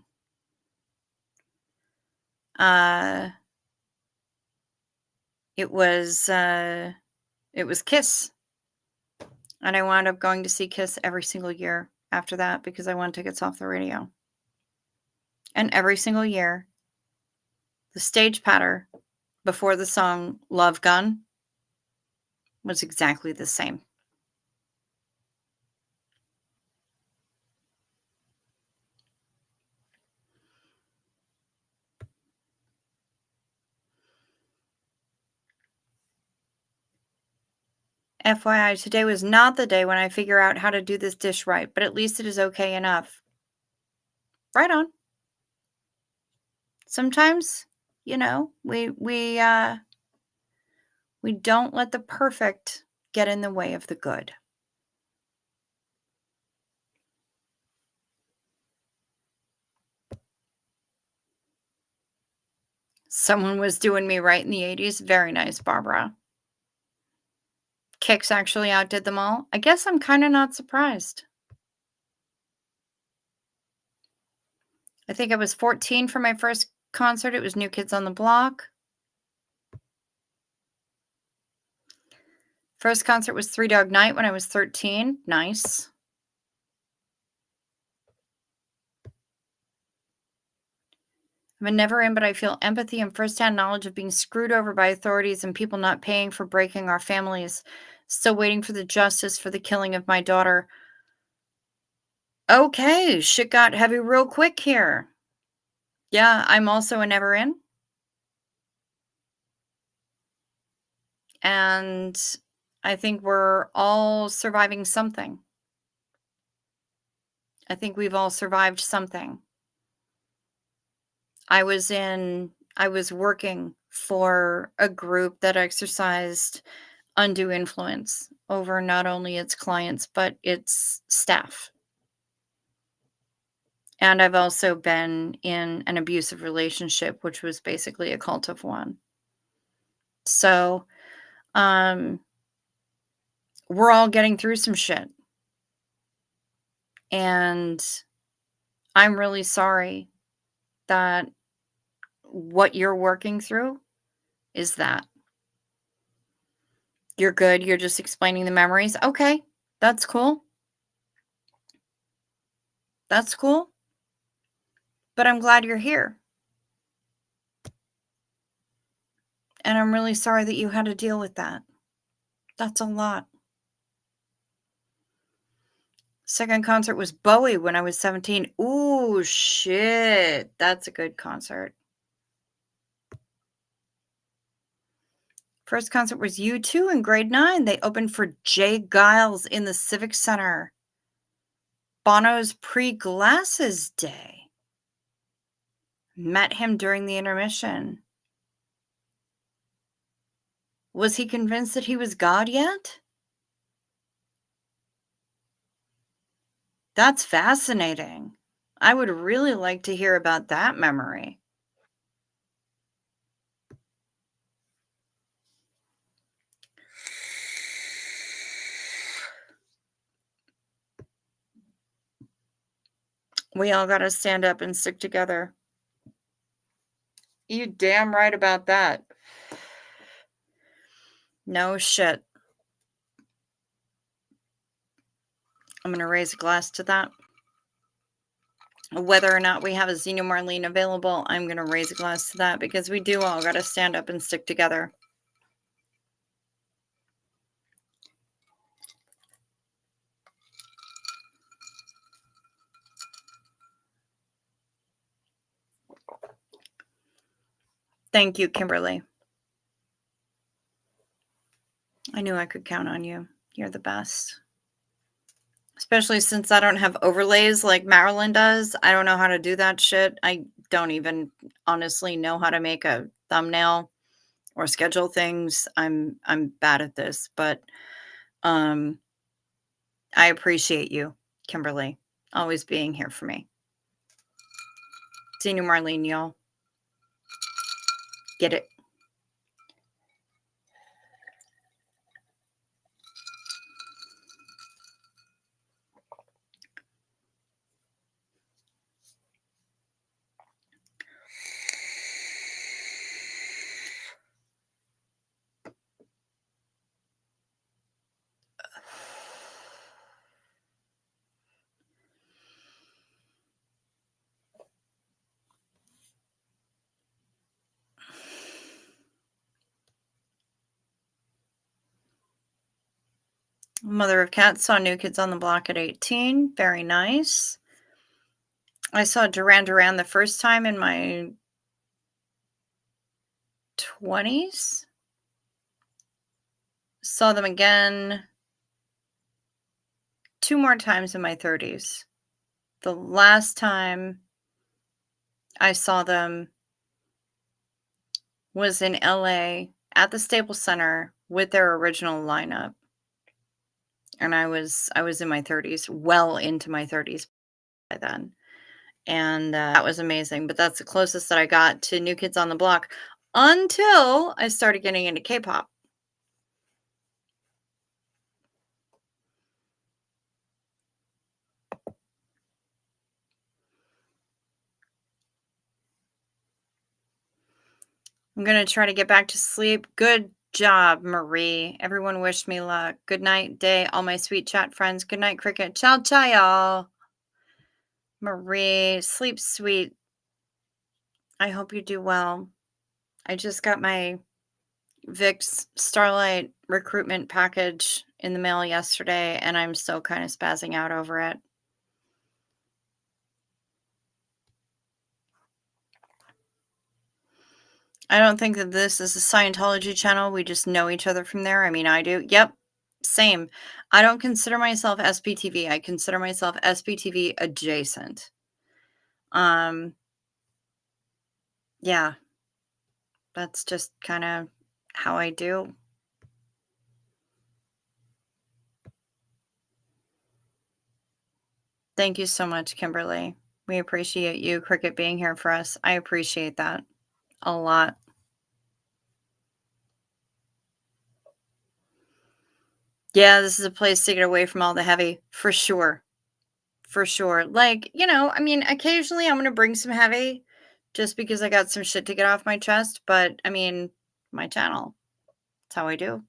uh, it was Kiss. And I wound up going to see Kiss every single year after that because I won tickets off the radio. And every single year, the stage patter before the song Love Gun was exactly the same. FYI, today was not the day when I figure out how to do this dish right, but at least it is okay enough. Right on. Sometimes, we don't let the perfect get in the way of the good. Someone was doing me right in the '80s. Very nice, Barbara. Kicks actually outdid them all. I guess I'm kind of not surprised. I think I was 14 for my first concert. It was New Kids on the Block. First concert was Three Dog Night when I was 13. Nice. I'm a never in, but I feel empathy and firsthand knowledge of being screwed over by authorities and people not paying for breaking our families. Still waiting for the justice for the killing of my daughter. Okay, shit got heavy real quick here. Yeah, I'm also a never in. And I think we're all surviving something. I think we've all survived something. I was working for a group that exercised undue influence over not only its clients, but its staff. And I've also been in an abusive relationship, which was basically a cult of one. So, um, we're all getting through some shit. And I'm really sorry that what you're working through is that. You're good, you're just explaining the memories. Okay, that's cool. That's cool. But I'm glad you're here. And I'm really sorry that you had to deal with that. That's a lot. Second concert was Bowie when I was 17. Ooh, shit. That's a good concert. First concert was U2 in grade 9. They opened for Jay Giles in the Civic Center. Bono's Pre-Glasses Day. Met him during the intermission. Was he convinced that he was God yet? That's fascinating. I would really like to hear about that memory. We all gotta stand up and stick together. You damn right about that. No shit. I'm gonna raise a glass to that. Whether or not we have a Xeno Marlene available, I'm gonna raise a glass to that because we do all gotta stand up and stick together. Thank you, Kimberly. I knew I could count on you. You're the best. Especially since I don't have overlays like Marilyn does. I don't know how to do that shit. I don't even honestly know how to make a thumbnail or schedule things. I'm bad at this, but I appreciate you, Kimberly, always being here for me. Xenu Marlene, y'all. Get it. Mother of Cats saw New Kids on the Block at 18. Very nice. I saw Duran Duran the first time in my 20s. Saw them again 2 more times in my 30s. The last time I saw them was in LA at the Staples Center with their original lineup. And I was in my 30s, well into my 30s by then. And that was amazing, but that's the closest that I got to New Kids on the Block until I started getting into K-pop. I'm gonna try to get back to sleep. Good job, Marie. Everyone wish me luck. Good night, day, all my sweet chat friends. Good night, Cricket. Ciao, ciao, y'all. Marie, sleep sweet. I hope you do well. I just got my Vic's Starlight recruitment package in the mail yesterday, and I'm still kind of spazzing out over it. I don't think that this is a Scientology channel. We just know each other from there. I mean, I do. Yep. Same. I don't consider myself SPTV. I consider myself SPTV adjacent. Yeah. That's just kind of how I do. Thank you so much, Kimberly. We appreciate you, Cricket, being here for us. I appreciate that a lot. Yeah, this is a place to get away from all the heavy, for sure. For sure. Like, I mean, occasionally I'm gonna bring some heavy just because I got some shit to get off my chest, but I mean, my channel. That's how I do.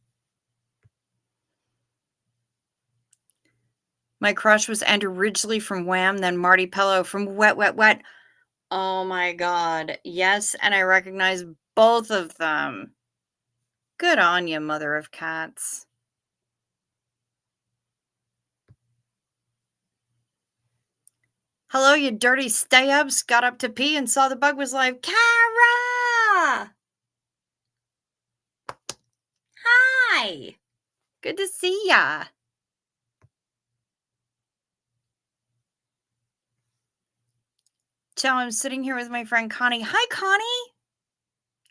My crush was Andrew Ridgely from Wham, then Marty Pello from Wet Wet Wet. Oh my god. Yes, and I recognize both of them. Good on you, mother of cats. Hello, you dirty stay-ups. Got up to pee and saw the bug was live. Kara! Hi! Good to see ya. So I'm sitting here with my friend Connie. Hi, Connie!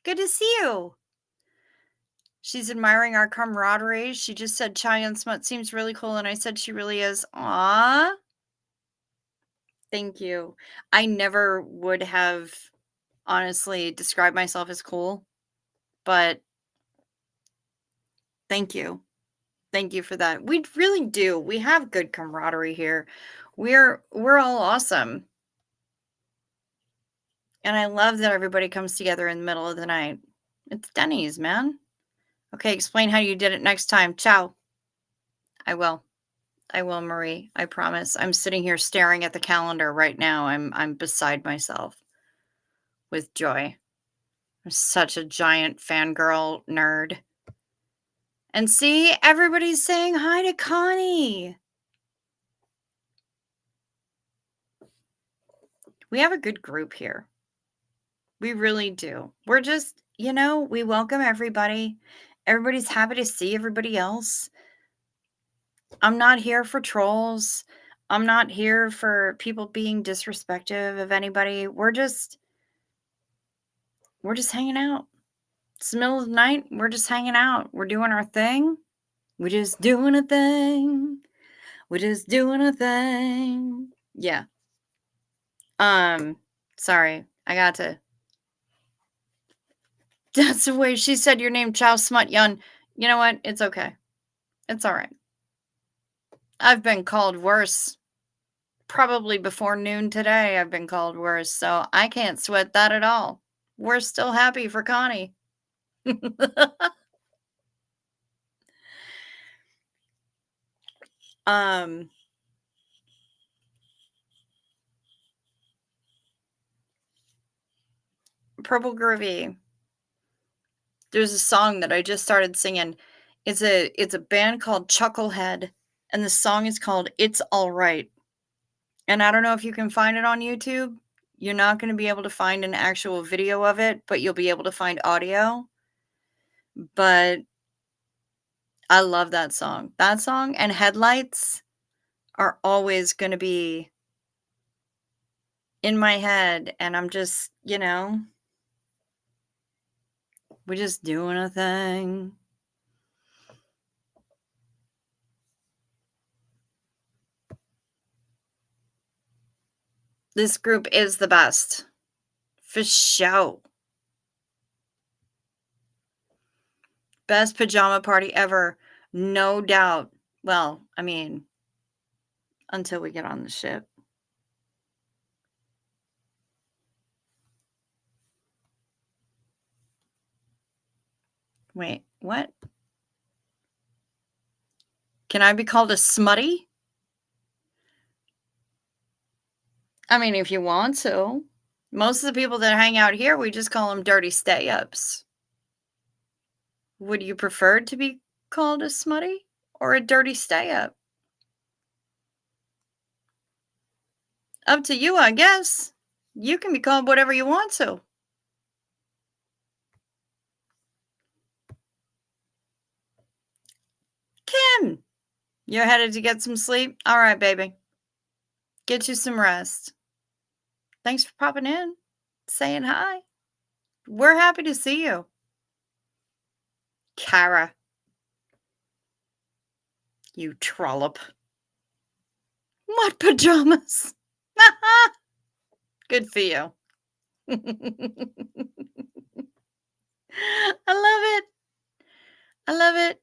Good to see you. She's admiring our camaraderie. She just said Chai and Smut seems really cool, and I said she really is. Aw. Thank you. I never would have honestly described myself as cool, but thank you. Thank you for that. We really do. We have good camaraderie here. We're all awesome. And I love that everybody comes together in the middle of the night. It's Denny's, man. Okay, explain how you did it next time. Ciao. I will. I will, Marie. I promise. I'm sitting here staring at the calendar right now. I'm beside myself with joy. I'm such a giant fangirl nerd. And see, everybody's saying hi to Connie. We have a good group here. We really do. We're just, we welcome everybody. Everybody's happy to see everybody else. I'm not here for trolls. I'm not here for people being disrespectful of anybody. We're just hanging out. It's the middle of the night. We're just hanging out. We're doing our thing. We're just doing a thing. We're just doing a thing. Yeah. Sorry. I got to. That's the way she said your name, Chow Smut Yun. You know what? It's okay. It's all right. I've been called worse. Probably before noon today, I've been called worse. So I can't sweat that at all. We're still happy for Connie. um, Purple Groovy. There's a song that I just started singing. It's a band called Chucklehead, and the song is called It's All Right. And I don't know if you can find it on YouTube. You're not going to be able to find an actual video of it, but you'll be able to find audio. But I love that song. That song and Headlights are always going to be in my head, and I'm just, we're just doing a thing. This group is the best. For sure. Best pajama party ever. No doubt. Well, I mean, until we get on the ship. Wait, what? Can I be called a smutty? I mean, if you want to. Most of the people that hang out here, we just call them dirty stay-ups. Would you prefer to be called a smutty or a dirty stay-up? Up to you, I guess. You can be called whatever you want to. Kim, you're headed to get some sleep? All right, baby. Get you some rest. Thanks for popping in, saying hi. We're happy to see you. Kara. You trollop. What pajamas? Good for you. I love it. I love it.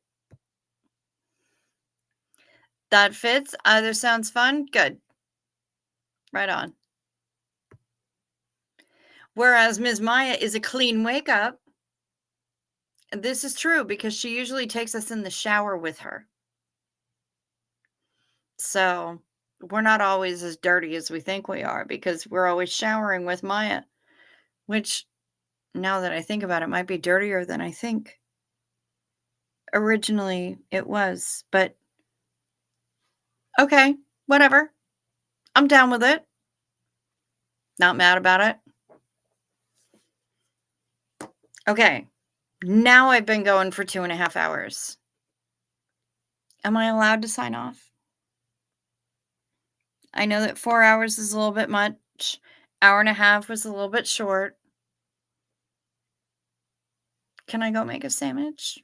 That fits. Either sounds fun. Good. Right on. Whereas Ms. Maya is a clean wake up. And this is true because she usually takes us in the shower with her. So we're not always as dirty as we think we are because we're always showering with Maya, which now that I think about it, might be dirtier than I think originally it was. But okay, whatever. I'm down with it. Not mad about it. Okay, now I've been going for 2.5 hours. Am I allowed to sign off? I know that 4 hours is a little bit much. Hour and a half was a little bit short. Can I go make a sandwich?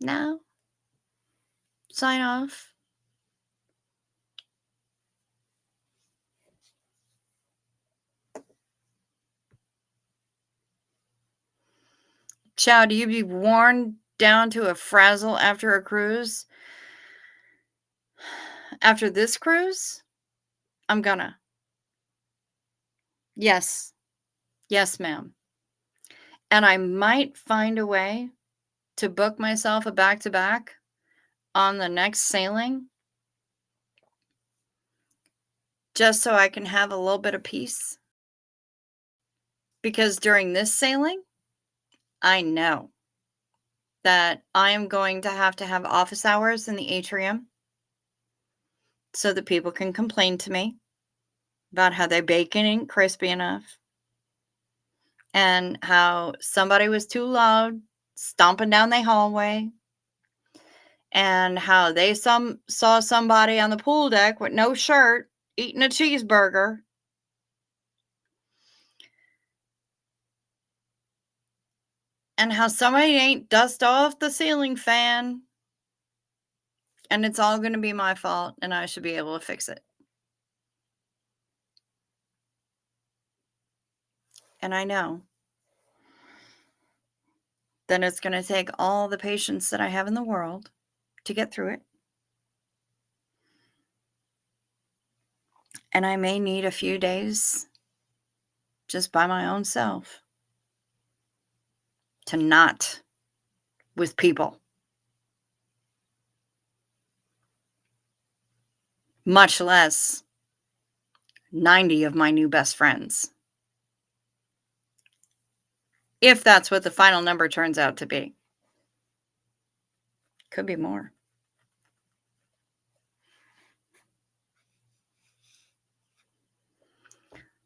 No? Sign off? Chow, do you be worn down to a frazzle after a cruise? After this cruise? I'm gonna. Yes. Yes, ma'am. And I might find a way to book myself a back-to-back on the next sailing just so I can have a little bit of peace. Because during this sailing, I know that I am going to have office hours in the atrium so that people can complain to me about how their bacon ain't crispy enough and how somebody was too loud stomping down the hallway and how they saw somebody on the pool deck with no shirt eating a cheeseburger. And how somebody ain't dust off the ceiling fan. And it's all going to be my fault, and I should be able to fix it. And I know that it's going to take all the patience that I have in the world to get through it. And I may need a few days just by my own self to not with people, much less 90 of my new best friends. If that's what the final number turns out to be. Could be more.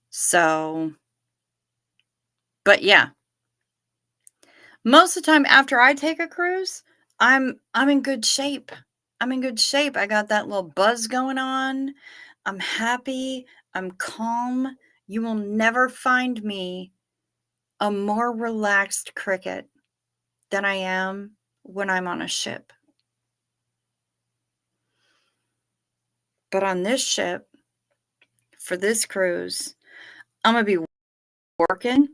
So, but yeah. Most of the time after I take a cruise, I'm in good shape. I'm in good shape. I got that little buzz going on. I'm happy. I'm calm. You will never find me a more relaxed cricket than I am when I'm on a ship. But on this ship, for this cruise, I'm going to be working.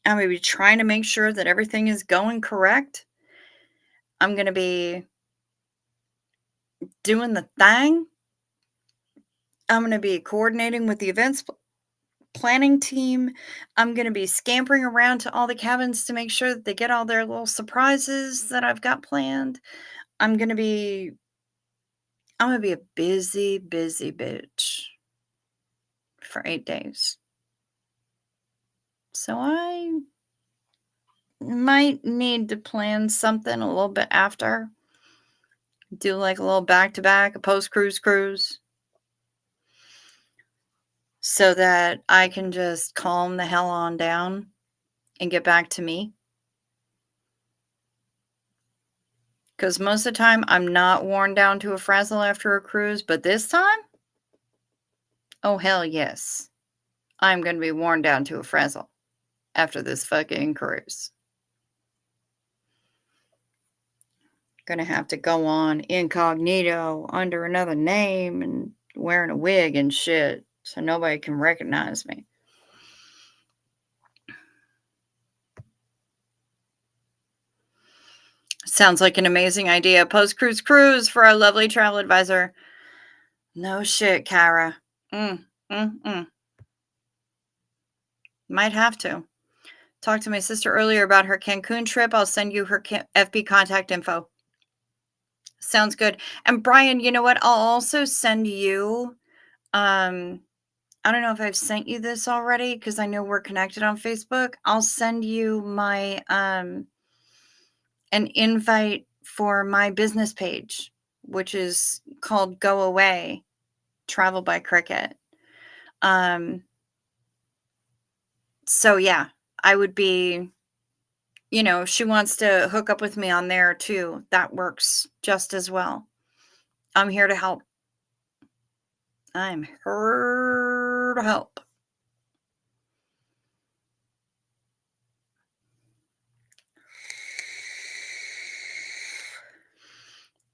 I'm going to be trying to make sure that everything is going correct. I'm going to be doing the thing. I'm going to be coordinating with the events planning team. I'm going to be scampering around to all the cabins to make sure that they get all their little surprises that I've got planned. I'm going to be a busy, busy bitch for 8 days. So I might need to plan something a little bit after. Do like a little back-to-back, a post-cruise, so that I can just calm the hell on down and get back to me. Because most of the time, I'm not worn down to a frazzle after a cruise, but this time, oh, hell yes. I'm going to be worn down to a frazzle after this fucking cruise. Gonna have to go on incognito under another name and wearing a wig and shit so nobody can recognize me. Sounds like an amazing idea. Post-cruise cruise for our lovely travel advisor. No shit, Kara. Mm, mm. Might have to. Talked to my sister earlier about her Cancun trip. I'll send you her FB contact info. Sounds good. And Brian, you know what? I'll also send you, I don't know if I've sent you this already because I know we're connected on Facebook. I'll send you my, an invite for my business page, which is called Go Away, Travel by Cricket. So yeah, I would be, if she wants to hook up with me on there too, that works just as well. I'm here to help. I'm here to help.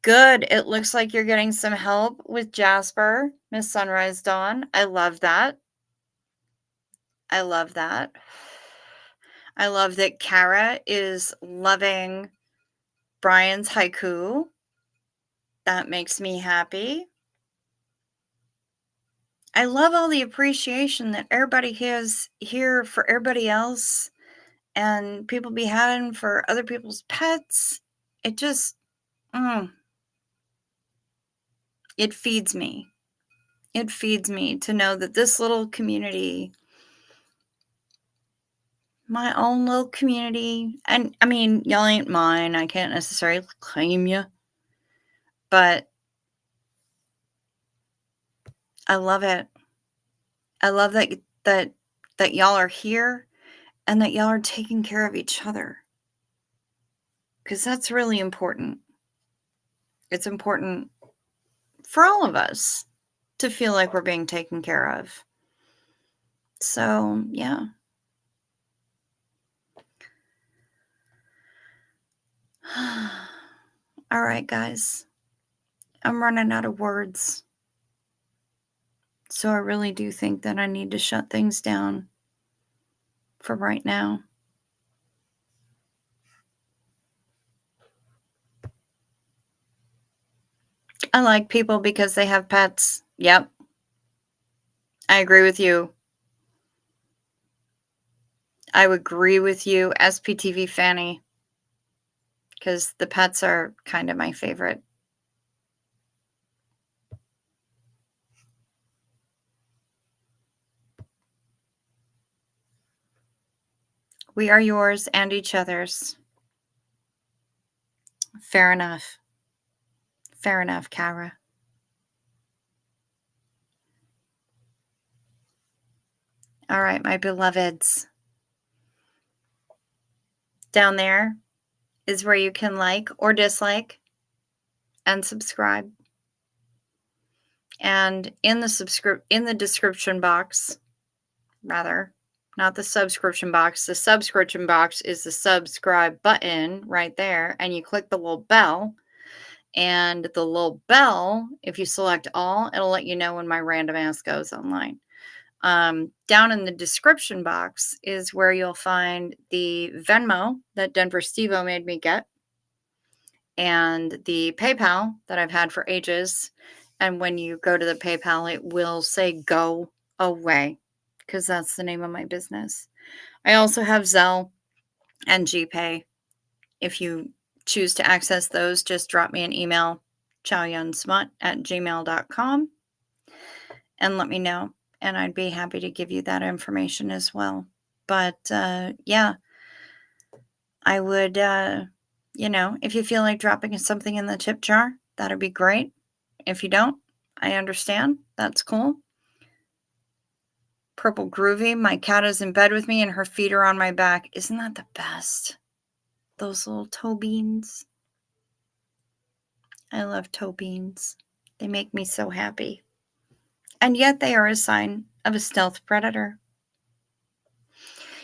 Good. It looks like you're getting some help with Jasper, Miss Sunrise Dawn. I love that. I love that. I love that Kara is loving Brian's haiku. That makes me happy. I love all the appreciation that everybody has here for everybody else and people be having for other people's pets. It just, it feeds me. It feeds me to know that this little community, my own little community, and I mean, y'all ain't mine. I can't necessarily claim you, but I love it. I love that y'all are here and that y'all are taking care of each other because that's really important. It's important for all of us to feel like we're being taken care of. So, yeah. All right, guys. I'm running out of words. So I really do think that I need to shut things down for right now. I like people because they have pets. Yep. I agree with you. I would agree with you, SPTV Fanny, because the pets are kind of my favorite. We are yours and each other's. Fair enough. Fair enough, Kara. All right, my beloveds. Down there is where you can like or dislike and subscribe. And in the description box, rather, not the subscription box. The subscription box is the subscribe button right there, and you click the little bell. And the little bell, if you select all, it'll let you know when my random ass goes online. Down in the description box is where you'll find the Venmo that Denver Steve-O made me get, and the PayPal that I've had for ages. And when you go to the PayPal, it will say Go Away, because that's the name of my business. I also have Zelle and GPay. If you choose to access those, just drop me an email, chowyunsmut@gmail.com, and let me know. And I'd be happy to give you that information as well. But yeah, I would, if you feel like dropping something in the tip jar, that'd be great. If you don't, I understand. That's cool. Purple Groovy, my cat is in bed with me and her feet are on my back. Isn't that the best? Those little toe beans. I love toe beans. They make me so happy. And yet they are a sign of a stealth predator.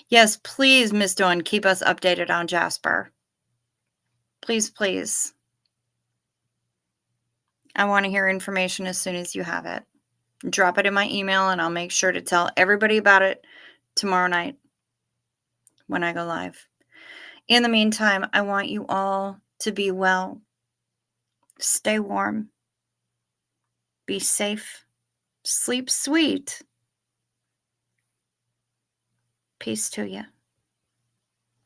Yes, please, Miss Dawn, keep us updated on Jasper. Please, please. I want to hear information as soon as you have it. Drop it in my email, and I'll make sure to tell everybody about it tomorrow night when I go live. In the meantime, I want you all to be well, stay warm, be safe, sleep sweet. Peace to you.